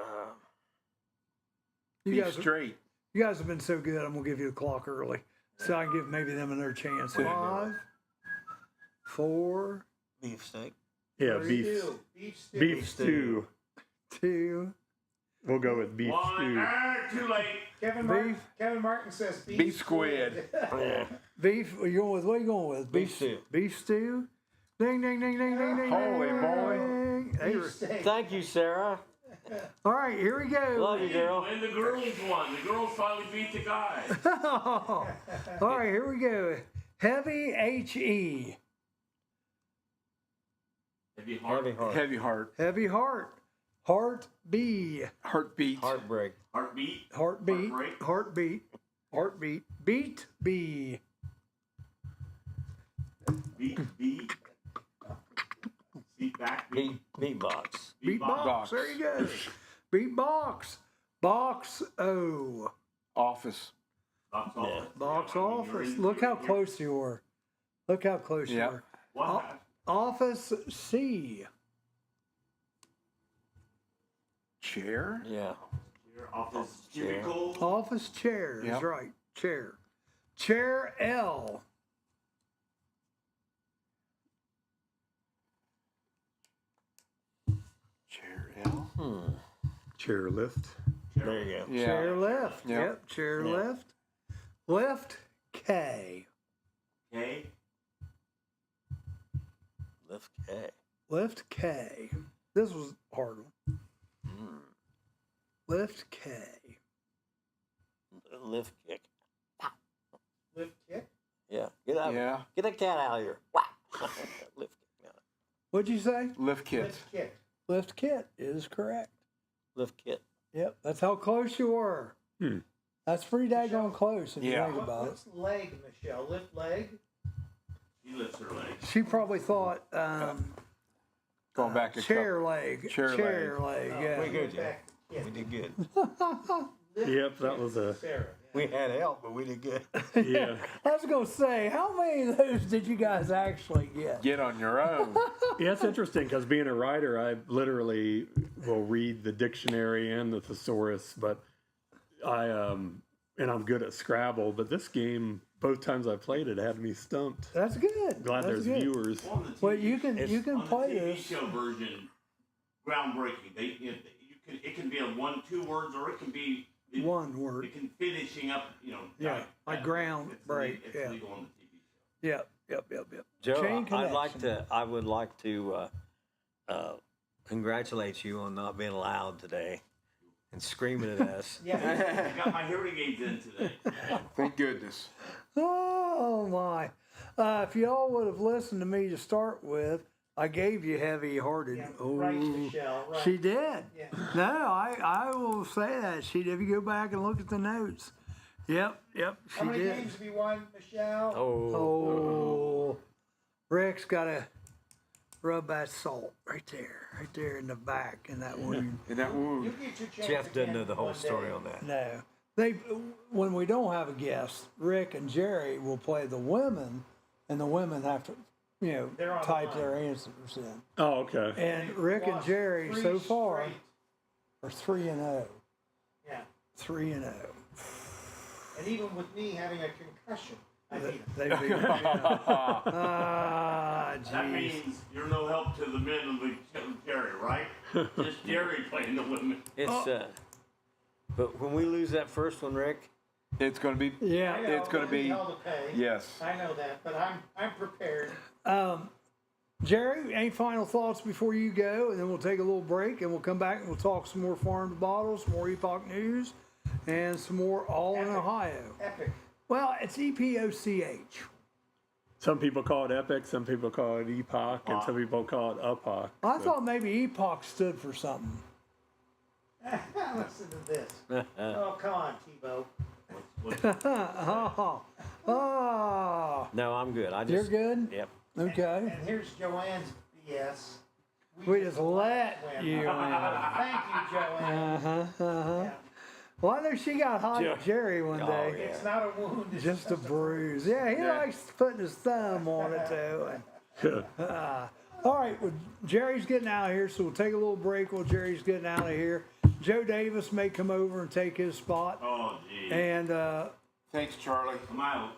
Speaker 2: You
Speaker 3: Beef
Speaker 2: guys,
Speaker 3: Straight.
Speaker 2: you guys have been so good. I'm gonna give you the clock early, so I can give maybe them another chance. 5, 4,
Speaker 1: Beef steak.
Speaker 8: Yeah, beef.
Speaker 4: Stew. Beef stew.
Speaker 8: Beef stew.
Speaker 2: 2.
Speaker 8: We'll go with beef
Speaker 7: One.
Speaker 8: stew.
Speaker 7: Too late.
Speaker 4: Kevin Martin says beef,
Speaker 3: Beef squid.
Speaker 1: Yeah.
Speaker 2: Beef. Are you going with what? Are you going with?
Speaker 1: Beef stew.
Speaker 2: Beef stew. Ding ding ding ding ding ding.
Speaker 3: Holy
Speaker 2: ding,
Speaker 3: moly.
Speaker 2: ding. Hey,
Speaker 4: Beef steak.
Speaker 1: Thank you, Sarah.
Speaker 2: all right, here we go.
Speaker 1: Love you, girl.
Speaker 7: And the girls won. The girls finally beat the guys.
Speaker 2: All right, here we go. Heavy HE.
Speaker 7: Heavy heart.
Speaker 1: Heavy heart.
Speaker 3: Heavy heart.
Speaker 2: Heavy heart. Heart B.
Speaker 3: Heartbeat.
Speaker 1: Heartbreak.
Speaker 7: Heartbeat.
Speaker 2: Heartbeat.
Speaker 7: Heartbreak.
Speaker 2: Heartbeat. Heartbeat. Beat B.
Speaker 7: Beat. Seat back.
Speaker 1: Beatbox.
Speaker 2: Beat box.
Speaker 3: box.
Speaker 2: There you go. Beat box. Box O.
Speaker 3: Office.
Speaker 7: Box office.
Speaker 2: Box
Speaker 7: Yeah, I mean,
Speaker 2: office.
Speaker 7: you're in-
Speaker 2: Look how
Speaker 7: you're-
Speaker 2: close you are. Look how close you
Speaker 3: Yeah.
Speaker 2: are.
Speaker 7: What?
Speaker 2: Office C.
Speaker 3: Chair.
Speaker 1: Yeah.
Speaker 7: Your office
Speaker 1: Chair.
Speaker 7: cubicle.
Speaker 2: Office chair is
Speaker 3: Yep.
Speaker 2: right. Chair. Chair L.
Speaker 3: Chair L.
Speaker 8: Chair lift.
Speaker 1: There you go.
Speaker 3: Yeah.
Speaker 2: Chair left.
Speaker 3: Yeah.
Speaker 2: Yep. Chair
Speaker 1: Yeah.
Speaker 2: left. Left K.
Speaker 7: Okay.
Speaker 1: Lift K.
Speaker 2: Left K. This was a hard one. Left K.
Speaker 1: Lift kick.
Speaker 4: Lift kick.
Speaker 1: Yeah. Get out.
Speaker 3: Yeah.
Speaker 1: Get that cat out of here. Whack. Lift kick.
Speaker 2: What'd you say?
Speaker 3: Lift kit.
Speaker 4: Lift kick.
Speaker 2: Lift kit is correct.
Speaker 1: Lift kit.
Speaker 2: Yep. That's how close you were. That's pretty daggone close if
Speaker 3: Yeah.
Speaker 2: you think about it.
Speaker 4: What's leg, Michelle? Lift leg.
Speaker 7: She lifts her leg.
Speaker 2: She probably thought
Speaker 3: Going back a
Speaker 2: chair leg.
Speaker 3: Chair
Speaker 2: leg.
Speaker 4: Oh,
Speaker 2: Yeah.
Speaker 1: We good, Joe.
Speaker 4: back kick.
Speaker 1: We did good.
Speaker 4: Lift
Speaker 8: Yep, that
Speaker 4: kick,
Speaker 8: was a-
Speaker 4: Sarah.
Speaker 1: We had help, but we did good.
Speaker 8: Yeah.
Speaker 2: I was gonna say, how many of those did you guys actually get?
Speaker 3: Get on your own.
Speaker 8: Yeah, it's interesting because being a writer, I literally will read the dictionary and the thesaurus, but and I'm good at Scrabble. But this game, both times I played it, had me stumped.
Speaker 2: That's good.
Speaker 8: Glad
Speaker 2: That's
Speaker 8: there's
Speaker 2: good.
Speaker 8: viewers.
Speaker 7: On the TV,
Speaker 2: Well, you can
Speaker 7: on the
Speaker 2: play
Speaker 7: TV
Speaker 2: this.
Speaker 7: show version, groundbreaking. It can be a 1-2 words, or it can be
Speaker 2: One word.
Speaker 7: It can finishing up,
Speaker 2: Yeah, like ground break,
Speaker 7: It's
Speaker 2: yeah.
Speaker 7: legal on the TV show.
Speaker 2: Yep.
Speaker 1: Joe,
Speaker 2: Chain
Speaker 1: I would like to congratulate you on not being loud today and screaming at us.
Speaker 4: Yeah.
Speaker 7: I got my hearing aids in today.
Speaker 3: Thank goodness.
Speaker 2: Oh my! If y'all would have listened to me to start with, I gave you heavy-hearted.
Speaker 4: Yeah,
Speaker 2: Oh,
Speaker 4: right, Michelle. Right.
Speaker 2: she did.
Speaker 4: Yeah.
Speaker 2: No, I will say that she did. If you go back and look at the notes, yep,
Speaker 4: How
Speaker 2: she
Speaker 4: many
Speaker 2: did.
Speaker 4: games have you won, Michelle?
Speaker 1: Oh.
Speaker 2: Oh, Rick's got a rub that salt right there in the back in that wound.
Speaker 3: In that wound.
Speaker 4: You get your chance
Speaker 1: Jeff doesn't
Speaker 4: again
Speaker 1: know the whole
Speaker 4: one
Speaker 1: story
Speaker 4: day.
Speaker 1: on that.
Speaker 2: No, when we don't have a guest, Rick and Jerry will play the women, and the women have to,
Speaker 4: They're on the
Speaker 2: type
Speaker 4: line.
Speaker 2: their answers in.
Speaker 8: Oh, okay.
Speaker 2: And
Speaker 4: They've
Speaker 2: Rick and
Speaker 4: lost
Speaker 2: Jerry
Speaker 4: 3
Speaker 2: so far
Speaker 4: straight.
Speaker 2: are 3-0.
Speaker 4: Yeah.
Speaker 2: 3-0.
Speaker 4: And even with me having a concussion, I beat 'em.
Speaker 2: They beat Ah,
Speaker 7: That
Speaker 2: jeez.
Speaker 7: means you're no help to the men of the Jerry, right? Just Jerry playing the women.
Speaker 1: It's but when we lose that first one, Rick,
Speaker 3: It's going to be.
Speaker 2: Yeah.
Speaker 4: I know,
Speaker 3: It's going to
Speaker 4: it'll
Speaker 3: be.
Speaker 4: hell to pay.
Speaker 3: Yes.
Speaker 4: I know that, but I'm prepared.
Speaker 2: Jerry, any final thoughts before you go? And then we'll take a little break and we'll come back and we'll talk some more farm to bottle, some more Epoch news, and some more All in
Speaker 4: Epic.
Speaker 2: Ohio.
Speaker 4: Epic.
Speaker 2: Well, it's EPOCH.
Speaker 8: Some people call it Epic, some people call it Epoch, and some people call it Upoch.
Speaker 2: I thought maybe Epoch stood for something.
Speaker 4: Listen to this. Oh, come on, Tebow.
Speaker 2: Oh,
Speaker 1: no, I'm good.
Speaker 2: you're good?
Speaker 1: Yep.
Speaker 2: Okay.
Speaker 4: And here's Joanne's BS.
Speaker 2: We just let
Speaker 4: win.
Speaker 2: you in.
Speaker 4: Thank you, Joanne. Yeah.
Speaker 2: Well, I know she got hot
Speaker 8: Yeah.
Speaker 2: at Jerry one
Speaker 1: Oh,
Speaker 2: day.
Speaker 1: yeah.
Speaker 4: It's not a wound. It's
Speaker 2: Just a bruise. Yeah, he
Speaker 3: Yeah.
Speaker 2: likes putting his thumb on it too. All right, well, Jerry's getting out of here, so we'll take a little break while Jerry's getting out of here. Joe Davis may come over and take his spot,
Speaker 7: Oh, gee.
Speaker 2: and
Speaker 3: Thanks, Charlie.
Speaker 7: I'm out.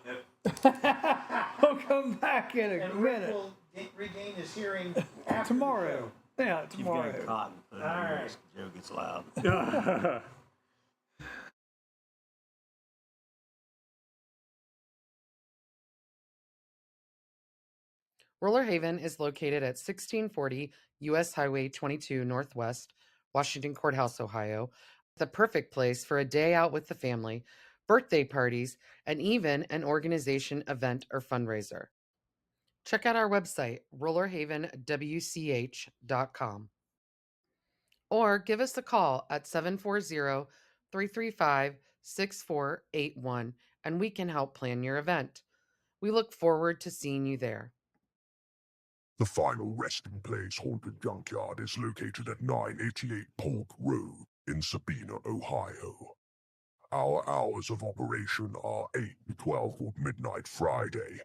Speaker 2: we'll come back in a
Speaker 4: And Rick
Speaker 2: minute
Speaker 4: will regain his hearing after
Speaker 2: tomorrow. Yeah,
Speaker 1: You've
Speaker 2: tomorrow.
Speaker 1: got cotton. Put it in
Speaker 4: All
Speaker 1: your
Speaker 4: right.
Speaker 1: ears. Joe gets loud.
Speaker 5: Roller Haven is located at 1640 U.S. Highway 22 Northwest, Washington Courthouse, Ohio. The perfect place for a day out with the family, birthday parties, and even an organization event or fundraiser. Check out our website, rollerhavenwch.com, or give us a call at 740-335-6481, and we can help plan your event. We look forward to seeing you there.
Speaker 6: The final resting place haunted junkyard is located at 988 Polk Road in Sabina, Ohio. Our hours of operation are 8 to 12 on midnight Friday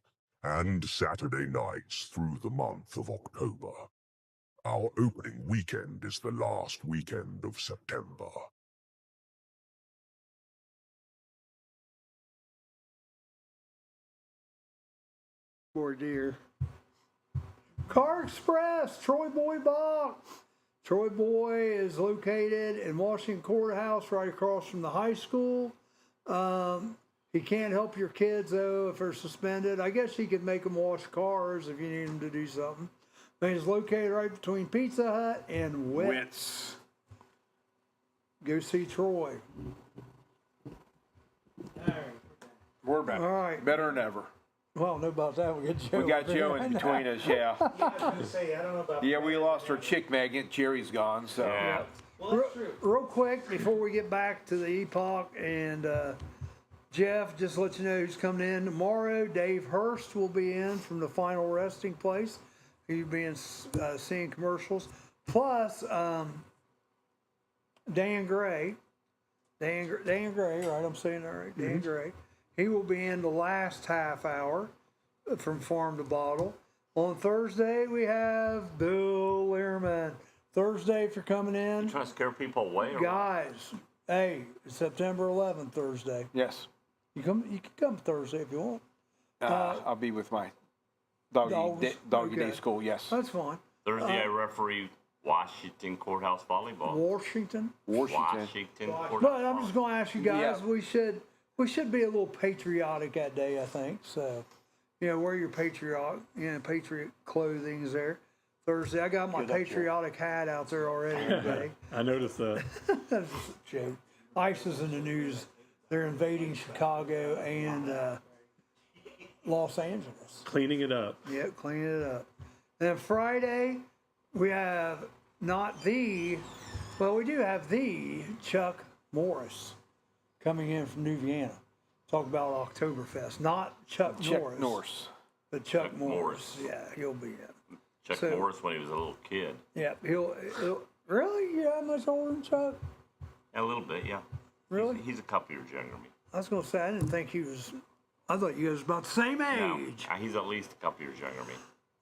Speaker 6: and Saturday nights through the month of October. Our opening weekend is the last weekend of September.
Speaker 2: Poor dear. Car Express, Troy Boy Bach. Troy Boy is located in Washington Courthouse right across from the high school. He can't help your kids though if they're suspended. I guess he could make them wash cars if you need him to do something. But he's located right between Pizza Hut and Wits. Go see Troy.
Speaker 4: All right.
Speaker 3: We're back.
Speaker 2: All right.
Speaker 3: Better than ever.
Speaker 2: Well, I don't know about that. We got Joe.
Speaker 3: We got
Speaker 2: over
Speaker 3: Joe
Speaker 2: there.
Speaker 3: in between us, yeah.
Speaker 4: Yeah, I was gonna say, I don't know about.
Speaker 3: Yeah, we lost our chick magnet. Jerry's gone, so.
Speaker 7: Yeah.
Speaker 4: Well, that's true.
Speaker 2: Real quick before we get back to the Epoch and Jeff, just to let you know who's coming in tomorrow. Dave Hurst will be in from the Final Resting Place. He'll be in seeing commercials. Plus Dan Gray. Dan Gray, right? I'm saying that right. Dan Gray. He will be in the last half hour from Farm to Bottle. On Thursday, we have Bill Learman. Thursday, if you're coming in,
Speaker 7: Trying to scare people away, or what?
Speaker 2: guys, hey, it's September 11th, Thursday.
Speaker 3: Yes.
Speaker 2: You can come Thursday if you want.
Speaker 3: I'll be with my doggy
Speaker 2: Dogs?
Speaker 3: doggy
Speaker 2: Okay.
Speaker 3: day school, yes.
Speaker 2: That's fine.
Speaker 7: Thursday, I referee Washington Courthouse Volleyball.
Speaker 2: Washington.
Speaker 3: Washington.
Speaker 7: Courthouse.
Speaker 2: But I'm just going to ask you guys.
Speaker 3: Yeah.
Speaker 2: We should be a little patriotic that day. I think so. Wear your patriot clothing is there. Thursday, I got my patriotic hat out there already today.
Speaker 8: I noticed that.
Speaker 2: That's just a joke. ICE is in the news. They're invading Chicago and Los Angeles.
Speaker 8: Cleaning it up.
Speaker 2: Yep, cleaning it up. Then Friday, we have we do have the Chuck Morris coming in from New Vienna. Talk about Oktoberfest. Not Chuck Norris,
Speaker 3: Norse.
Speaker 2: but Chuck
Speaker 7: Chuck
Speaker 2: Morris.
Speaker 7: Morris.
Speaker 2: Yeah, he'll be in.
Speaker 10: Chuck
Speaker 2: So-
Speaker 10: Morris when he was a little kid.
Speaker 2: Yeah, he'll really? You that much older than Chuck?
Speaker 10: A little bit, yeah.
Speaker 2: Really?
Speaker 10: He's a couple years younger than me.
Speaker 2: I was gonna say I didn't think he was. I thought you guys was about the same
Speaker 10: No,
Speaker 2: age.
Speaker 10: he's at least a couple years younger than me.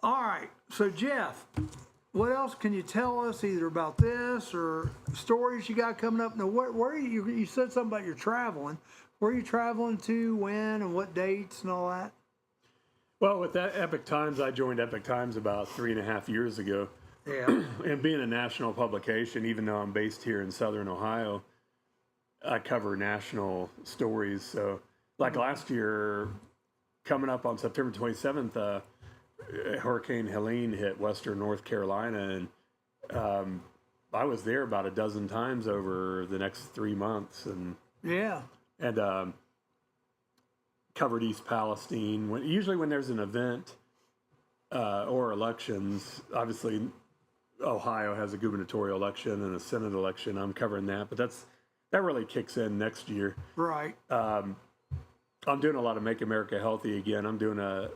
Speaker 2: All right. So Jeff, what else can you tell us either about this or stories you got coming up? Now, where are you said something about you're traveling. Where are you traveling to? When and what dates and all that?
Speaker 8: Well, with that Epic Times, I joined Epic Times about 3.5 years ago.
Speaker 2: Yeah.
Speaker 8: And being a national publication, even though I'm based here in Southern Ohio, I cover national stories. So, like last year, coming up on September 27th, Hurricane Helene hit Western North Carolina, and I was there about a dozen times over the next 3 months, and
Speaker 2: Yeah.
Speaker 8: covered East Palestine. Usually when there's an event or elections, obviously Ohio has a gubernatorial election and a Senate election. I'm covering that, but that really kicks in next year.
Speaker 2: Right.
Speaker 8: I'm doing a lot of Make America Healthy again. I'm doing a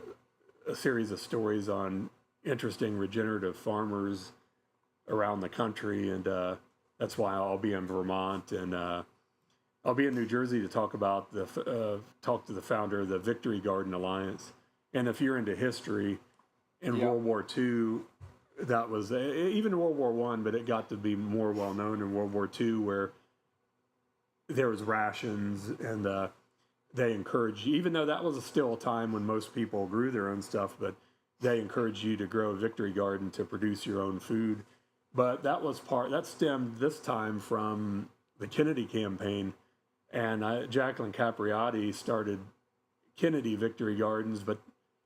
Speaker 8: series of stories on interesting regenerative farmers around the country, and that's why I'll be in Vermont, and I'll be in New Jersey to talk about talk to the founder of the Victory Garden Alliance. And if you're into history, in World War II, that was even World War I, but it got to be more well known in World War II, where there was rations, and they encouraged you, even though that was still a time when most people grew their own stuff, but they encouraged you to grow a Victory Garden to produce your own food. But that stemmed this time from the Kennedy campaign, and Jacqueline Capriati started Kennedy Victory Gardens, but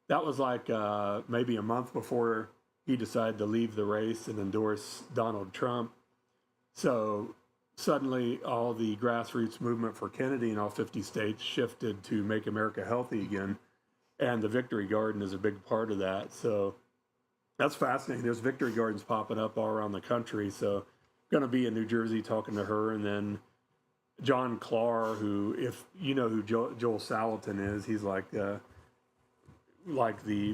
Speaker 8: that was like maybe a month before he decided to leave the race and endorse Donald Trump. So suddenly all the grassroots movement for Kennedy in all 50 states shifted to Make America Healthy again. And the Victory Garden is a big part of that. So that's fascinating. There's Victory Gardens popping up all around the country. So going to be in New Jersey talking to her. And then John Clark, who, if you know who Joel Salatin is, he's like the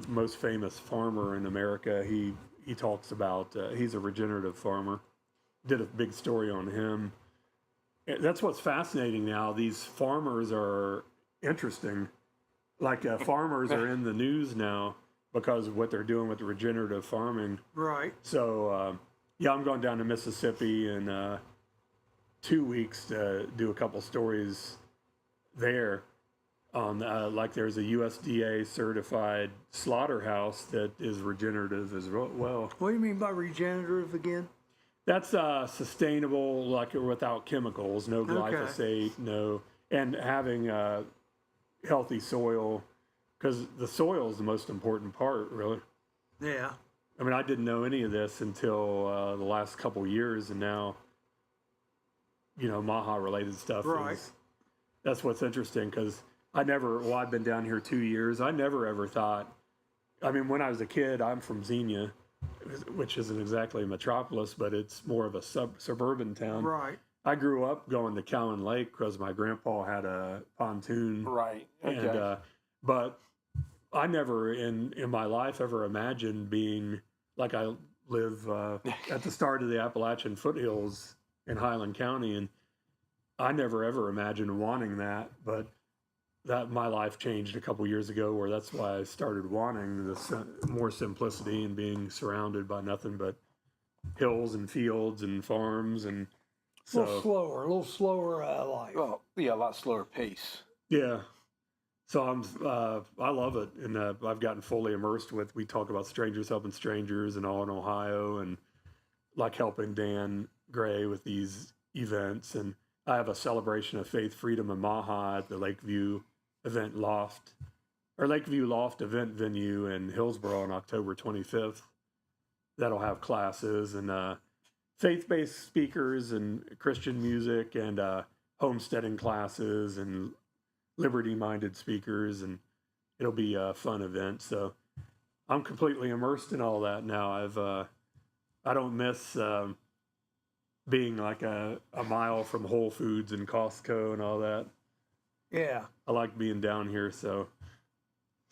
Speaker 8: most famous farmer in America. He talks about, he's a regenerative farmer. Did a big story on him. That's what's fascinating now. These farmers are interesting. Like farmers are in the news now because of what they're doing with the regenerative farming.
Speaker 2: Right.
Speaker 8: So, I'm going down to Mississippi in 2 weeks to do a couple stories there on, like there's a USDA certified slaughterhouse that is regenerative as well.
Speaker 2: What do you mean by regenerative again?
Speaker 8: That's sustainable, like without chemicals, no glyphosate, no, and having healthy soil, because the soil is the most important part, really.
Speaker 2: Yeah.
Speaker 8: I mean, I didn't know any of this until the last couple years, and now, Maha-related stuff is, that's what's interesting, because I've been down here 2 years. I never ever thought, I mean, when I was a kid, I'm from Xenia, which isn't exactly a metropolis, but it's more of a suburban town.
Speaker 2: Right.
Speaker 8: I grew up going to Cowan Lake because my grandpa had a pontoon.
Speaker 3: Right. Okay.
Speaker 8: And, but I never in my life ever imagined being like I live at the start of the Appalachian foothills in Highland County. And I never ever imagined wanting that, but that my life changed a couple years ago, where that's why I started wanting this more simplicity and being surrounded by nothing but hills and fields and farms, and
Speaker 2: A little slower life.
Speaker 3: Well, yeah, a lot slower pace.
Speaker 8: Yeah. So I love it, and I've gotten fully immersed with. We talk about strangers helping strangers and all in Ohio, and like helping Dan Gray with these events, and I have a celebration of faith, freedom, and Maha at the Lakeview Loft event venue in Hillsborough on October 25th. That'll have classes and faith-based speakers and Christian music and homesteading classes and liberty-minded speakers, and it'll be a fun event. So I'm completely immersed in all that now. I don't miss being like a mile from Whole Foods and Costco and all that.
Speaker 2: Yeah.
Speaker 8: I like being down here, so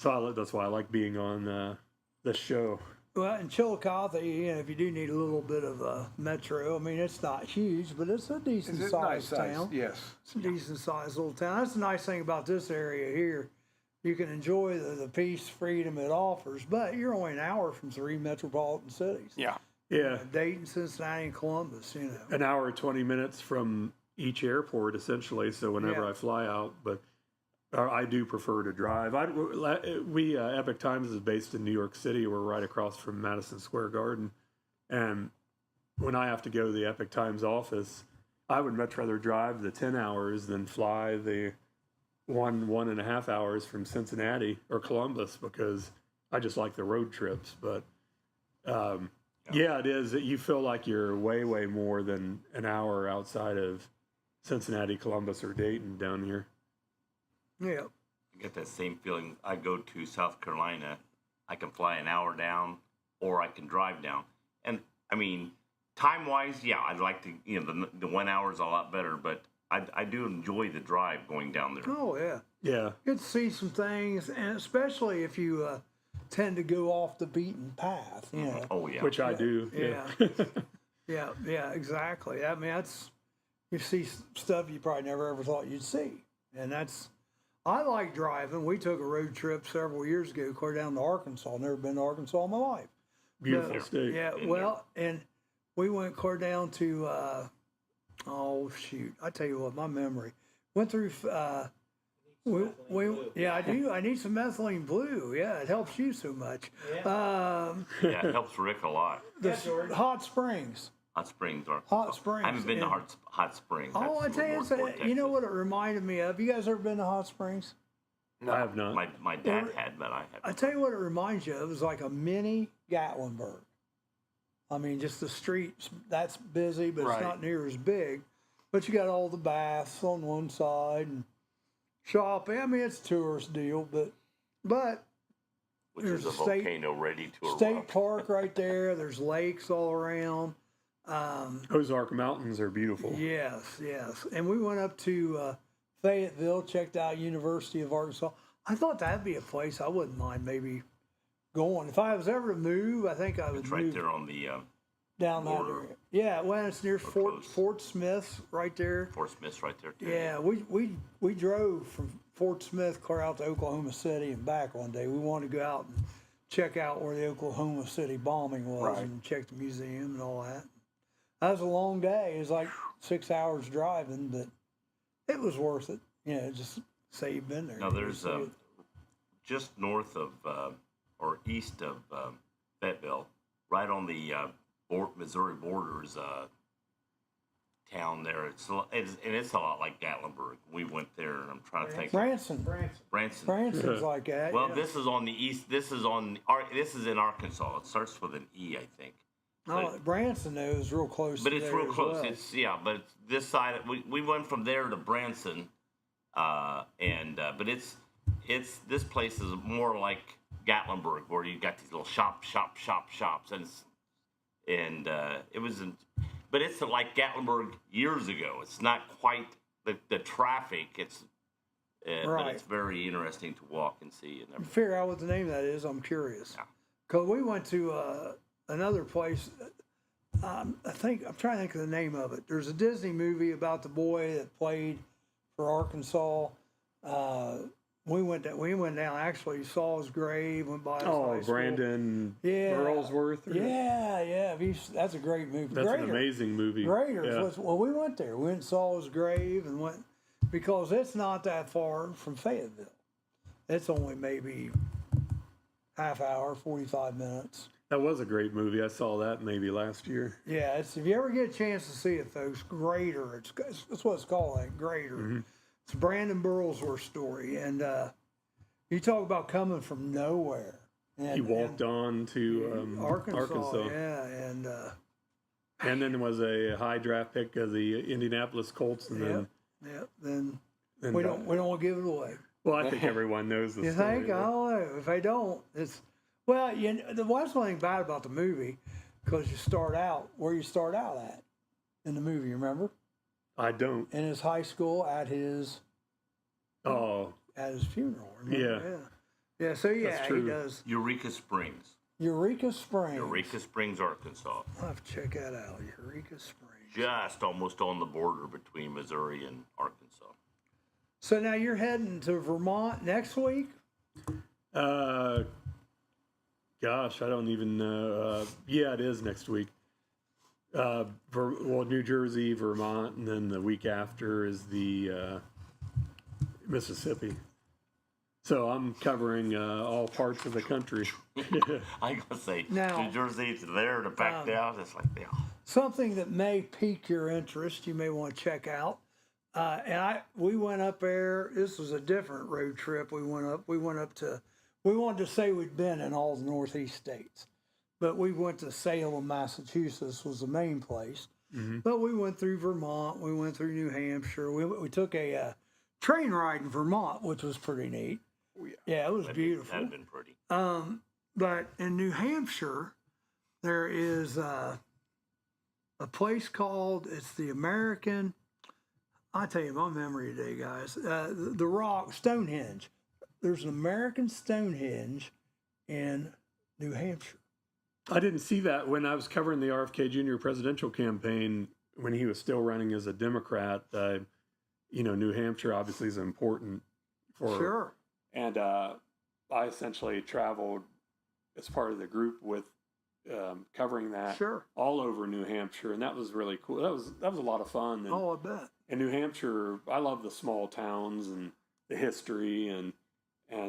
Speaker 8: that's why I like being on this show.
Speaker 2: Well, in Chillicothe, if you do need a little bit of a metro, I mean, it's not huge, but it's a decent
Speaker 3: Is it nice
Speaker 2: sized
Speaker 3: size?
Speaker 2: town.
Speaker 3: Yes.
Speaker 2: It's a decent sized little town. That's the nice thing about this area here. You can enjoy the peace, freedom it offers, but you're only an hour from 3 metropolitan cities.
Speaker 3: Yeah.
Speaker 8: Yeah,
Speaker 2: Dayton, Cincinnati, and Columbus,
Speaker 8: an hour, 20 minutes from each airport, essentially. So whenever
Speaker 2: Yeah.
Speaker 8: I fly out, but I do prefer to drive. We Epic Times is based in New York City. We're right across from Madison Square Garden, and when I have to go to the Epic Times office, I would much rather drive the 10 hours than fly the 1.5 hours from Cincinnati or Columbus, because I just like the road trips. But yeah, it is. You feel like you're way, way more than an hour outside of Cincinnati, Columbus, or Dayton down here.
Speaker 2: Yeah.
Speaker 10: I get that same feeling. I go to South Carolina, I can fly an hour down, or I can drive down. And I mean, time wise, yeah, I'd like to. The 1 hour is a lot better, but I do enjoy the drive going down there.
Speaker 2: Oh, yeah.
Speaker 8: Yeah.
Speaker 2: Get to see some things, and especially if you tend to go off the beaten path,
Speaker 10: Oh yeah.
Speaker 8: Which I do.
Speaker 2: Yeah. Yeah, exactly. I mean, you see stuff you probably never ever thought you'd see. And I like driving. We took a road trip several years ago, clear down to Arkansas. Never been to Arkansas in my life.
Speaker 8: Beautiful state.
Speaker 2: Yeah, well, and we went clear down to, I tell you what, my memory. Went through, I do. I need some methylene blue. Yeah, it helps you so much.
Speaker 10: Yeah, it helps Rick a lot.
Speaker 2: Hot springs.
Speaker 10: Hot springs are.
Speaker 2: Hot springs.
Speaker 10: I haven't been to hot springs.
Speaker 2: Oh, I
Speaker 10: That's
Speaker 2: tell you,
Speaker 10: North Fort,
Speaker 2: you know
Speaker 10: Texas.
Speaker 2: what it reminded me of? You guys ever been to Hot Springs?
Speaker 8: I have not.
Speaker 10: My dad had, but I haven't.
Speaker 2: I tell you what it reminds you of. It was like a mini Gatlinburg. I mean, just the streets, that's busy, but
Speaker 8: Right.
Speaker 2: it's not near as big. But you got all the baths on one side and shopping. I mean, it's a tourist deal, but
Speaker 10: Which is a volcano ready to erupt.
Speaker 2: state park right there. There's lakes all around.
Speaker 8: Ozark Mountains are beautiful.
Speaker 2: Yes. And we went up to Fayetteville, checked out University of Arkansas. I thought that'd be a place I wouldn't mind maybe going. If I was ever to move, I think I would
Speaker 10: It's right
Speaker 2: move
Speaker 10: there on the
Speaker 2: down that
Speaker 10: border.
Speaker 2: area. Yeah, well, it's near
Speaker 10: close.
Speaker 2: Fort Smith right there.
Speaker 10: Fort Smith's right there too.
Speaker 2: Yeah, we drove from Fort Smith clear out to Oklahoma City and back one day. We wanted to go out and check out where the Oklahoma City bombing was
Speaker 8: Right.
Speaker 2: and check the museum and all that. That was a long day. It was like 6 hours driving, but it was worth it. Just say you've been there.
Speaker 10: Now there's just north of or east of Fayetteville, right on the Missouri borders town there. It's a lot like Gatlinburg. We went there, and I'm trying to think.
Speaker 2: Branson.
Speaker 10: Branson's
Speaker 2: like that.
Speaker 10: Well,
Speaker 2: yeah.
Speaker 10: this is on the east. This is in Arkansas. It starts with an E, I think.
Speaker 2: Branson though is real close.
Speaker 10: But
Speaker 2: to
Speaker 10: it's
Speaker 2: there
Speaker 10: real
Speaker 2: as
Speaker 10: close.
Speaker 2: well.
Speaker 10: It's but it's this side. We went from there to Branson, but it's this place is more like Gatlinburg, where you got these little shops, and it wasn't. But it's like Gatlinburg years ago. It's not quite the traffic. It's
Speaker 2: Right.
Speaker 10: but it's very interesting to walk and see and everything.
Speaker 2: Figure out what the name of that is. I'm curious.
Speaker 10: Yeah.
Speaker 2: Because we went to another place. I'm trying to think of the name of it. There's a Disney movie about the boy that played for Arkansas. We went down. Actually, saw his grave. Went by his high school.
Speaker 8: Brandon
Speaker 2: Yeah.
Speaker 8: Burlsworth.
Speaker 2: Yeah. That's a great movie.
Speaker 8: That's an amazing movie.
Speaker 2: Graders. Well, we went there. We went and saw his grave and went because it's not that far from Fayetteville. It's only maybe half hour, 45 minutes.
Speaker 8: That was a great movie. I saw that maybe last year.
Speaker 2: Yeah, if you ever get a chance to see it, folks, Grader. That's what it's called, like Grader.
Speaker 8: Mm-hmm.
Speaker 2: It's Brandon Burlsworth's story, and you talk about coming from nowhere. And,
Speaker 8: He walked on to
Speaker 2: Arkansas. Yeah,
Speaker 8: and then was a high draft pick of the Indianapolis Colts, and
Speaker 2: then
Speaker 8: then
Speaker 2: we don't want to give it away.
Speaker 8: Well, I think everyone knows the
Speaker 2: You
Speaker 8: story.
Speaker 2: think? I don't know. If they don't, it's well. That's one thing bad about the movie, because you start out where you start out at in the movie. Remember?
Speaker 8: I don't.
Speaker 2: In his high school at his funeral. Remember? Yeah. So
Speaker 8: That's true.
Speaker 2: he does.
Speaker 10: Eureka Springs.
Speaker 2: Eureka Springs.
Speaker 10: Eureka Springs, Arkansas.
Speaker 2: I'll have to check that out. Eureka Springs.
Speaker 10: Just almost on the border between Missouri and Arkansas.
Speaker 2: So now you're heading to Vermont next week?
Speaker 8: Gosh, I don't even know. Yeah, it is next week. New Jersey, Vermont, and then the week after is the Mississippi. So I'm covering all parts of the country.
Speaker 10: I gotta say,
Speaker 2: Now,
Speaker 10: New Jersey to there to back down. It's like, yeah.
Speaker 2: Something that may pique your interest, you may want to check out. We went up there. This was a different road trip. We went up to. We wanted to say we'd been in all the Northeast states, but we went to Salem, Massachusetts was the main place.
Speaker 8: Mm-hmm.
Speaker 2: But we went through Vermont. We went through New Hampshire. We took a train ride in Vermont, which was pretty neat.
Speaker 8: Oh, yeah.
Speaker 2: Yeah, it was beautiful.
Speaker 10: That'd been pretty.
Speaker 2: But in New Hampshire, there is a place called, it's the American, I tell you my memory today, guys, the Rock, Stonehenge. There's an American Stonehenge in New Hampshire.
Speaker 8: I didn't see that when I was covering the RFK Jr. presidential campaign when he was still running as a Democrat. New Hampshire obviously is important for.
Speaker 2: Sure.
Speaker 8: And I essentially traveled as part of the group with covering that
Speaker 2: Sure.
Speaker 8: all over New Hampshire, and that was really cool. That was a lot of fun. And
Speaker 2: Oh, I bet.
Speaker 8: in New Hampshire, I love the small towns and the history, and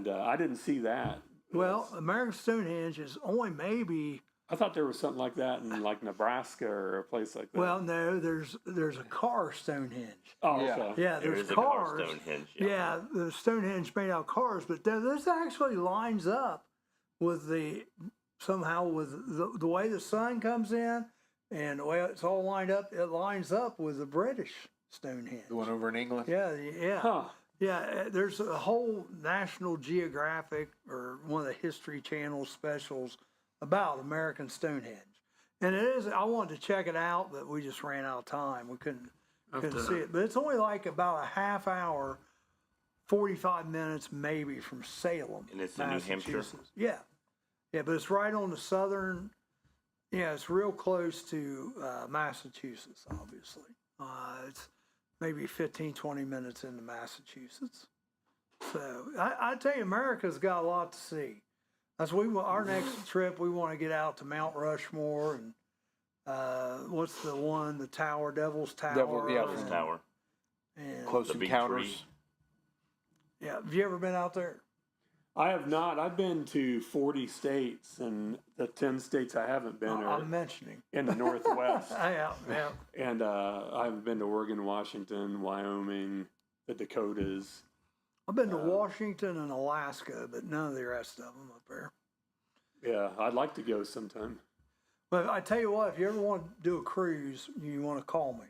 Speaker 8: I didn't see that.
Speaker 2: Well, American Stonehenge is only maybe.
Speaker 8: I thought there was something like that in like Nebraska or a place like that.
Speaker 2: Well, no, there's a car Stonehenge.
Speaker 8: Oh,
Speaker 3: Yeah.
Speaker 8: okay.
Speaker 2: Yeah,
Speaker 10: There
Speaker 2: there's
Speaker 10: is a car
Speaker 2: cars.
Speaker 10: Stonehenge.
Speaker 2: Yeah, the Stonehenge made out of cars, but this actually lines up with the way the sun comes in and the way it's all lined up. It lines up with the British Stonehenge.
Speaker 3: The one over in England?
Speaker 2: Yeah.
Speaker 8: Huh.
Speaker 2: Yeah, there's a whole National Geographic or one of the History Channel specials about American Stonehenge. And it is, I wanted to check it out, but we just ran out of time. We couldn't see it. But it's only like about a half hour, 45 minutes maybe from Salem.
Speaker 10: And it's in New Hampshire?
Speaker 2: Massachusetts. Yeah. Yeah, but it's right on the southern, it's real close to Massachusetts, obviously. It's maybe 15, 20 minutes into Massachusetts. So I tell you, America's got a lot to see. That's our next trip. We want to get out to Mount Rushmore and what's the one? The Tower, Devil's Tower.
Speaker 10: Devil's Tower.
Speaker 2: And
Speaker 3: Close
Speaker 10: The big
Speaker 3: Encounters.
Speaker 10: tree.
Speaker 2: yeah, have you ever been out there?
Speaker 8: I have not. I've been to 40 states, and the 10 states I haven't been are
Speaker 2: I'm mentioning.
Speaker 8: in the Northwest.
Speaker 2: Yeah.
Speaker 8: And I've been to Oregon, Washington, Wyoming, the Dakotas.
Speaker 2: I've been to Washington and Alaska, but none of the rest of them up there.
Speaker 8: Yeah, I'd like to go sometime.
Speaker 2: But I tell you what, if you ever want to do a cruise, you want to call me.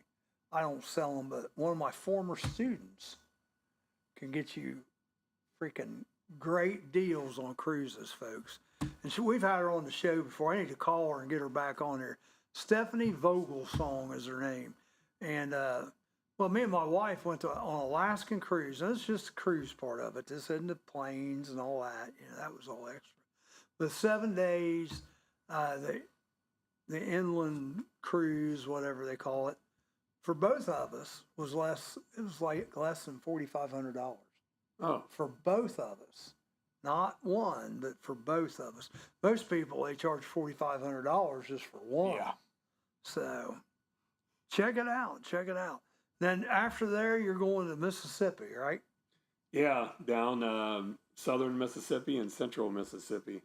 Speaker 2: I don't sell them, but one of my former students can get you freaking great deals on cruises, folks. And we've had her on the show before. I need to call her and get her back on there. Stephanie Vogelsong is her name. And, well, me and my wife went on an Alaskan cruise. And it's just the cruise part of it. This isn't the planes and all that. That was all extra. But 7 days, the inland cruise, whatever they call it, for both of us was less. It was like less than $4,500.
Speaker 8: Oh,
Speaker 2: For both of us, not one, but for both of us. Most people they charge $4,500 just for one.
Speaker 3: Yeah.
Speaker 2: So check it out. Check it out. Then after there, you're going to Mississippi, right?
Speaker 8: yeah, down southern Mississippi and central Mississippi.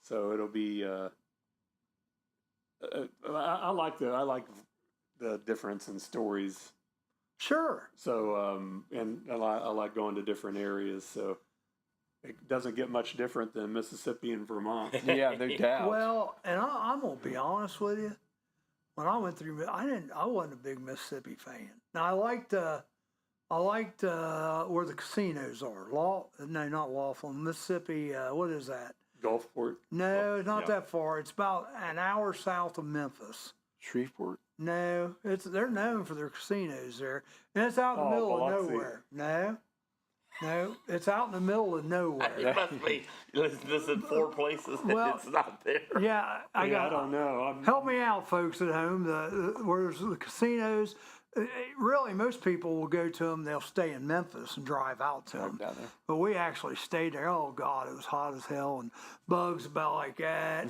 Speaker 8: So it'll be. I like the difference in stories.
Speaker 2: Sure.
Speaker 8: So and I like going to different areas. So it doesn't get much different than Mississippi and Vermont.
Speaker 3: Yeah, no doubt.
Speaker 2: Well, and I'm gonna be honest with you. When I went through, I wasn't a big Mississippi fan. Now I liked where the casinos are. Not Laughlin, Mississippi. What is that?
Speaker 8: Gulfport.
Speaker 2: No, it's not
Speaker 10: Yeah.
Speaker 2: that far. It's about an hour south of Memphis.
Speaker 3: Shreveport.
Speaker 2: No, they're known for their casinos there, and it's out in the
Speaker 8: Oh,
Speaker 2: middle of
Speaker 8: Biloxi.
Speaker 2: nowhere. No, No, it's out in the middle of nowhere.
Speaker 10: It must be. This in 4 places and
Speaker 2: Well,
Speaker 10: it's not there.
Speaker 2: Yeah, I
Speaker 8: don't know.
Speaker 2: help me out, folks at home. Where's the casinos? Really, most people will go to them. They'll stay in Memphis and drive out to them.
Speaker 3: down there.
Speaker 2: But we actually stayed there. Oh God, it was hot as hell and bugs about like that.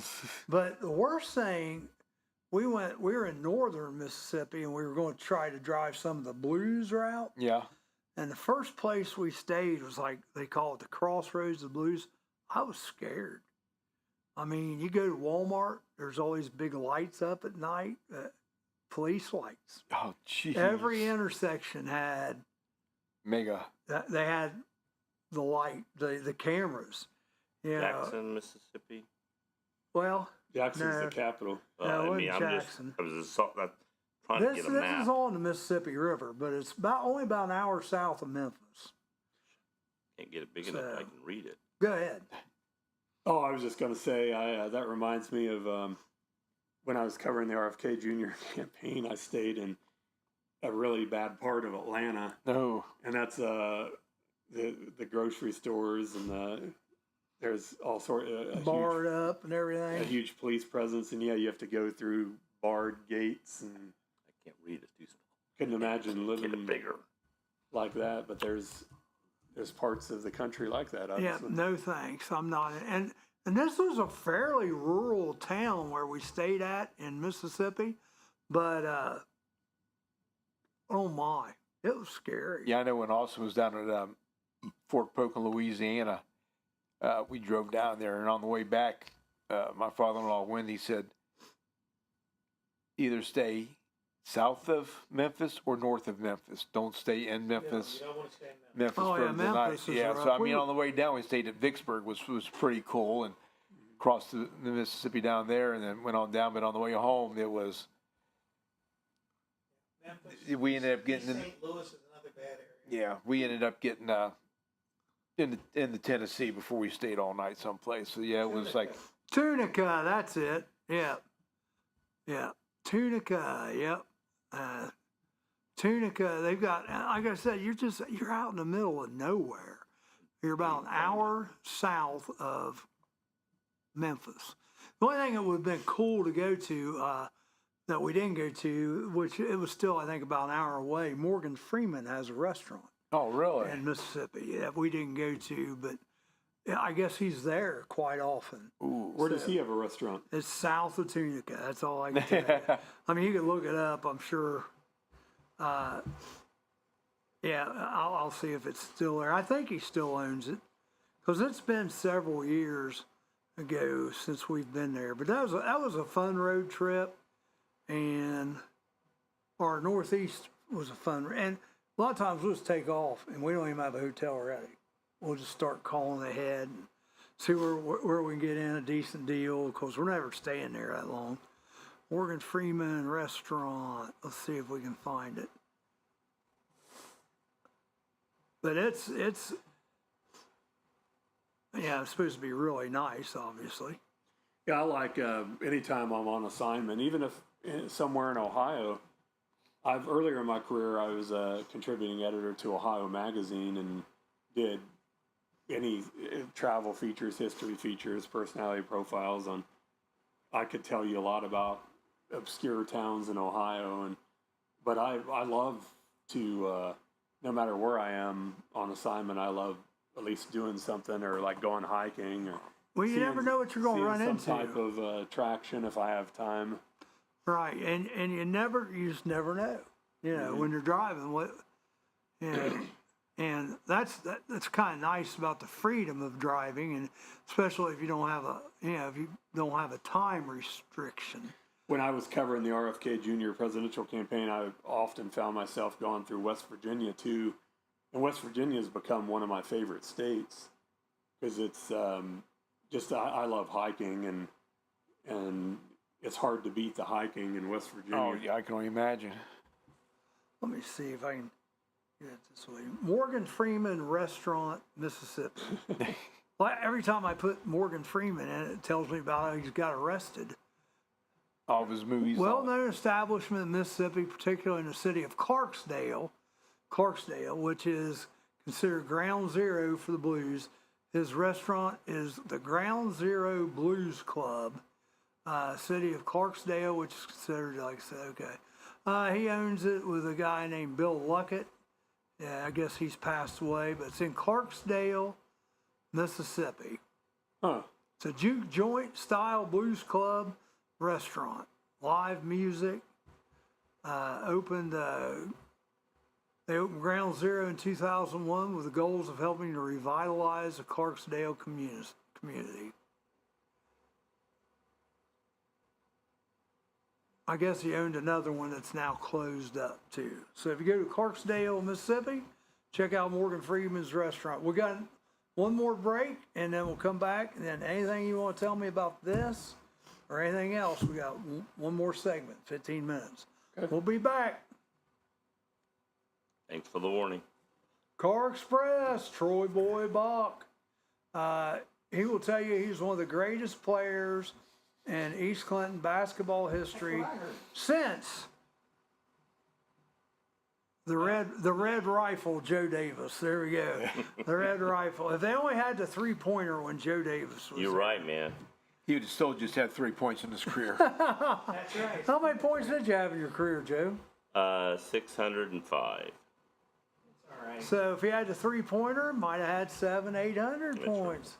Speaker 2: But the worst thing, we were in northern Mississippi and we were going to try to drive some of the blues route.
Speaker 3: Yeah.
Speaker 2: And the first place we stayed was like, they call it the Crossroads of the Blues. I was scared. I mean, you go to Walmart, there's always big lights up at night, police lights.
Speaker 3: Oh, jeez.
Speaker 2: Every intersection had,
Speaker 3: Mega.
Speaker 2: they had the light, the cameras. You know.
Speaker 10: Jackson, Mississippi.
Speaker 2: Well,
Speaker 8: Jackson's
Speaker 2: no.
Speaker 8: the capital.
Speaker 2: No, it
Speaker 10: I
Speaker 2: wasn't
Speaker 10: mean,
Speaker 2: Jackson.
Speaker 10: I was just trying
Speaker 2: This
Speaker 10: to get a map.
Speaker 2: is on the Mississippi River, but it's only about an hour south of Memphis.
Speaker 10: Can't get it big enough. I can read it.
Speaker 2: Go ahead.
Speaker 8: Oh, I was just going to say, that reminds me of when I was covering the RFK Jr. campaign, I stayed in a really bad part of Atlanta.
Speaker 3: No.
Speaker 8: And that's the grocery stores and there's all sort of
Speaker 2: Barred up and
Speaker 8: a
Speaker 2: everything.
Speaker 8: huge police presence. And yeah, you have to go through barred gates and
Speaker 10: I can't read it. Too small.
Speaker 8: couldn't imagine
Speaker 10: Get it
Speaker 8: living
Speaker 10: bigger.
Speaker 8: like that. But there's parts of the country like that.
Speaker 2: Yeah,
Speaker 8: Obviously.
Speaker 2: no thanks. I'm not. And this was a fairly rural town where we stayed at in Mississippi, but oh my, it was scary.
Speaker 3: Yeah, I know when Austin was down at Fort Polk in Louisiana, we drove down there, and on the way back, my father-in-law, Wendy, said, either stay south of Memphis or north of Memphis. Don't stay in Memphis.
Speaker 4: You don't want to stay in Memphis.
Speaker 2: Oh,
Speaker 3: for
Speaker 2: yeah,
Speaker 3: the night.
Speaker 2: Memphis is
Speaker 3: Yeah,
Speaker 2: rough.
Speaker 3: so I
Speaker 2: We
Speaker 3: mean,
Speaker 2: were-
Speaker 3: on the way down, we stayed at Vicksburg, which was pretty cool, and crossed the Mississippi down there, and then went on down. But on the way home, it was
Speaker 4: Memphis.
Speaker 3: we ended up getting in.
Speaker 4: St. Louis is another bad area.
Speaker 3: Yeah, we ended up getting in the Tennessee before we stayed all night someplace. So yeah, it was like
Speaker 2: Tunica, that's it. Yeah, Tunica. Yep. Tunica. They've got. Like I said, you're out in the middle of nowhere. You're about an hour south of Memphis. The only thing that would have been cool to go to that we didn't go to, which it was still I think about an hour away. Morgan Freeman has a restaurant
Speaker 3: oh really?
Speaker 2: in Mississippi that we didn't go to, but yeah, I guess he's there quite often.
Speaker 3: Ooh,
Speaker 8: Where does he have a restaurant?
Speaker 2: It's south of Tunica. That's all I can tell you. I mean, you can look it up. I'm sure. Yeah, I'll see if it's still there. I think he still owns it because it's been several years ago since we've been there. But that was a fun road trip, and our Northeast was a fun. And a lot of times we'll just take off, and we don't even have a hotel ready. We'll just start calling ahead and see where we can get in a decent deal because we're never staying there that long. Morgan Freeman Restaurant. Let's see if we can find it. But it's yeah, it's supposed to be really nice, obviously.
Speaker 8: Yeah, I like anytime I'm on assignment, even if somewhere in Ohio. Earlier in my career, I was a contributing editor to Ohio Magazine and did any travel features, history features, personality profiles on. I could tell you a lot about obscure towns in Ohio, but I love to no matter where I am on assignment, I love at least doing something or like going hiking or.
Speaker 2: Well, you never know what you're going to run into.
Speaker 8: Some type of attraction if I have time.
Speaker 2: Right, and you just never know. You know, when you're driving, what, you know, and that's kind of nice about the freedom of driving, and especially if you don't have a time restriction.
Speaker 8: When I was covering the RFK Jr. presidential campaign, I often found myself going through West Virginia too, and West Virginia has become one of my favorite states because it's I love hiking and it's hard to beat the hiking in West Virginia.
Speaker 3: Oh yeah, I can only imagine.
Speaker 2: Let me see if I can get it this way. Morgan Freeman Restaurant, Mississippi. Well, every time I put Morgan Freeman in, it tells me about how he's got arrested.
Speaker 3: All of his movies.
Speaker 2: Well-known establishment in Mississippi, particularly in the city of Clarksdale, which is considered ground zero for the blues. His restaurant is the Ground Zero Blues Club, city of Clarksdale, which is considered, like I said, okay. He owns it with a guy named Bill Luckett. Yeah, I guess he's passed away, but it's in Clarksdale, Mississippi.
Speaker 8: Huh.
Speaker 2: It's a juke joint style blues club restaurant. Live music. They opened Ground Zero in 2001 with the goals of helping to revitalize the Clarksdale community. I guess he owned another one that's now closed up too. So if you go to Clarksdale, Mississippi, check out Morgan Freeman's restaurant. We got one more break and then we'll come back, and then anything you want to tell me about this or anything else, we got one more segment, 15 minutes. Okay. We'll be back.
Speaker 10: Thanks for the warning.
Speaker 2: Car Express, Troy Boy Bach. He will tell you he's one of the greatest players in East Clinton basketball history since the red rifle, Joe Davis. There we go. The red rifle. If they only had the 3-pointer when Joe Davis was
Speaker 10: You're
Speaker 2: there.
Speaker 10: right, man.
Speaker 3: He would still just have 3 points in his career.
Speaker 4: That's right.
Speaker 2: How many points did you have in your career, Joe?
Speaker 10: 605.
Speaker 4: All right.
Speaker 2: So if he had the 3-pointer, might have had 700-800 points.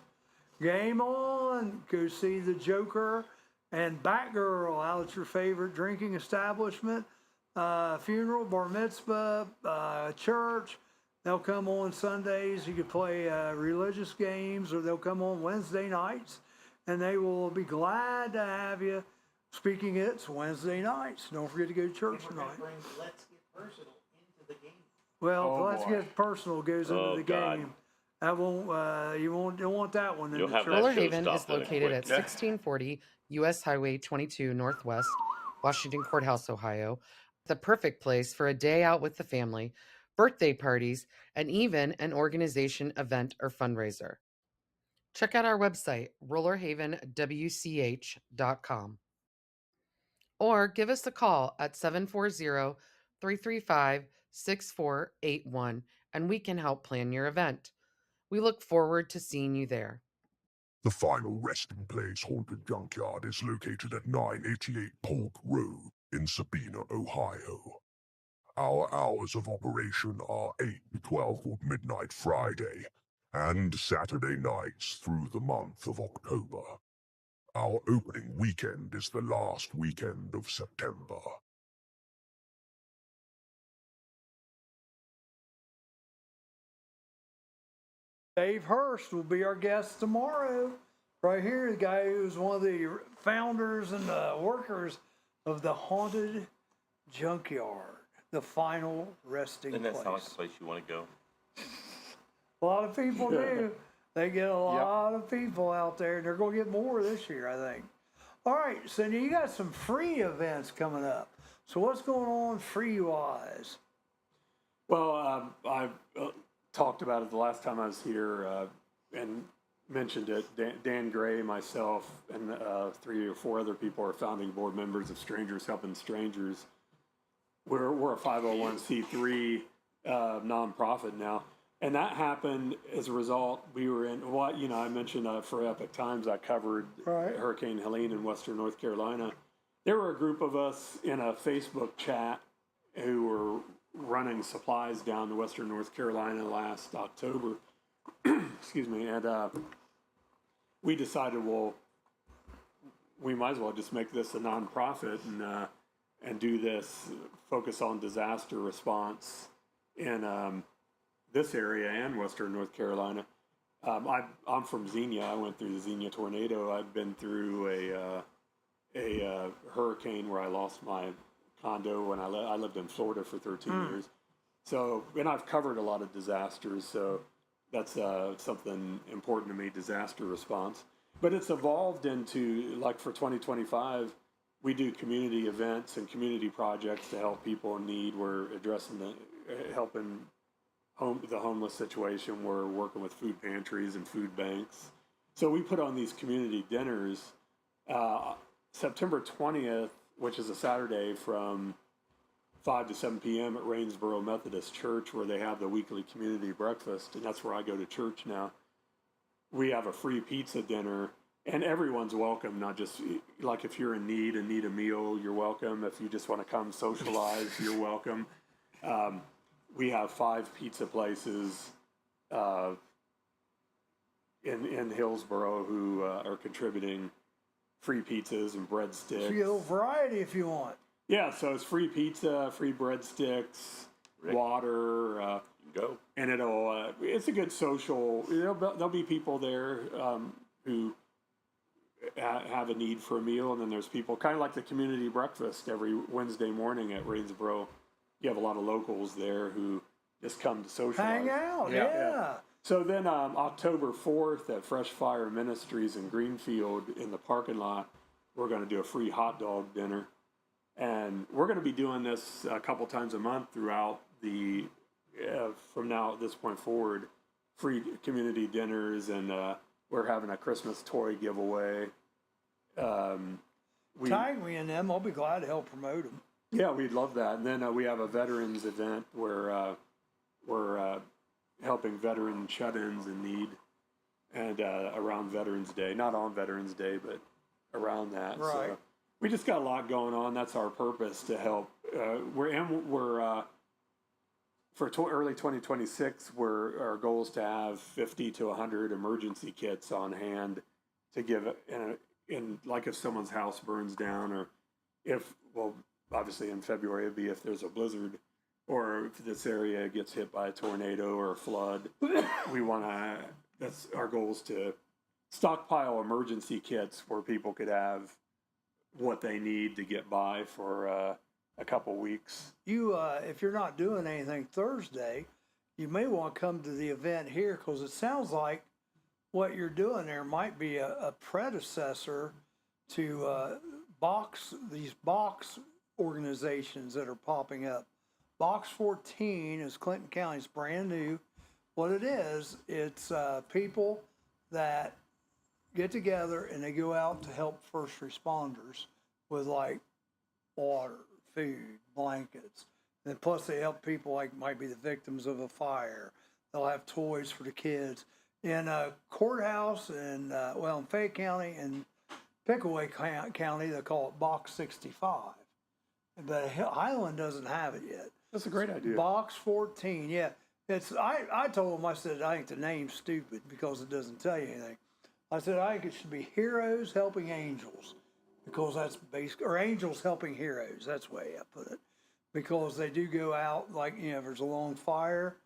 Speaker 2: Game on. Go see the Joker and Batgirl out at your favorite drinking establishment, funeral, bar mitzvah, church. They'll come on Sundays. You can play religious games, or they'll come on Wednesday nights, and they will be glad to have you. Speaking it's Wednesday nights. Don't forget to go to church
Speaker 4: And we're
Speaker 2: tonight.
Speaker 4: gonna bring Let's Get Personal into the game.
Speaker 2: Well, Let's Get Personal goes into the
Speaker 10: God.
Speaker 2: game. That won't, you don't want that one in
Speaker 10: You'll
Speaker 2: the
Speaker 10: have
Speaker 2: church.
Speaker 10: that
Speaker 5: Roller
Speaker 10: show
Speaker 5: Haven is
Speaker 10: stopped in a
Speaker 5: located at
Speaker 10: quick-
Speaker 5: 1640 U.S. Highway 22 Northwest, Washington Courthouse, Ohio. The perfect place for a day out with the family, birthday parties, and even an organization, event, or fundraiser. Check out our website, rollerhavenwch.com. Or give us a call at 740-335-6481, and we can help plan your event. We look forward to seeing you there.
Speaker 6: The final resting place haunted junkyard is located at 988 Polk Road in Sabina, Ohio. Our hours of operation are 8 to 12 on midnight Friday and Saturday nights through the month of October. Our opening weekend is the last weekend of September.
Speaker 2: Dave Hurst will be our guest tomorrow. Right here, the guy who's one of the founders and workers of the Haunted Junkyard, the final resting
Speaker 10: Doesn't that
Speaker 2: place.
Speaker 10: sound like a place you want to go?
Speaker 2: A lot of people do. They get a lot of people out there, and they're going to get more this year, I think. All right, so now you got some free events coming up. So what's going on free-wise?
Speaker 8: Well, I talked about it the last time I was here and mentioned it. Dan Gray, myself, and 3 or 4 other people are founding board members of Strangers Helping Strangers. We're a 501c3 nonprofit now. And that happened as a result. We were in what I mentioned for Epic Times. I covered Hurricane Helene in Western North Carolina. There were a group of us in a Facebook chat who were running supplies down to Western North Carolina last October. Excuse me, and we decided, well, we might as well just make this a nonprofit and do this, focus on disaster response in this area and Western North Carolina. I'm from Xenia. I went through the Xenia tornado. I've been through a hurricane where I lost my condo when I lived in Florida for 13 years. So, and I've covered a lot of disasters. So that's something important to me, disaster response. But it's evolved into, like for 2025, we do community events and community projects to help people in need. We're addressing helping the homeless situation. We're working with food pantries and food banks. So we put on these community dinners. September 20th, which is a Saturday from 5 to 7 p.m. at Rainsboro Methodist Church, where they have the weekly community breakfast, and that's where I go to church now. We have a free pizza dinner, and everyone's welcome, not just like if you're in need and need a meal, you're welcome. If you just want to come socialize, you're welcome. We have 5 pizza places in Hillsboro who are contributing free pizzas and breadsticks.
Speaker 2: So you get a little variety if you want.
Speaker 8: Yeah, so it's free pizza, free breadsticks, water.
Speaker 10: Go.
Speaker 8: And it's a good social. There'll be people there who have a need for a meal, and then there's people kind of like the community breakfast every Wednesday morning at Rainsboro. You have a lot of locals there who just come to socialize.
Speaker 2: Hang out, yeah.
Speaker 8: So then October 4th at Fresh Fire Ministries in Greenfield in the parking lot, we're going to do a free hot dog dinner. And we're going to be doing this a couple times a month throughout from now at this point forward, free community dinners, and we're having a Christmas toy giveaway.
Speaker 2: Tag me in them. I'll be glad to help promote them.
Speaker 8: Yeah, we'd love that. And then we have a veterans event where we're helping veteran shut-ins in need, and around Veterans Day, not on Veterans Day, but around that.
Speaker 2: Right.
Speaker 8: So we just got a lot going on. That's our purpose, to help. For early 2026, our goal is to have 50 to 100 emergency kits on hand to give in like if someone's house burns down, or obviously in February it'd be if there's a blizzard, or if this area gets hit by a tornado or a flood. That's our goal, is to stockpile emergency kits where people could have what they need to get by for a couple weeks.
Speaker 2: You, if you're not doing anything Thursday, you may want to come to the event here, because it sounds like what you're doing there might be a predecessor to these box organizations that are popping up. Box 14 is Clinton County's brand new. What it is, it's people that get together and they go out to help first responders with like water, food, blankets. And plus they help people like might be the victims of a fire. They'll have toys for the kids. In a courthouse in Fayette County and Pickaway County, they call it Box 65. But Highland doesn't have it yet.
Speaker 8: That's a great idea.
Speaker 2: Box 14, yeah. I told them, I said, I think the name's stupid because it doesn't tell you anything. I said, I think it should be Heroes Helping Angels, because that's basic, or Angels Helping Heroes. That's the way I put it. Because they do go out, like, if there's a long fire,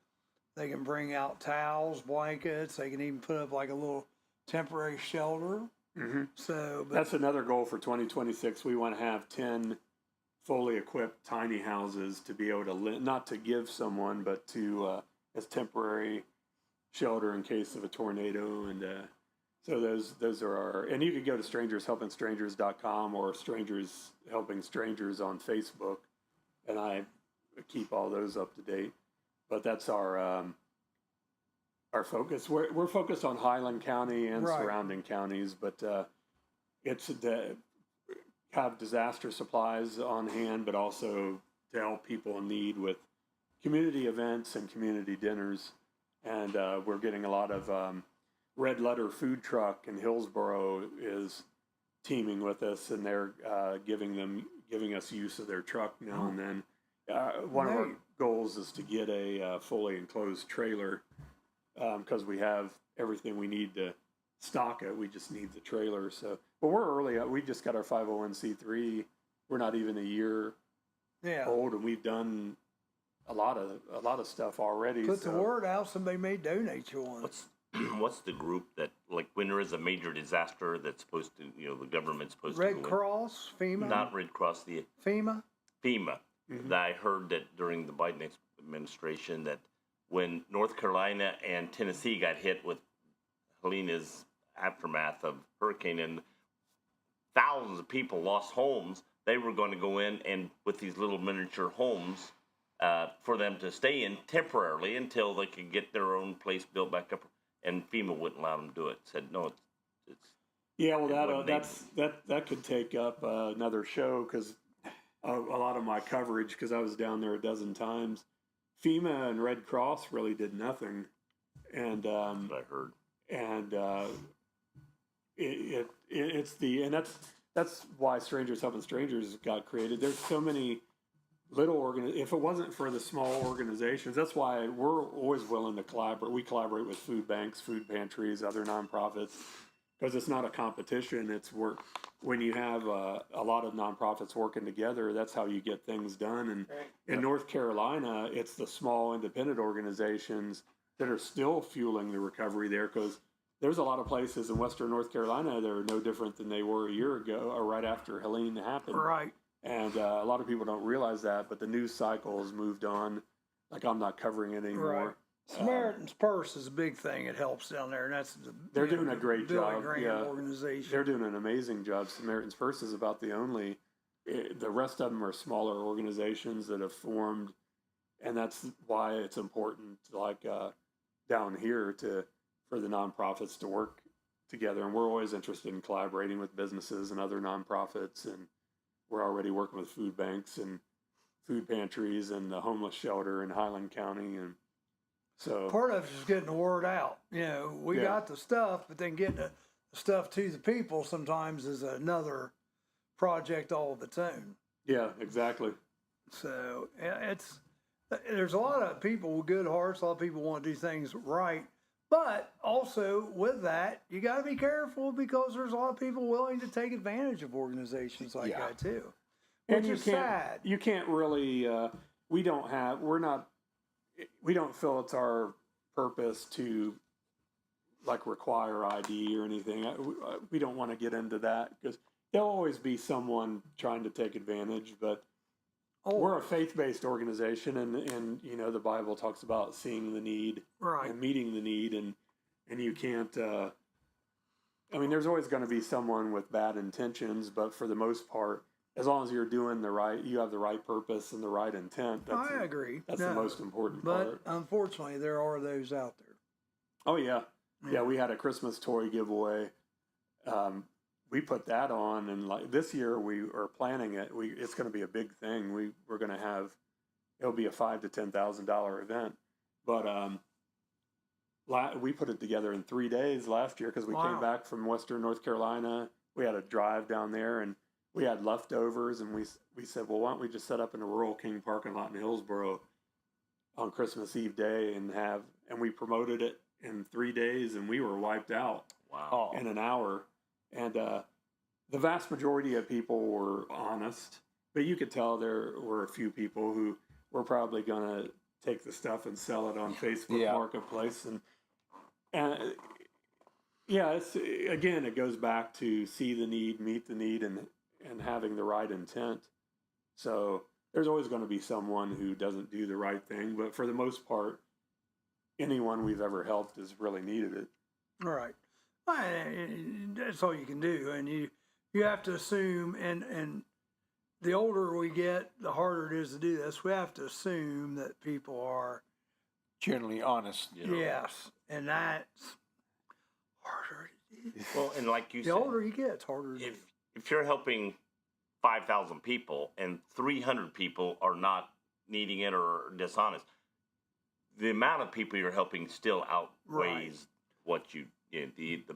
Speaker 2: they can bring out towels, blankets. They can even put up like a little temporary shelter.
Speaker 8: Mm-hmm.
Speaker 2: So
Speaker 8: that's another goal for 2026. We want to have 10 fully equipped tiny houses to be able to not to give someone, but to as temporary shelter in case of a tornado. And so those are our. And you could go to strangershelpingstrangers.com or Strangers Helping Strangers on Facebook, and I keep all those up to date. But that's our focus. We're focused on Highland County and surrounding counties, but it's to have disaster supplies on hand, but also to help people in need with community events and community dinners. And we're getting a lot of Red Letter Food Truck in Hillsboro is teaming with us, and they're giving us use of their truck now and then. One of our goals is to get a fully enclosed trailer, because we have everything we need to stock it. We just need the trailer. So, but we're early. We just got our 501c3. We're not even a year old, and we've done a lot of stuff already.
Speaker 2: Put the word out. Somebody may donate you one.
Speaker 10: What's the group that, like, when there is a major disaster that's supposed to, the government's supposed to
Speaker 2: Red Cross, FEMA?
Speaker 10: Not Red Cross, the
Speaker 2: FEMA.
Speaker 10: Mm-hmm. I heard that during the Biden administration that when North Carolina and Tennessee got hit with Helena's aftermath of hurricane and thousands of people lost homes, they were going to go in and with these little miniature homes for them to stay in temporarily until they could get their own place built back up. And FEMA wouldn't allow them to do it. Said no, it's
Speaker 8: yeah. Well, that could take up another show, because a lot of my coverage, because I was down there a dozen times, FEMA and Red Cross really did nothing. And
Speaker 10: That's what I heard.
Speaker 8: and that's why Strangers Helping Strangers got created. There's so many little if it wasn't for the small organizations, that's why we're always willing to collaborate. We collaborate with food banks, food pantries, other nonprofits, because it's not a competition. It's work. When you have a lot of nonprofits working together, that's how you get things done. And in North Carolina, it's the small independent organizations that are still fueling the recovery there, because there's a lot of places in Western North Carolina that are no different than they were a year ago or right after Helene happened.
Speaker 2: Right.
Speaker 8: And a lot of people don't realize that, but the news cycle has moved on. Like, I'm not covering it anymore.
Speaker 2: Right. Samaritan's Purse is a big thing. It helps down there, and that's
Speaker 8: they're doing a great job.
Speaker 2: Yeah, organization.
Speaker 8: They're doing an amazing job. Samaritan's Purse is about the only. The rest of them are smaller organizations that have formed, and that's why it's important, like down here, for the nonprofits to work together. And we're always interested in collaborating with businesses and other nonprofits, and we're already working with food banks and food pantries and the homeless shelter in Highland County. And so
Speaker 2: part of it is getting the word out. You know, we got the stuff, but then getting the stuff to the people sometimes is another project all of its own.
Speaker 8: Yeah, exactly.
Speaker 2: So there's a lot of people with good hearts. A lot of people want to do things right. But also with that, you got to be careful, because there's a lot of people willing to take advantage of organizations like that too, which is sad.
Speaker 8: You can't really. We don't feel it's our purpose to like require ID or anything. We don't want to get into that, because there'll always be someone trying to take advantage. But we're a faith-based organization, and you know, the Bible talks about seeing the need and meeting the need, and you can't. I mean, there's always going to be someone with bad intentions, but for the most part, as long as you're doing you have the right purpose and the right intent.
Speaker 2: I agree.
Speaker 8: That's the most important part.
Speaker 2: But unfortunately, there are those out there.
Speaker 8: Oh yeah, yeah. We had a Christmas toy giveaway. We put that on, and like this year we are planning it. It's going to be a big thing. We're going to have, it'll be a $5,000 to $10,000 event, but we put it together in 3 days last year, because we came back from Western North Carolina. We had a drive down there, and we had leftovers, and we said, well, why don't we just set up in a Rural King parking lot in Hillsboro on Christmas Eve day and we promoted it in 3 days, and we were wiped out in an hour. And the vast majority of people were honest, but you could tell there were a few people who were probably going to take the stuff and sell it on Facebook Marketplace. And it's, again, it goes back to see the need, meet the need, and having the right intent. So there's always going to be someone who doesn't do the right thing, but for the most part, anyone we've ever helped has really needed it.
Speaker 2: All right. That's all you can do, and you have to assume, and the older we get, the harder it is to do this. We have to assume that people are
Speaker 3: generally honest.
Speaker 10: You know?
Speaker 2: Yes, and that's harder to do.
Speaker 10: Well, and like you said,
Speaker 2: the older you get, it's harder to do.
Speaker 10: If you're helping 5,000 people and 300 people are not needing it or dishonest, the amount of people you're helping still outweighs what the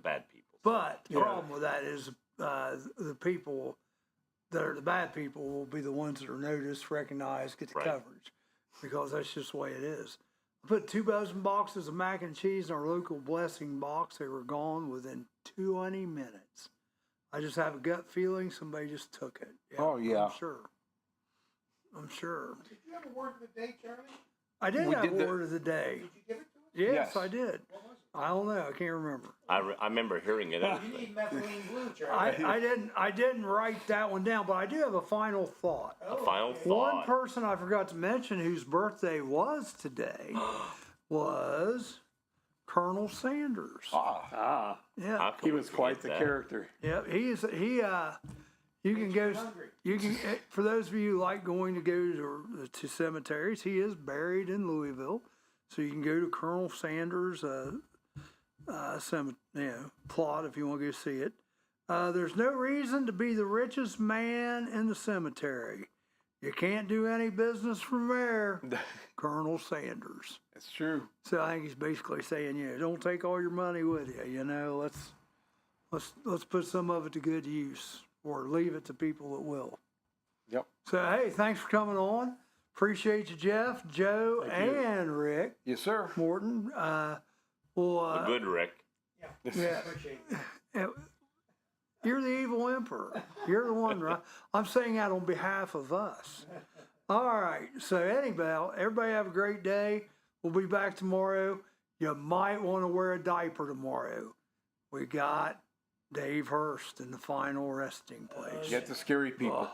Speaker 10: bad people.
Speaker 2: But the problem with that is the people that are the bad people will be the ones that are noticed, recognized, get the coverage, because that's just the way it is. I put 2 dozen boxes of mac and cheese in our local blessing box. They were gone within 20 minutes. I just have a gut feeling somebody just took it. Yeah, I'm sure.
Speaker 4: Did you have a word of the day, Charlie?
Speaker 2: I did have a word of the day.
Speaker 4: Did you give it to us?
Speaker 2: Yes, I did.
Speaker 4: What was it?
Speaker 2: I don't know. I can't remember.
Speaker 10: I remember hearing it.
Speaker 4: You need methylene blue, Charlie.
Speaker 2: I didn't write that one down, but I do have a final thought.
Speaker 10: A final thought.
Speaker 2: One person I forgot to mention whose birthday was today was Colonel Sanders.
Speaker 8: Yeah, he was quite the character.
Speaker 2: Yeah, you can go. You can, for those of you who like going to go to cemeteries, he is buried in Louisville, so you can go to Colonel Sanders' plot if you want to go see it. There's no reason to be the richest man in the cemetery. You can't do any business from there, Colonel Sanders.
Speaker 3: It's true.
Speaker 2: So I think he's basically saying, don't take all your money with you. Let's put some of it to good use, or leave it to people that will.
Speaker 3: Yep.
Speaker 2: So hey, thanks for coming on. Appreciate you, Jeff, Joe, and Rick.
Speaker 3: Yes, sir.
Speaker 2: Morton.
Speaker 10: The good Rick.
Speaker 2: Yeah. You're the evil emperor. You're the one, right? I'm saying that on behalf of us. All right. So anyhow, everybody have a great day. We'll be back tomorrow. You might want to wear a diaper tomorrow. We got Dave Hurst in the final resting place.
Speaker 3: Get the scary people.